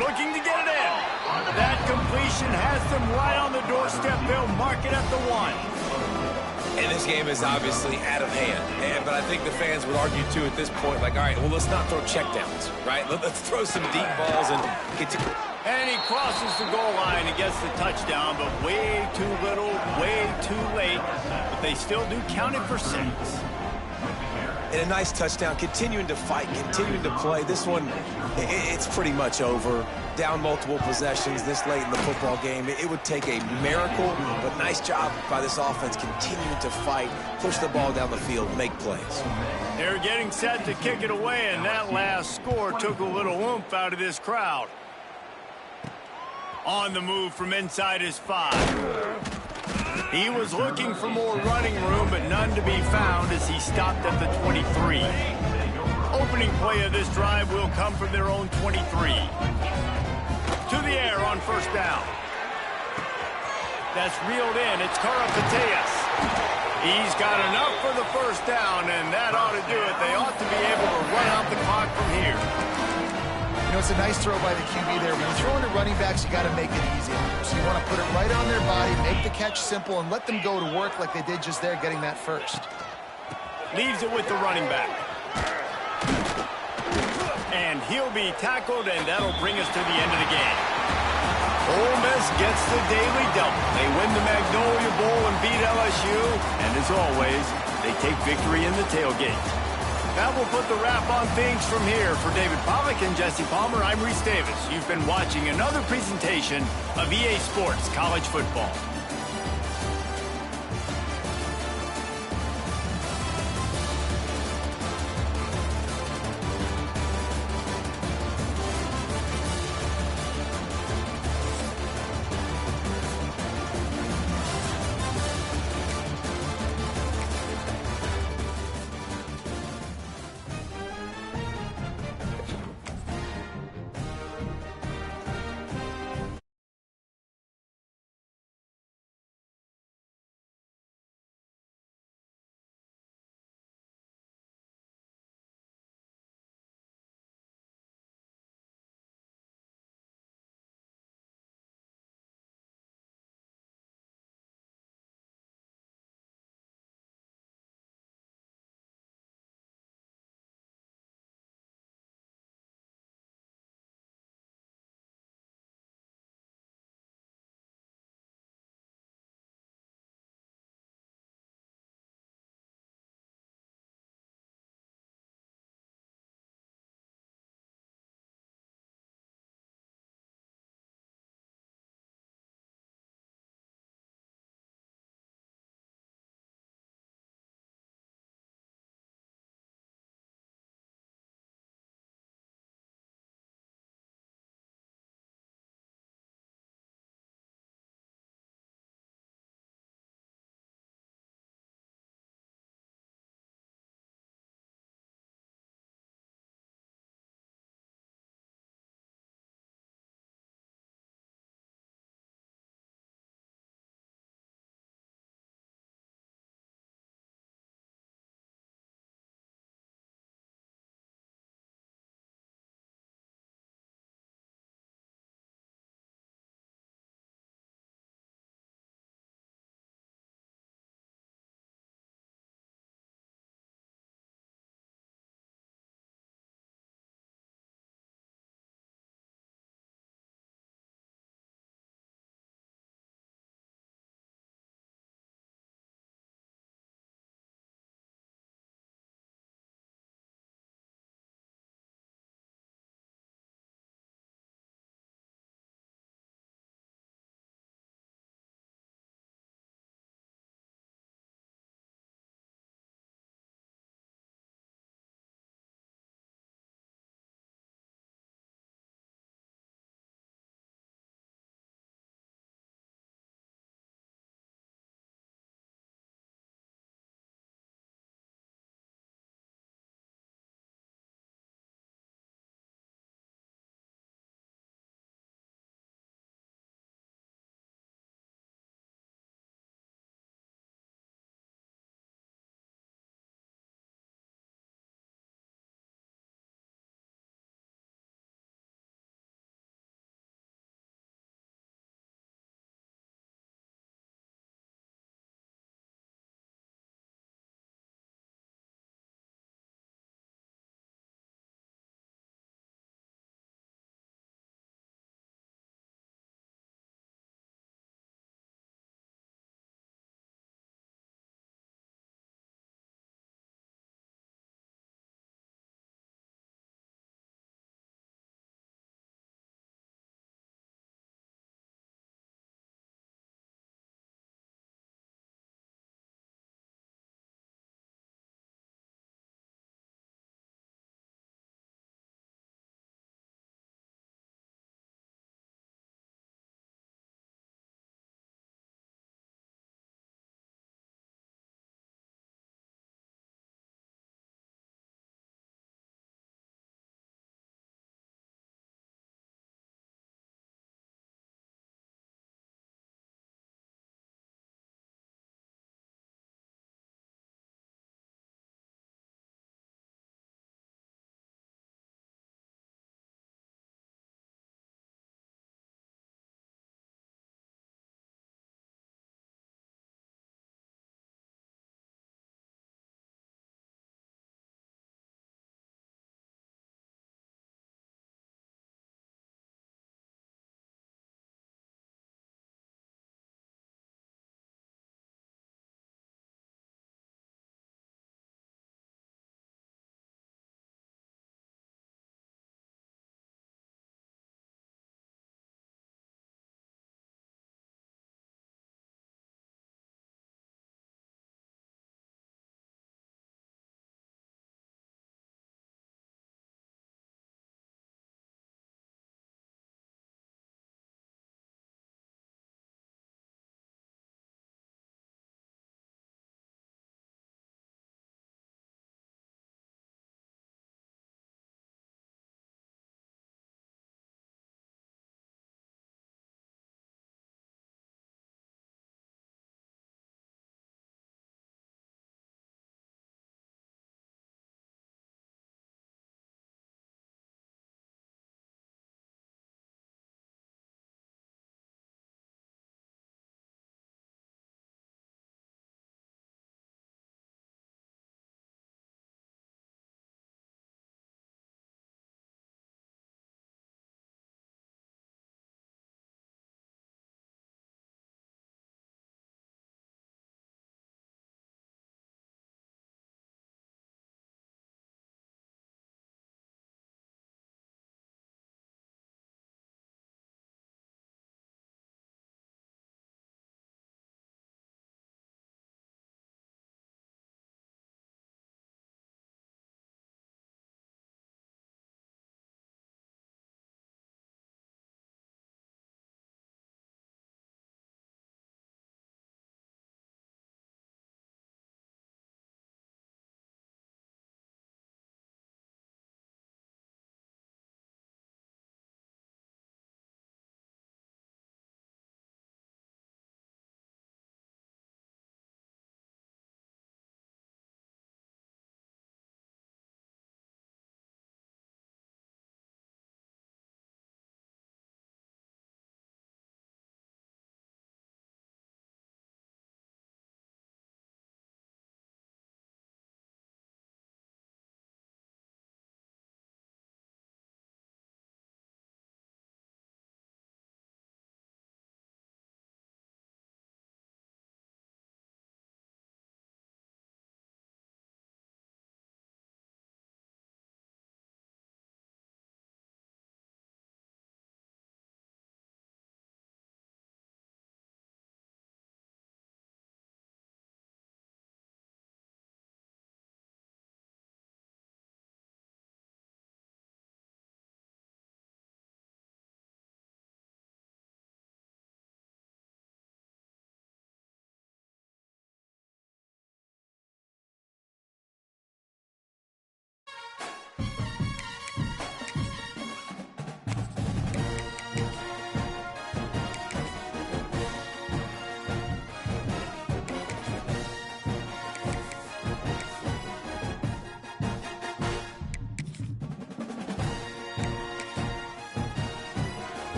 Looking to get it in. That completion has them right on the doorstep. They'll mark it at the 1. And this game is obviously out of hand. But I think the fans would argue, too, at this point, like, all right, well, let's not throw checkdowns, right? Let's throw some deep balls and continue. And he crosses the goal line and gets the touchdown, but way too little, way too late. But they still do count it for 6. And a nice touchdown, continuing to fight, continuing to play. This one, it's pretty much over. Down multiple possessions this late in the football game. It would take a miracle, but nice job by this offense continuing to fight, push the ball down the field, make plays. They're getting set to kick it away, and that last score took a little oomph out of this crowd. On the move from inside his 5. He was looking for more running room, but none to be found as he stopped at the 23. Opening play of this drive will come from their own 23. To the air on first down. That's reeled in. It's Karapateas. He's got enough for the first down, and that ought to do it. They ought to be able to run out the clock from here. You know, it's a nice throw by the QB there. When you throw into running backs, you got to make it easy. So you want to put it right on their body, make the catch simple, and let them go to work like they did just there, getting that first. Leaves it with the running back. And he'll be tackled, and that'll bring us to the end of the game. Ole Miss gets the daily double. They win the Magnolia Bowl and beat LSU. And as always, they take victory in the tailgate. That will put the wrap on things from here. For David Pollack and Jesse Palmer, I'm Reese Davis. You've been watching another presentation of EA Sports College Football.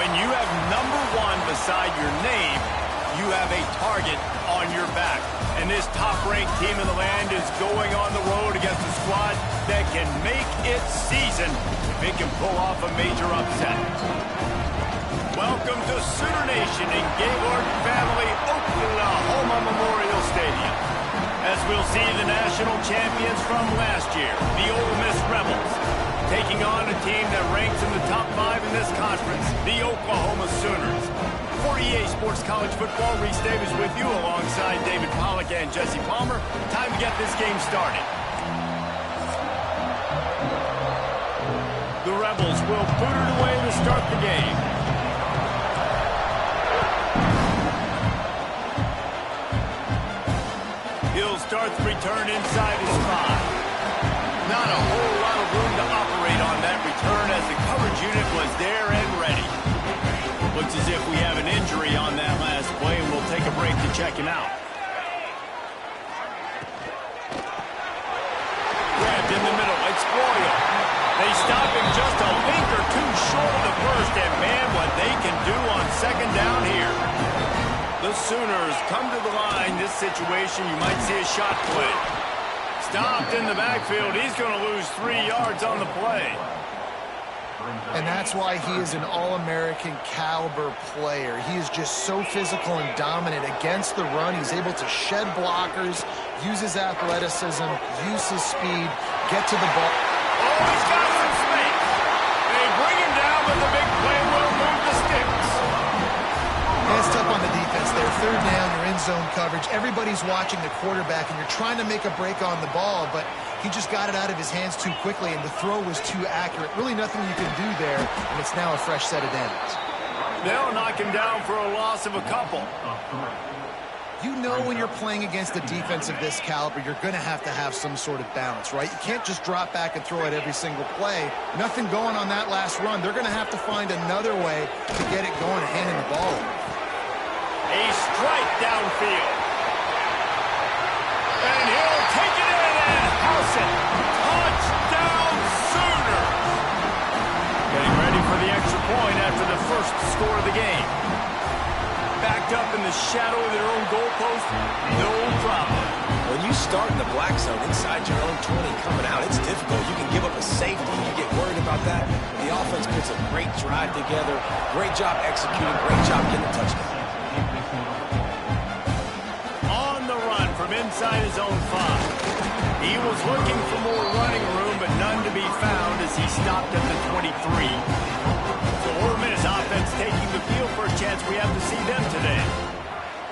When you have number 1 beside your name, you have a target on your back. And this top-ranked team in the land is going on the road against a squad that can make its season if it can pull off a major upset. Welcome to Sooner Nation in Gaylord Family Oklahoma Memorial Stadium, as we'll see the national champions from last year, the Ole Miss Rebels, taking on a team that ranks in the top 5 in this conference, the Oklahoma Sooners. For EA Sports College Football, Reese Davis with you alongside David Pollack and Jesse Palmer. Time to get this game started. The Rebels will boot it away to start the game. He'll start the return inside his 5. Not a whole lot of room to operate on that return as the coverage unit was there and ready. Looks as if we have an injury on that last play, and we'll take a break to check him out. Grabbed in the middle, it's Royal. They stop him just a link or two short of the first, and man, what they can do on second down here. The Sooners come to the line. This situation, you might see a shot play. Stopped in the backfield. He's going to lose 3 yards on the play. And that's why he is an All-American caliber player. He is just so physical and dominant against the run. He's able to shed blockers, use his athleticism, use his speed, get to the ball. Oh, he's got some space. They bring him down, but the big play will move the sticks. And it's tough on the defense there. Third down, you're in zone coverage. Everybody's watching the quarterback, and you're trying to make a break on the ball, but he just got it out of his hands too quickly, and the throw was too accurate. Really nothing you can do there, and it's now a fresh set of downs. They'll knock him down for a loss of a couple. You know when you're playing against a defense of this caliber, you're going to have some sort of balance, right? You can't just drop back and throw it every single play. Nothing going on that last run. They're going to have to find another way to get it going and handing the ball. A strike downfield. And he'll take it in and house it. Touchdown Sooners. Getting ready for the extra point after the first score of the game. Backed up in the shadow of their own goalpost, no problem. When you start in the black zone inside your own 20 coming out, it's difficult. You can give up a safety. You get worried about that. The offense puts a great drive together. Great job executing. Great job getting a touchdown. On the run from inside his own 5. He was looking for more running room, but none to be found as he stopped at the 23. So Ole Miss offense taking the field for a chance. We have to see them today.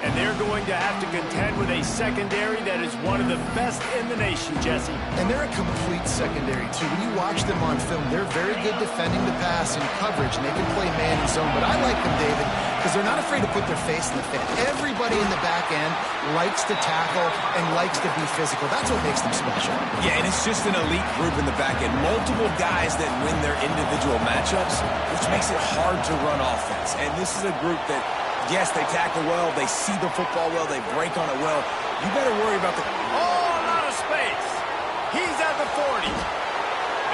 And they're going to have to contend with a secondary that is one of the best in the nation, Jesse. And they're a complete secondary, too. When you watch them on film, they're very good defending the pass and coverage, and they can play man and zone. But I like them, David, because they're not afraid to put their face in the fan. Everybody in the back end likes to tackle and likes to be physical. That's what makes them special. Yeah, and it's just an elite group in the back end. Multiple guys that win their individual matchups, which makes it hard to run offense. And this is a group that, yes, they tackle well, they see the football well, they break on it well. You better worry about the... Oh, a lot of space. He's at the 40.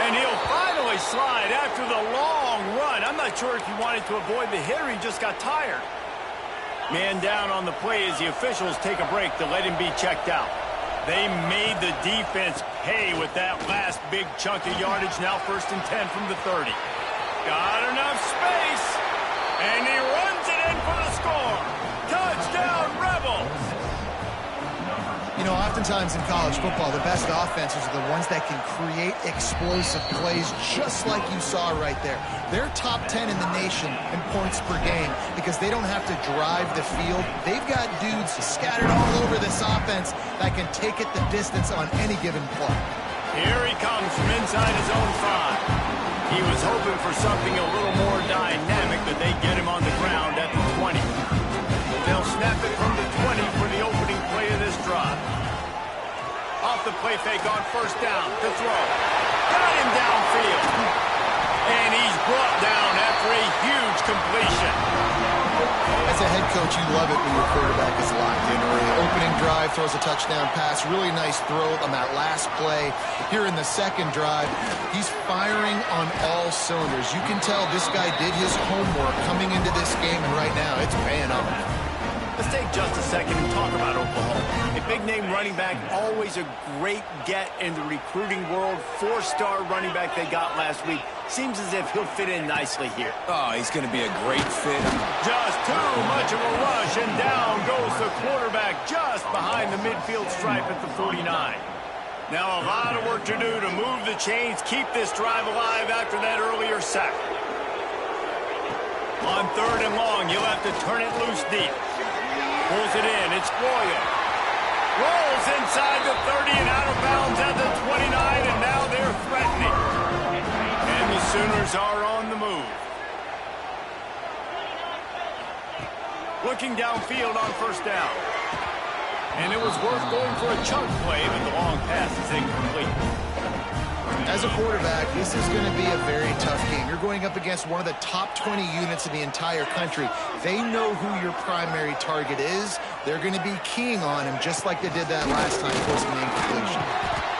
And he'll finally slide after the long run. I'm not sure if he wanted to avoid the hit or he just got tired. Man down on the play as the officials take a break to let him be checked out. They made the defense pay with that last big chunk of yardage. Now 1st and 10 from the 30. Got enough space. And he runs it in for the score. Touchdown, Rebels. You know, oftentimes in college football, the best offenses are the ones that can create explosive plays just like you saw right there. They're top 10 in the nation in points per game because they don't have to drive the field. They've got dudes scattered all over this offense that can take it the distance on any given play. Here he comes from inside his own 5. He was hoping for something a little more dynamic, but they get him on the ground at the 20. They'll snap it from the 20 for the opening play of this drive. Off the play fake on 1st down to throw. Got him downfield. And he's brought down after a huge completion. As a head Coach, you love it when your quarterback is locked in early. Opening drive, throws a touchdown pass. Really nice throw on that last play. Here in the second drive, he's firing on all cylinders. You can tell this guy did his homework coming into this game, and right now it's paying off. Let's take just a second and talk about Oklahoma. A big-name running back, always a great get in the recruiting world. 4-star running back they got last week. Seems as if he'll fit in nicely here. Oh, he's going to be a great fit. Just too much of a rush, and down goes the quarterback just behind the midfield stripe at the 49. Now a lot of work to do to move the chains, keep this drive alive after that earlier sack. On 3rd and long, you'll have to turn it loose deep. Pulls it in, it's Boyle. Rolls inside the 30 and out of bounds at the 29, and now they're threatening. And the Sooners are on the move. Looking downfield on 1st down. And it was worth going for a chunk play, but the long pass is incomplete. As a quarterback, this is going to be a very tough game. You're going up against one of the top 20 units in the entire country. They know who your primary target is. They're going to be keying on him just like they did that last time, forcing the incompletion.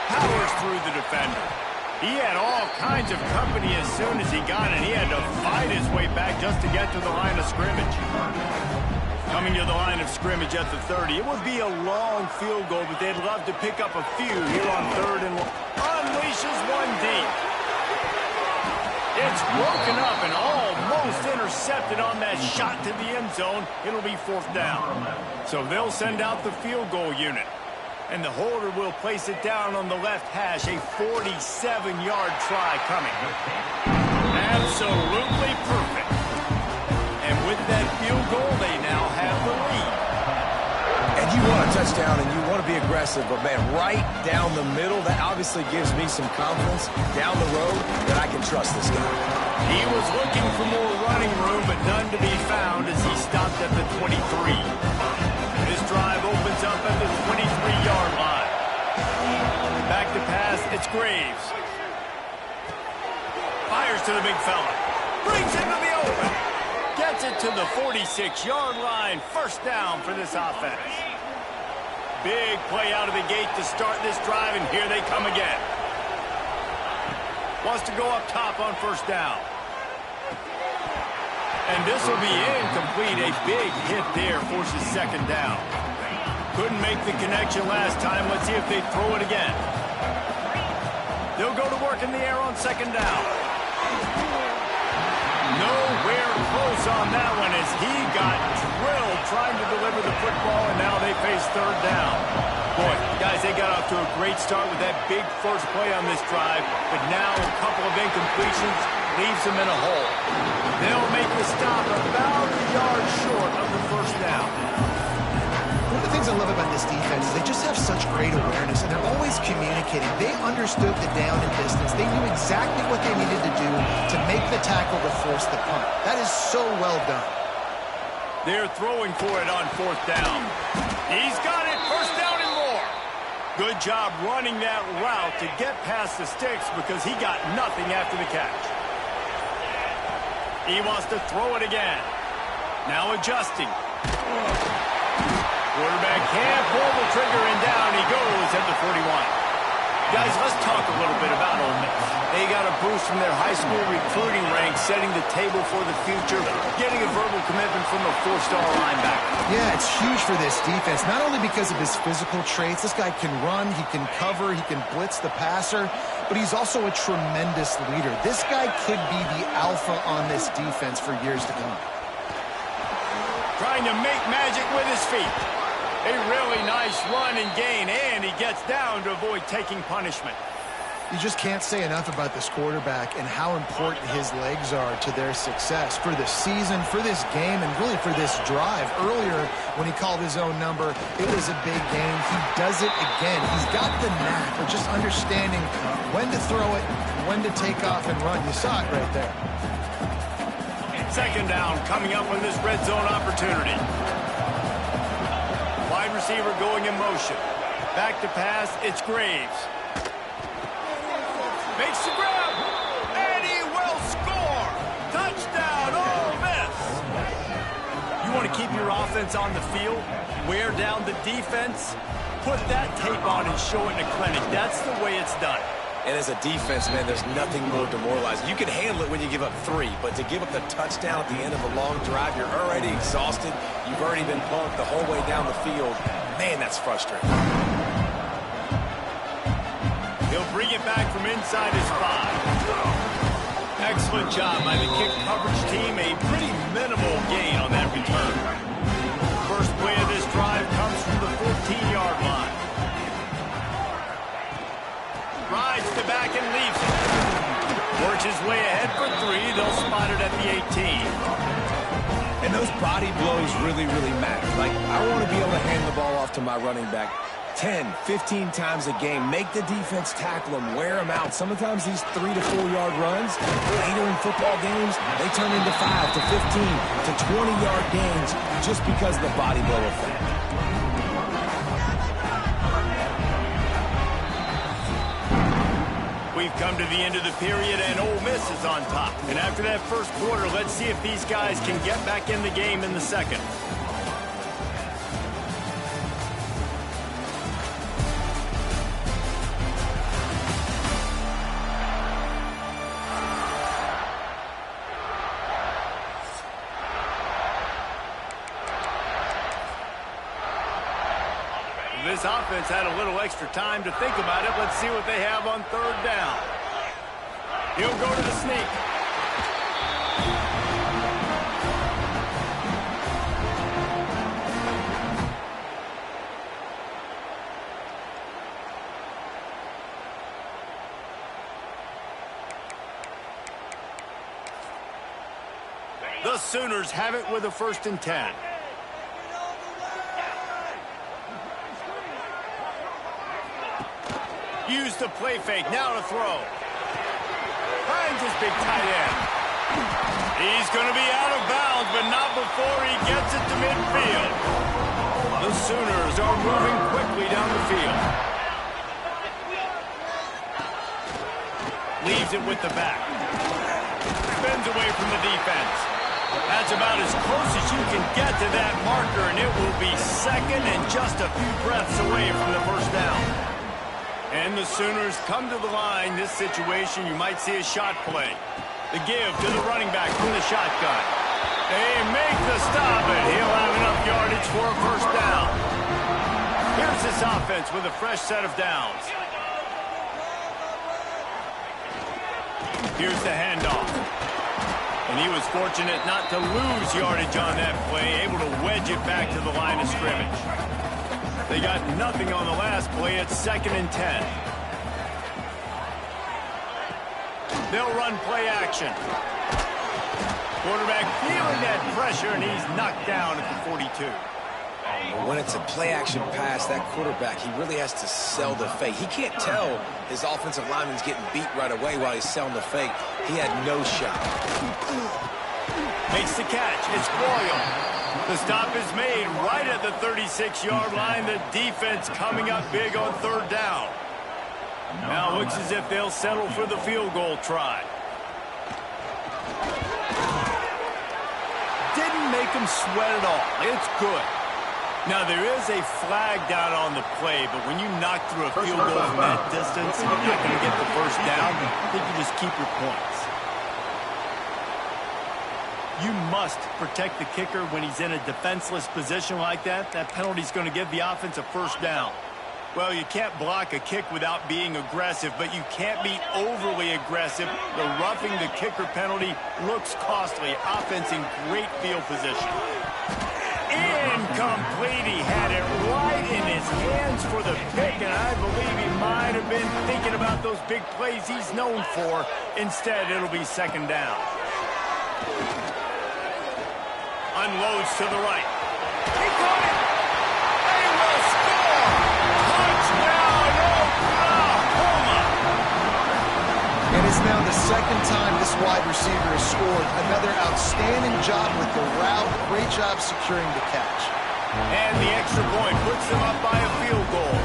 Powers through the defender. He had all kinds of company as soon as he got it. He had to fight his way back just to get to the line of scrimmage. Coming to the line of scrimmage at the 30. It would be a long field goal, but they'd love to pick up a few here on 3rd and long. Unleashes one deep. It's broken up and almost intercepted on that shot to the end zone. It'll be 4th down. So they'll send out the field goal unit. And the holder will place it down on the left hash. A 47-yard try coming. Absolutely perfect. And with that field goal, they now have the lead. And you want a touchdown and you want to be aggressive, but man, right down the middle, that obviously gives me some confidence down the road that I can trust this guy. He was looking for more running room, but none to be found as he stopped at the 23. This drive opens up at the 23-yard line. Back to pass, it's Graves. Fires to the big fella. Brings him to the open. Gets it to the 46-yard line. 1st down for this offense. Big play out of the gate to start this drive, and here they come again. Wants to go up top on 1st down. And this will be incomplete. A big hit there forces 2nd down. Couldn't make the connection last time. Let's see if they throw it again. They'll go to work in the air on 2nd down. Nowhere close on that one as he got drilled trying to deliver the football, and now they face 3rd down. Boy, guys, they got off to a great start with that big first play on this drive, but now a couple of incompletions leaves them in a hole. They'll make the stop about a yard short of the 1st down. One of the things I love about this defense is they just have such great awareness, and they're always communicating. They understood the down and distance. They knew exactly what they needed to do to make the tackle to force the punt. That is so well done. They're throwing for it on 4th down. He's got it, 1st down and more. Good job running that route to get past the sticks because he got nothing after the catch. He wants to throw it again. Now adjusting. Quarterback can't pull the trigger, and down he goes at the 41. Guys, let's talk a little bit about Ole Miss. They got a boost from their high school recruiting ranks, setting the table for the future, getting a verbal commitment from a 4-star linebacker. Yeah, it's huge for this defense, not only because of his physical traits. This guy can run, he can cover, he can blitz the passer, but he's also a tremendous leader. This guy could be the alpha on this defense for years to come. Trying to make magic with his feet. A really nice run and gain, and he gets down to avoid taking punishment. You just can't say enough about this quarterback and how important his legs are to their success for the season, for this game, and really for this drive. Earlier, when he called his own number, it was a big game. He does it again. He's got the knack of just understanding when to throw it, when to take off and run. You saw it right there. 2nd down coming up on this red zone opportunity. Wide receiver going in motion. Back to pass, it's Graves. Makes the grab, and he will score! Touchdown, Ole Miss! You want to to keep your offense on the field, wear down the defense, put that tape on and show it in a clinic. That's the way it's done. And as a defense, man, there's nothing more demoralizing. You can handle it when you give up 3, but to give up the touchdown at the end of a long drive, you're already exhausted. You've already been punked the whole way down the field. Man, that's frustrating. He'll bring it back from inside his 5. Excellent job by the kick coverage team. A pretty minimal gain on that return. First play of this drive comes from the 14-yard line. Rides the back and leaves it. Works his way ahead for 3. They'll spot it at the 18. And those body blows really, really matter. Like, I want to be able to hand the ball off to my running back 10, 15 times a game. Make the defense tackle them, wear them out. Sometimes these 3 to 4 yard runs, later in football games, they turn into 5 to 15 to 20-yard gains just because of the body blow effect. We've come to the end of the period, and Ole Miss is on top. And after that first quarter, let's see if these guys can get back in the game in the second. This offense had a little extra time to think about it. Let's see what they have on 3rd down. He'll go to the sneak. The Sooners have it with a 1st and 10. Use the play fake, now to throw. Finds his big tight end. He's going to be out of bounds, but not before he gets it to midfield. The Sooners are moving quickly down the field. Leaves it with the back. Spins away from the defense. That's about as close as you can get to that marker, and it will be 2nd and just a few breaths away from the 1st down. And the Sooners come to the line. This situation, you might see a shot play. The give to the running back from the shotgun. They make the stop, and he'll have enough yardage for a 1st down. Here's this offense with a fresh set of downs. Here's the handoff. And he was fortunate not to lose yardage on that play, able to wedge it back to the line of scrimmage. They got nothing on the last play. It's 2nd and 10. They'll run play action. Quarterback feeling that pressure, and he's knocked down at the 42. When it's a play-action pass, that quarterback, he really has to sell the fake. He can't tell his offensive lineman's getting beat right away while he's selling the fake. He had no shot. Makes the catch. It's Royal. The stop is made right at the 36-yard line. The defense coming up big on 3rd down. Now looks as if they'll settle for the field goal try. Didn't make them sweat at all. It's good. Now, there is a flag down on the play, but when you knock through a field goal from that distance and you're not going to get the 1st down, I think you just keep your points. You must protect the kicker when he's in a defenseless position like that. That penalty is going to give the offense a 1st down. Well, you can't block a kick without being aggressive, but you can't be overly aggressive. The roughing the kicker penalty looks costly. Offense in great field position. Incomplete. He had it right in his hands for the pick, and I believe he might have been thinking about those big plays he's known for. Instead, it'll be 2nd down. Unloads to the right. He caught it. They will score. Touchdown, Oklahoma. And it's now the 2nd time this wide receiver has scored. Another outstanding job with the route. Great job securing the catch. And the extra point puts them up by a field goal.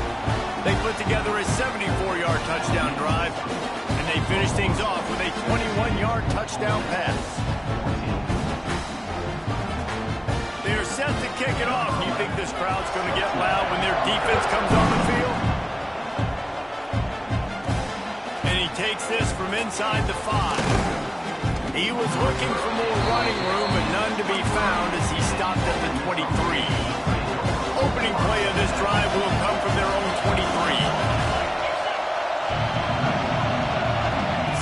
They put together a 74-yard touchdown drive, and they finish things off with a 21-yard touchdown pass. They're kick it off. You think this crowd's going to get loud when their defense comes on the field? And he takes this from inside the 5. He was looking for more running room, but none to be found as he stopped at the 23. Opening play of this drive will come from their own 23.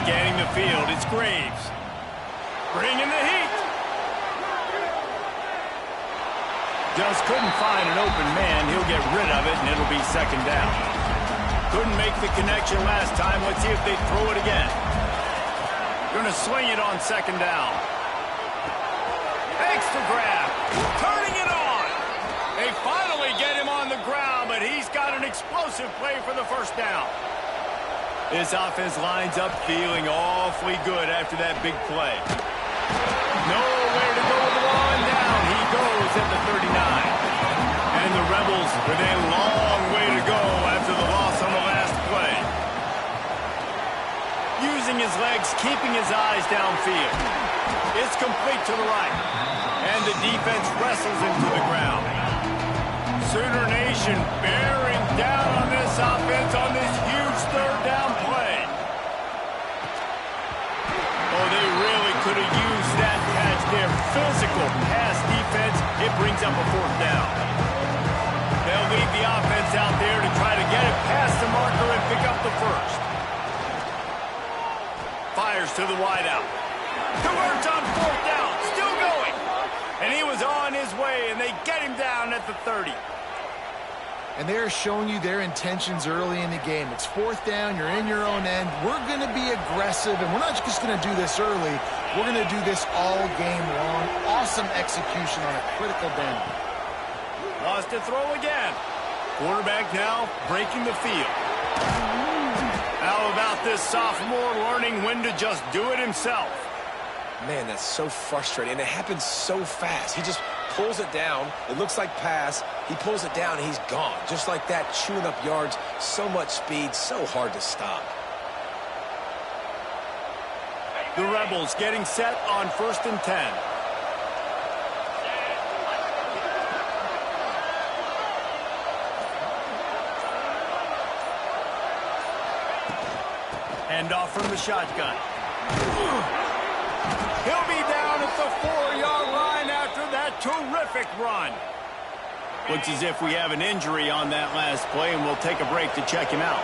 Scanning the field, it's Graves. Bringing the heat. Just couldn't find an open man. He'll get rid of it, and it'll be second down. Couldn't make the connection last time. Let's see if they throw it again. Going to swing it on second down. Extra grab. Turning it on. They finally get him on the ground, but he's got an explosive play for the first down. This offense lines up feeling awfully good after that big play. Nowhere to go with the ball, and down he goes at the 39. And the Rebels with a long way to go after the loss on the last play. Using his legs, keeping his eyes downfield. It's complete to the right. And the defense wrestles him to the ground. Sooner Nation bearing down on this offense on this huge third down play. Oh, they really could have used that catch there. Physical pass defense. It brings up a fourth down. They'll leave the offense out there to try to get it past the marker and pick up the first. Fires to the wideout. Converts on fourth down. Still going. And he was on his way, and they get him down at the 30. And they're showing you their intentions early in the game. It's fourth down. You're in your own end. We're going to be aggressive, and we're not just going to do this early. We're going to do this all game long. Awesome execution on a critical down. Lost to throw again. Quarterback now breaking the field. How about this sophomore learning when to just do it himself? Man, that's so frustrating, and it happens so fast. He just pulls it down. It looks like pass. He pulls it down, and he's gone. Just like that, chewing up yards. So much speed, so hard to stop. The Rebels getting set on 1st and 10. Hand off from the shotgun. He'll be down at the 4-yard line after that terrific run. Looks as if we have an injury on that last play, and we'll take a break to check him out.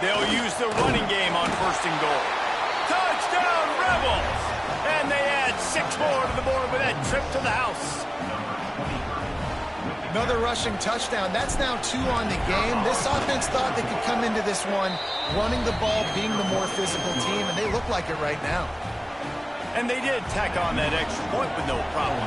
They'll use the running game on 1st and goal. Touchdown, Rebels! And they add 6 more to the board with that trip to the house. Another rushing touchdown. That's now 2 on the game. This offense thought they could come into this one running the ball, being the more physical team, and they look like it right now. And they did tack on that extra point with no problem.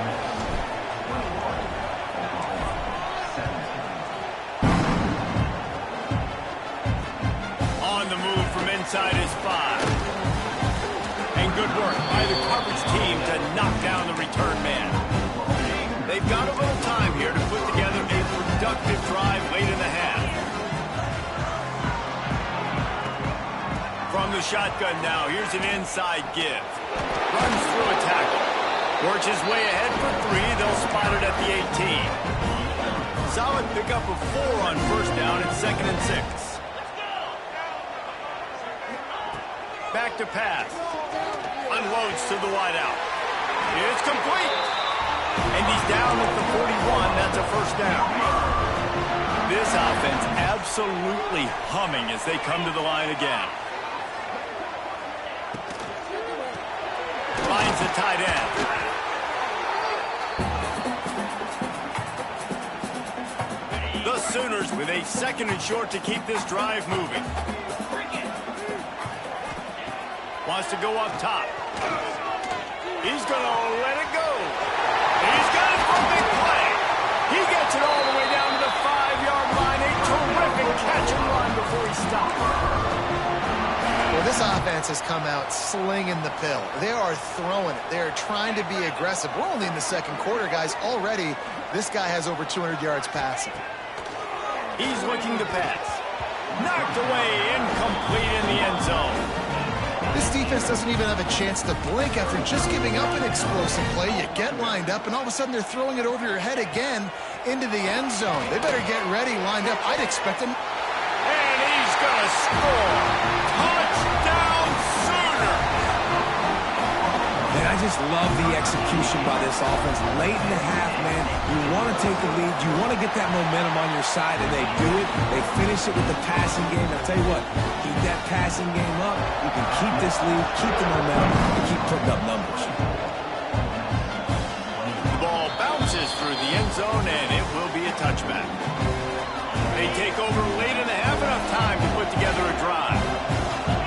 On the move from inside his 5. And good work by the coverage team to knock down the return man. They've got a little time here to put together a productive drive late in the half. From the shotgun now, here's an inside give. Runs through a tackle. Works his way ahead for 3. They'll spot it at the 18. Solid pickup of 4 on 1st down and 2nd and 6. Back to pass. Unloads to the wideout. It's complete. And he's down at the 41. That's a 1st down. This offense absolutely humming as they come to the line again. Finds the tight end. The Sooners with a 2nd and short to keep this drive moving. Wants to go up top. He's going to let it go. He's got it for a big play. He gets it all the way down to the 5-yard line. A terrific catch and run before he stops. Well, this offense has come out slinging the pill. They are throwing it. They are trying to be aggressive. We're only in the 2nd quarter, guys. Already, this guy has over 200 yards passing. He's looking to pass. Knocked away, incomplete in the end zone. This defense doesn't even have a chance to blink after just giving up an explosive play. You get lined up, and all of a sudden they're throwing it over your head again into the end zone. They better get ready, lined up. I'd expect them. And he's going to score. Touchdown Sooner. Man, I just love the execution by this offense. Late in the half, man, you want to take the lead. You want to get that momentum on your side, and they do it. They finish it with the passing game. I'll tell you what, keep that passing game up. You can keep this lead, keep the momentum, and keep putting up numbers. The ball bounces through the end zone, and it will be a touchback. They take over late in the half, enough time to put together a drive.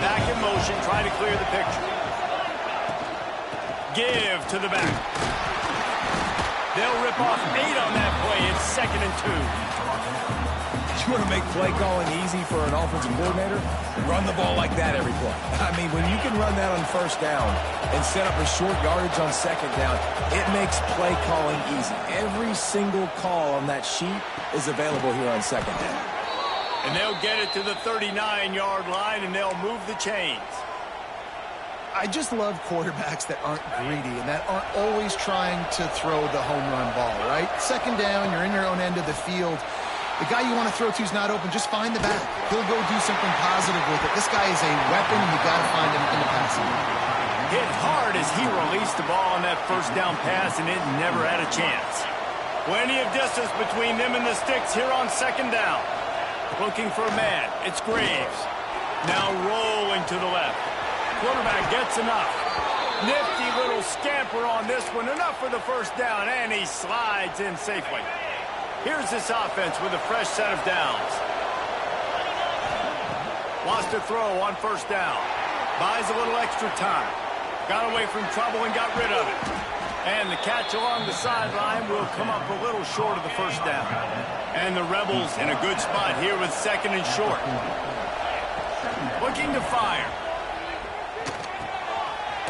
Back in motion, trying to clear the picture. Give to the back. They'll rip off 8 on that play. It's 2nd and 2. You want to make play calling easy for an offensive coordinator? Run the ball like that every play. I mean, when you can run that on first down and set up a short yardage on second down, it makes play calling easy. Every single call on that sheet is available here on second down. And they'll get it to the 39-yard line, and they'll move the chains. I just love quarterbacks that aren't greedy and that aren't always trying to throw the home run ball, right? Second down, you're in your own end of the field. The guy you want to throw to is not open. Just find the back. He'll go do something positive with it. This guy is a weapon, and you got to find him in the passing game. Hit hard as he released the ball on that first down pass, and it never had a chance. Plenty of distance between them and the sticks here on second down. Looking for a man. It's Graves. Now rolling to the left. Quarterback gets enough. Nifty little scamper on this one. Enough for the first down, and he slides in safely. Here's this offense with a fresh set of downs. Lost a throw on first down. Buys a little extra time. Got away from trouble and got rid of it. And the catch along the sideline will come up a little short of the first down. And the Rebels in a good spot here with 2nd and short. Looking to fire.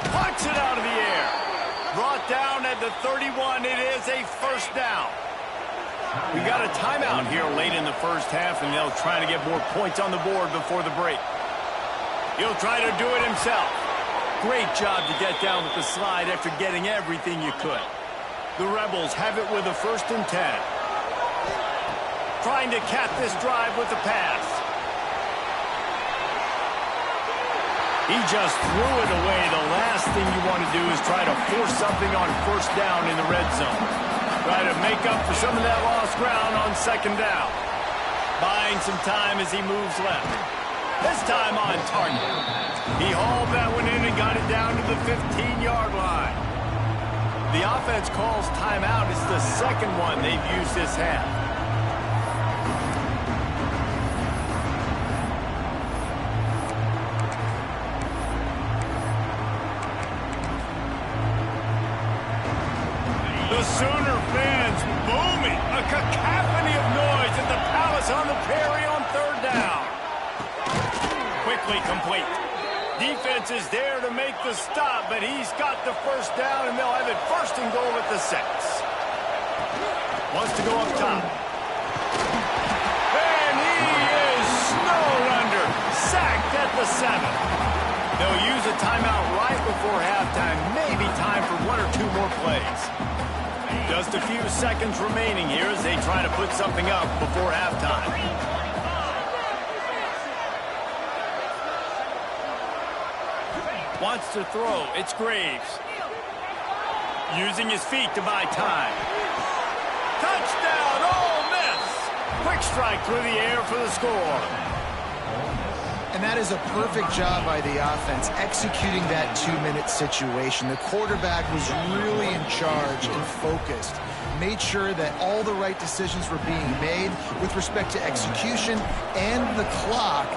Puts it out of the air. Brought down at the 31. It is a first down. We got a timeout here late in the first half, and they'll try to get more points on the board before the break. He'll try to do it himself. Great job to get down with the slide after getting everything you could. The Rebels have it with a 1st and 10. Trying to cap this drive with the pass. He just threw it away. The last thing you want to do is try to force something on first down in the red zone. Try to make up for some of that lost ground on second down. Buying some time as he moves left. This time on target. He hauled that one in and got it down to the 15-yard line. The offense calls timeout. It's the second one they've used this half. The Sooner fans booming. A cacophony of noise at the Palace on the Prairie on third down. Quickly complete. Defense is there to make the stop, but he's got the first down, and they'll have it 1st and goal at the 6. Wants to go up top. And he is snowed under. Sacked at the 7. They'll use a timeout right before halftime. Maybe time for 1 or 2 more plays. Just a few seconds remaining here as they try to put something up before halftime. Wants to throw. It's Graves. Using his feet to buy time. Touchdown, Ole Miss! Quick strike through the air for the score. And that is a perfect job by the offense, executing that 2-minute situation. The quarterback was really in charge and focused. Made sure that all the right decisions were being made with respect to execution and the clock.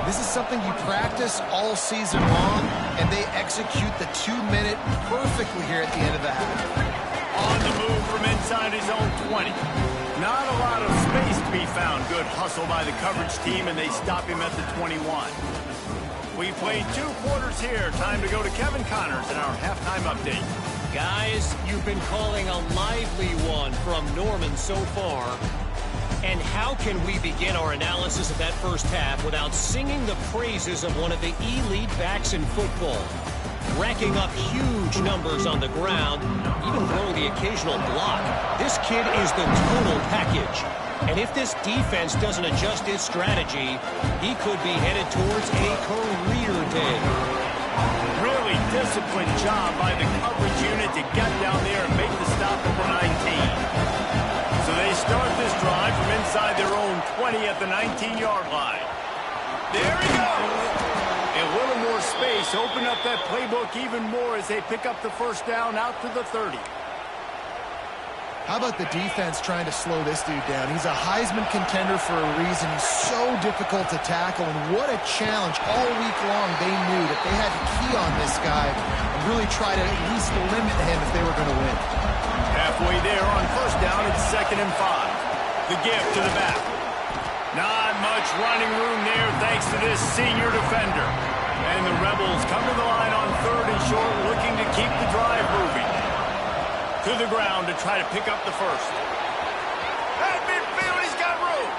This is something you practice all season long, and they execute the 2-minute perfectly here at the end of the half. On the move from inside his own 20. Not a lot of space to be found. Good hustle by the coverage team, and they stop him at the 21. We played 2 quarters here. Time to go to Kevin Connors in our halftime update. Guys, you've been calling a lively one from Norman so far. And how can we begin our analysis of that first half without singing the praises of one of the elite backs in football? Racking up huge numbers on the ground, even throwing the occasional block. This kid is the total package. And if this defense doesn't adjust its strategy, he could be headed towards a career day. Really disciplined job by the coverage unit to get down there and make the stop at the 19. So they start this drive from inside their own 20 at the 19-yard line. There he goes! A little more space, open up that playbook even more as they pick up the first down out to the 30. How about the defense trying to slow this dude down? He's a Heisman contender for a reason. He's so difficult to tackle, and what a challenge. All week long they knew that they had to key on this guy and really try to at least limit him if they were going to win. Halfway there on first down, it's 2nd and 5. The give to the back. Not much running room there thanks to this senior defender. And the Rebels come to the line on 3rd and short, looking to keep the drive moving. To the ground to try to pick up the first. At midfield, he's got room.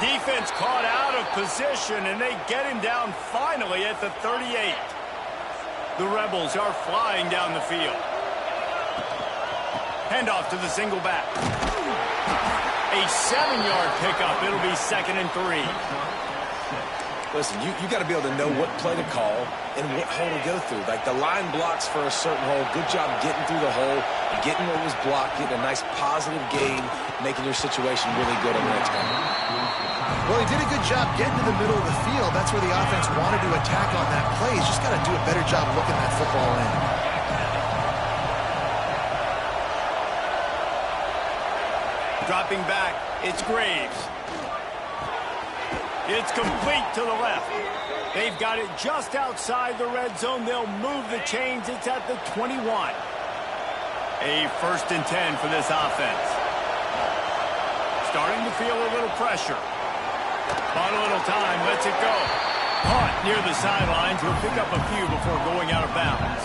Defense caught out of position, and they get him down finally at the 38. The Rebels are flying down the field. Handoff to the single back. A 7-yard pickup. It'll be 2nd and 3. Listen, you got to be able to know what play to call and what hole to go through. Like the line blocks for a certain hole. Good job getting through the hole, getting what was blocked, getting a nice positive gain, making your situation really good on the next one. Well, he did a good job getting to the middle of the field. That's where the offense wanted to attack on that play. He's just got to do a better job looking that football in. Dropping back, it's Graves. It's complete to the left. They've got it just outside the red zone. They'll move the chains. It's at the 21. A 1st and 10 for this offense. Starting to feel a little pressure. On a little time, lets it go. Punt near the sidelines. Will pick up a few before going out of bounds.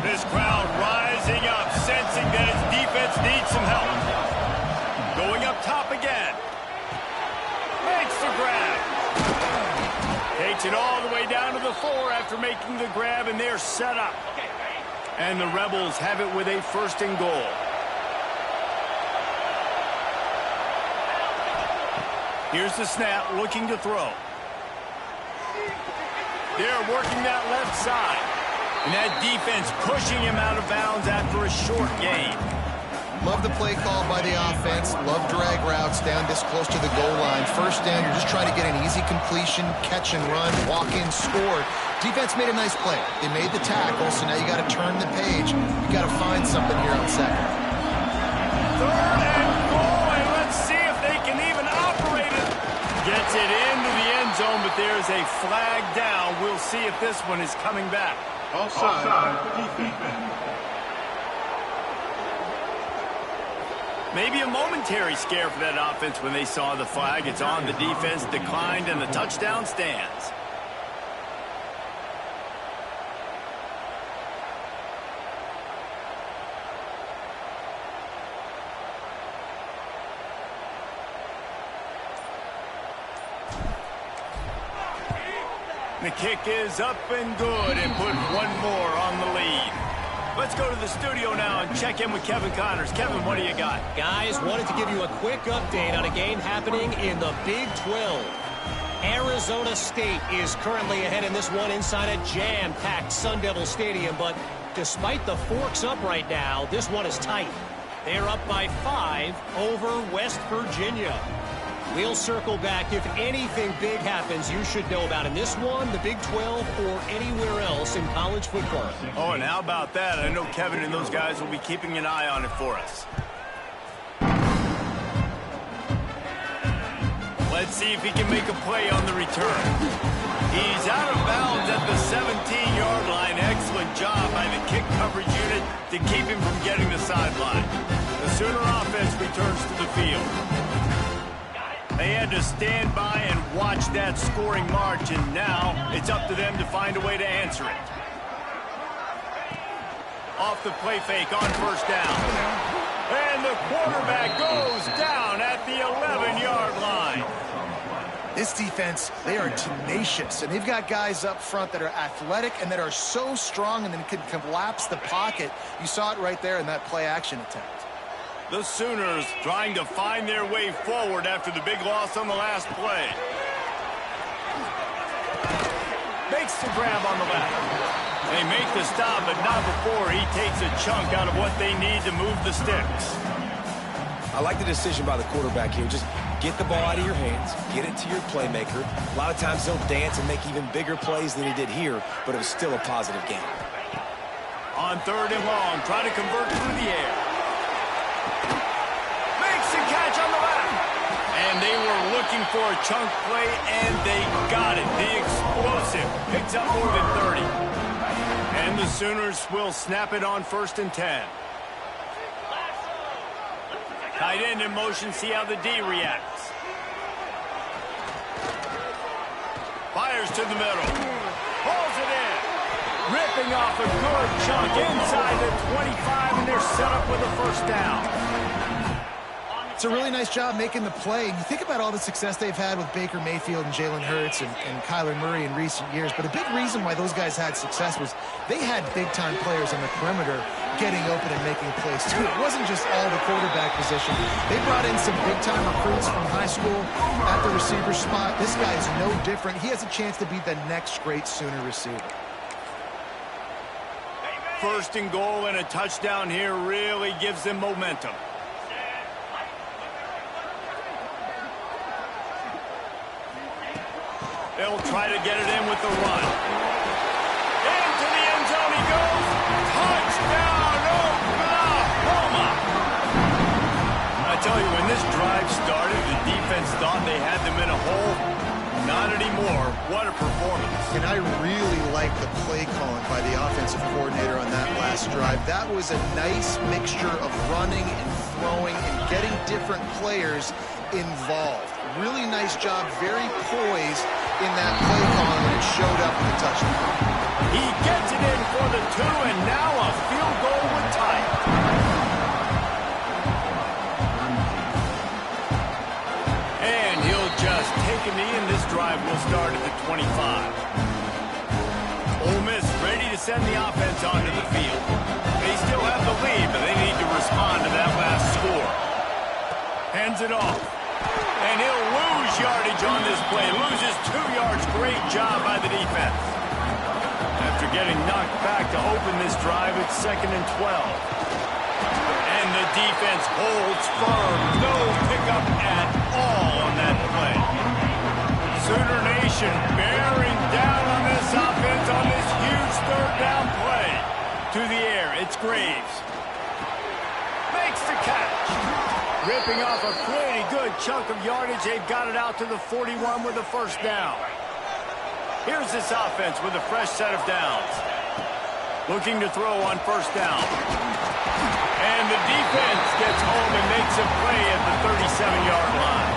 This crowd rising up, sensing that its defense needs some help. Going up top again. Makes the grab. Takes it all the way down to the 4 after making the grab, and they're set up. And the Rebels have it with a 1st and goal. Here's the snap, looking to throw. They're working that left side. And that defense pushing him out of bounds after a short gain. Love the play call by the offense. Love drag routes down this close to the goal line. First down, you're just trying to get an easy completion, catch and run, walk in, score. Defense made a nice play. They made the tackle, so now you got to turn the page. You got to find something here on 2nd. 3rd and goal, and let's see if they can even operate it. Gets it into the end zone, but there's a flag down. We'll see if this one is coming back. Offside. Defense. Maybe a momentary scare for that offense when they saw the flag. It's on, the defense declined, and the touchdown stands. The kick is up and good and put one more on the lead. Let's go to the studio now and check in with Kevin Connors. Kevin, what do you got? Guys, wanted to give you a quick update on a game happening in the Big 12. Arizona State is currently ahead in this one inside a jam-packed Sun Devil Stadium, but despite the forks up right now, this one is tight. They're up by 5 over West Virginia. We'll circle back. If anything big happens you should know about in this one, the Big 12, or anywhere else in college football. Oh, and how about that? I know Kevin and those guys will be keeping an eye on it for us. Let's see if he can make a play on the return. He's out of bounds at the 17-yard line. Excellent job by the kick coverage unit to keep him from getting the sideline. The Sooner offense returns to the field. They had to stand by and watch that scoring march, and now it's up to them to find a way to answer it. Off the play fake on first down. And the quarterback goes down at the 11-yard line. This defense, they are tenacious, and they've got guys up front that are athletic and that are so strong and then can collapse the pocket. You saw it right there in that play-action attempt. The Sooners trying to find their way forward after the big loss on the last play. Makes the grab on the left. They make the stop, but not before he takes a chunk out of what they need to move the sticks. I like the decision by the quarterback here. Just get the ball out of your hands, get it to your playmaker. A lot of times he'll dance and make even bigger plays than he did here, but it was still a positive game. On 3rd and long, try to convert through the air. Makes the catch on the left. And they were looking for a chunk play, and they got it. The explosive picks up more than 30. And the Sooners will snap it on 1st and 10. Tight end in motion, see how the D reacts. Fires to the middle. Pulls it in. Ripping off a good chunk inside the 25, and they're set up with a 1st down. It's a really nice job making the play. And you think about all the success they've had with Baker Mayfield and Jalen Hurts and Kyler Murray in recent years. But a big reason why those guys had success was they had big-time players on the perimeter getting open and making plays, too. It wasn't just all the quarterback position. They brought in some big-time recruits from high school at the receiver spot. This guy is no different. He has a chance to be the next great Sooner receiver. 1st and goal and a touchdown here really gives them momentum. They'll try to get it in with the run. Into the end zone he goes. Touchdown, Oklahoma! I tell you, when this drive started, the defense thought they had them in a hole. Not anymore. What a performance. And I really like the play calling by the offensive coordinator on that last drive. That was a nice mixture of running and throwing and getting different players involved. Really nice job, very poised in that play calling, and it showed up in the touchdown. He gets it in for the 2, and now a field goal would tie it. And he'll just take a knee, and this drive will start at the 25. Ole Miss ready to send the offense onto the field. They still have the lead, but they need to respond to that last score. Hands it off. And he'll lose yardage on this play. Loses 2 yards. Great job by the defense. After getting knocked back to open this drive, it's 2nd and 12. And the defense holds firm. No pickup at all on that play. Sooner Nation bearing down on this offense on this huge 3rd down play. To the air, it's Graves. Makes the catch. Ripping off a pretty good chunk of yardage. They've got it out to the 41 with a 1st down. Here's this offense with a fresh set of downs. Looking to throw on 1st down. And the defense gets home and makes a play at the 37-yard line.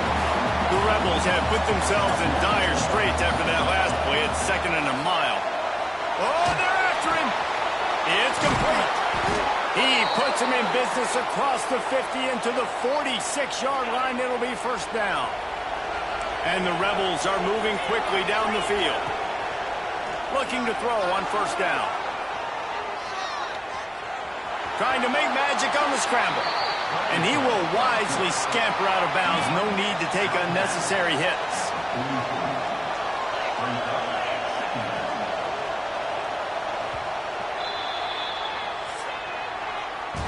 The Rebels have put themselves in dire straits after that last play. It's 2nd and a mile. Oh, they're after him. It's complete. He puts him in business across the 50 into the 46-yard line. It'll be 1st down. And the Rebels are moving quickly down the field. Looking to throw on 1st down. Trying to make magic on the scramble. And he will wisely scamper out of bounds. No need to take unnecessary hits.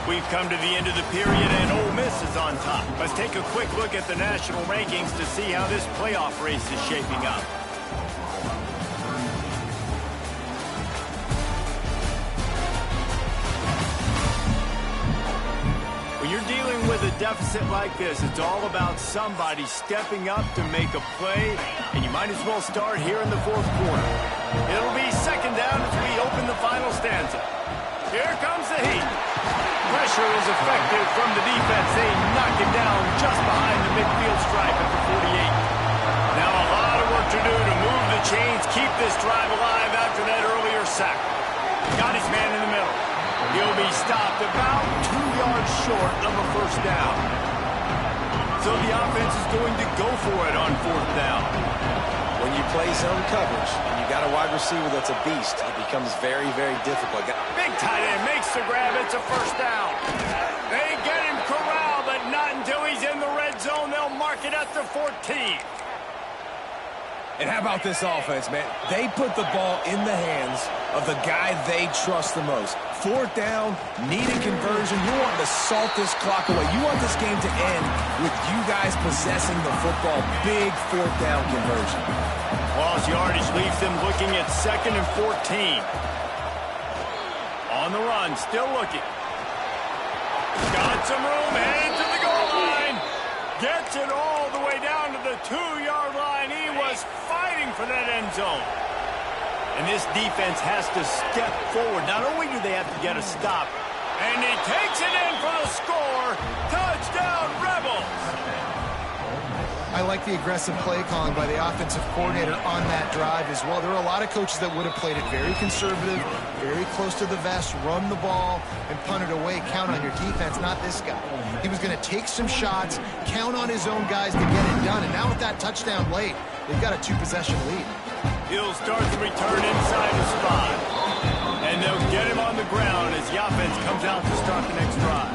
We've come to the end of the period, and Ole Miss is on top. Let's take a quick look at the national rankings to see how this playoff race is shaping up. When you're dealing with a deficit like this, it's all about somebody stepping up to make a play, and you might as well start here in the 4th quarter. It'll be 2nd down as we open the final stanza. Here comes the heat. Pressure is effective from the defense. They knock it down just behind the midfield stripe at the 48. Now a lot of work to do to move the chains, keep this drive alive after that earlier sack. Got his man in the middle. He'll be stopped about 2 yards short of a first down. So the offense is going to go for it on fourth down. When you play zone coverage and you got a wide receiver that's a beast, it becomes very, very difficult. Big tight end makes the grab. It's a first down. They get him corralled, but not until he's in the red zone. They'll mark it at the 14. And how about this offense, man? They put the ball in the hands of the guy they trust the most. Fourth down, need a conversion. You want to salt this clock away. You want this game to end with you guys possessing the football. Big fourth down conversion. Lost yardage leaves them looking at 2nd and 14. On the run, still looking. Got some room, headed to the goal line. Gets it all the way down to the 2-yard line. He was fighting for that end zone. And this defense has to step forward. Not only do they have to get a stop, and he takes it in for the score. Touchdown, Rebels. I like the aggressive play calling by the offensive coordinator on that drive as well. There are a lot of coaches that would have played it very conservative, very close to the vest, run the ball, and punt it away. Count on your defense, not this guy. He was going to take some shots, count on his own guys to get it done. And now with that touchdown late, they've got a 2-possession lead. He'll start the return inside the spot. And they'll get him on the ground as the offense comes out to start the next drive.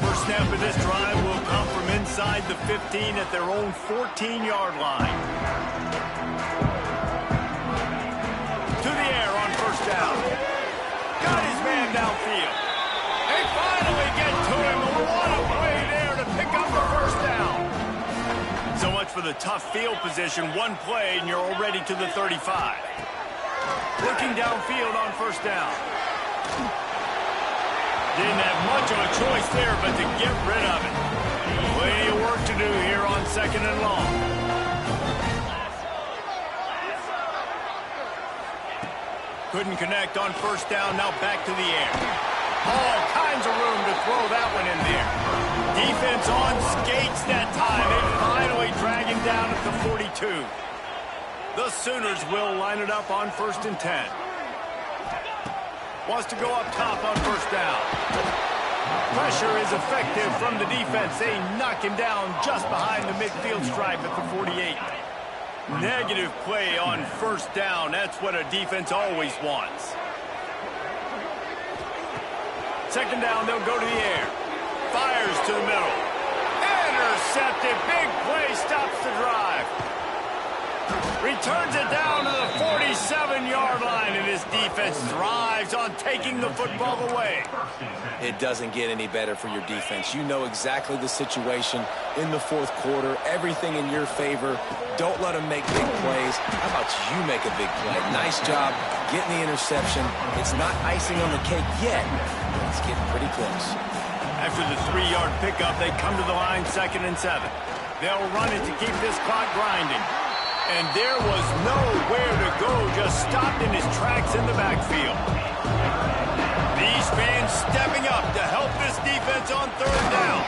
First snap of this drive will come from inside the 15 at their own 14-yard line. To the air on first down. Got his man downfield. They finally get to him. What a play there to pick up the first down. So much for the tough field position. One play and you're already to the 35. Looking downfield on first down. Didn't have much of a choice there, but to get rid of it. Plenty of work to do here on 2nd and long. Couldn't connect on first down, now back to the air. All kinds of room to throw that one in there. Defense on skates that time. They finally drag him down at the 42. The Sooners will line it up on 1st and 10. Wants to go up top on first down. Pressure is effective from the defense. They knock him down just behind the midfield stripe at the 48. Negative play on first down. That's what a defense always wants. 2nd down, they'll go to the air. Fires to the middle. Intercepted. Big play stops the drive. Returns it down to the 47-yard line, and his defense thrives on taking the football away. It doesn't get any better for your defense. You know exactly the situation in the 4th quarter. Everything in your favor. Don't let them make big plays. How about you make a big play? Nice job getting the interception. It's not icing on the cake yet, but it's getting pretty close. After the 3-yard pickup, they come to the line 2nd and 7. They'll run it to keep this clock grinding. And there was nowhere to go, just stopped in his tracks in the backfield. These fans stepping up to help this defense on 3rd down.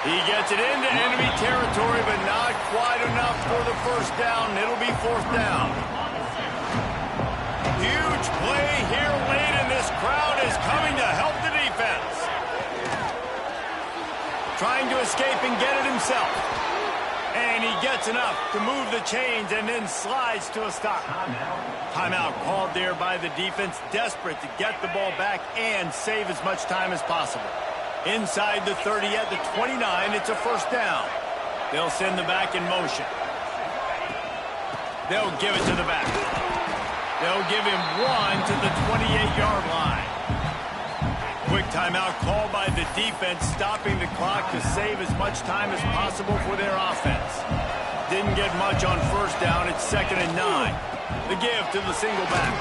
He gets it into enemy territory, but not quite enough for the first down. It'll be 4th down. Huge play here late, and this crowd is coming to help the defense. Trying to escape and get it himself. And he gets enough to move the chains and then slides to a stop. Timeout called there by the defense, desperate to get the ball back and save as much time as possible. Inside the 30 at the 29, it's a first down. They'll send the back in motion. They'll give it to the back. They'll give him one to the 28-yard line. Quick timeout called by the defense, stopping the clock to save as much time as possible for their offense. Didn't get much on first down. It's 2nd and 9. The give to the single back.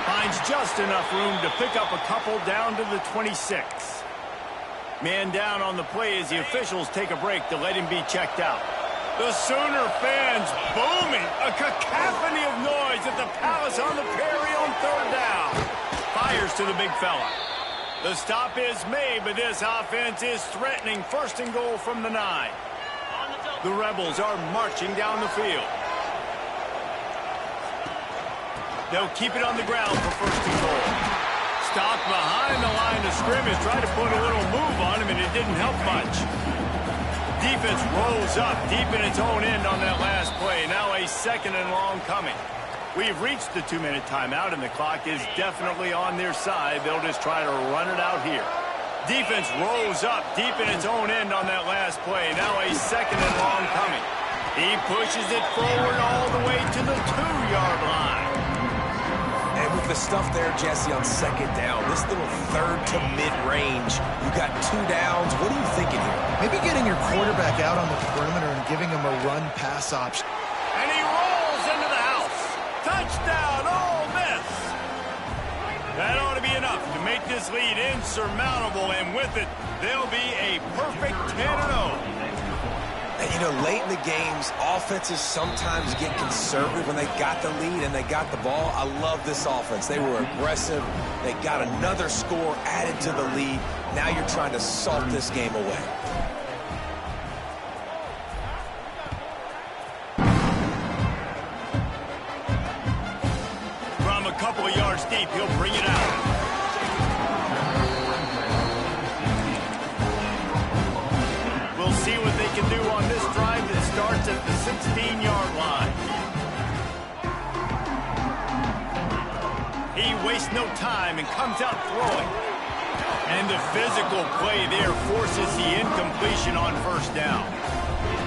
Finds just enough room to pick up a couple down to the 26. Man down on the play as the officials take a break to let him be checked out. The Sooner fans booming. A cacophony of noise at the Palace on the Prairie on 3rd down. Fires to the big fella. The stop is made, but this offense is threatening 1st and goal from the 9. The Rebels are marching down the field. They'll keep it on the ground for 1st and goal. stopped behind the line of scrimmage, tried to put a little move on him, and it didn't help much. Defense rolls up deep in its own end on that last play. Now a 2nd and long coming. We've reached the 2-minute timeout, and the clock is definitely on their side. They'll just try to run it out here. Defense rolls up deep in its own end on that last play. Now a 2nd and long coming. He pushes it forward all the way to the 2-yard line. And with the stuff there, Jesse, on 2nd down, this little 3rd to mid-range, you got 2 downs. What are you thinking here? Maybe getting your quarterback out on the perimeter and giving him a run-pass option. And he rolls into the house. Touchdown, Ole Miss. That ought to be enough to make this lead insurmountable, and with it, they'll be a perfect 10-0. And, you know, late in the games, offenses sometimes get conservative when they got the lead and they got the ball. I love this offense. They were aggressive. They got another score added to the lead. Now you're trying to salt this game away. From a couple of yards deep, he'll bring it out. We'll see what they can do on this drive that starts at the 16-yard line. He wastes no time and comes out throwing. And the physical play there forces the incompletion on 1st down.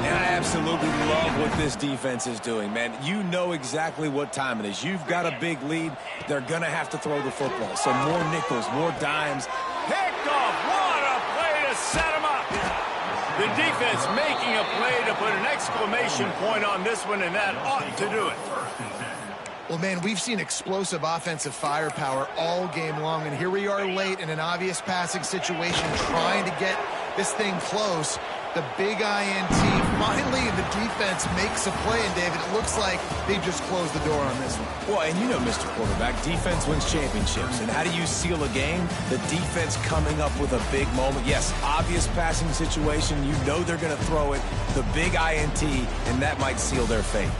And I absolutely love what this defense is doing, man. You know exactly what time it is. You've got a big lead. They're going to have to throw the football. So more nickels, more dimes. Picked off. What a play to set him up. The defense making a play to put an exclamation point on this one, and that ought to do it. Well, man, we've seen explosive offensive firepower all game long, and here we are late in an obvious passing situation trying to get this thing close. The big INT, finally the defense makes a play, and David, it looks like they just closed the door on this one. Well, and you know, Mr. Quarterback, defense wins championships. And how do you seal a game? The defense coming up with a big moment. Yes, obvious passing situation. You know they're going to throw it. The big INT, and that might seal their fate.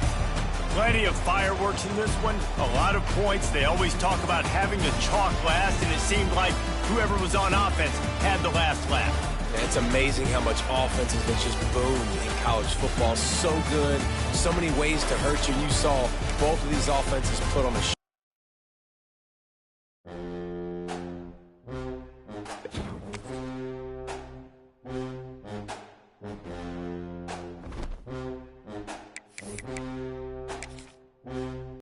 Plenty of fireworks in this one. A lot of points. They always talk about having the chalk last, and it seemed like whoever was on offense had the last laugh. It's amazing how much offense has been just boomed in college football. So good. So many ways to hurt you. You saw both of these offenses put on the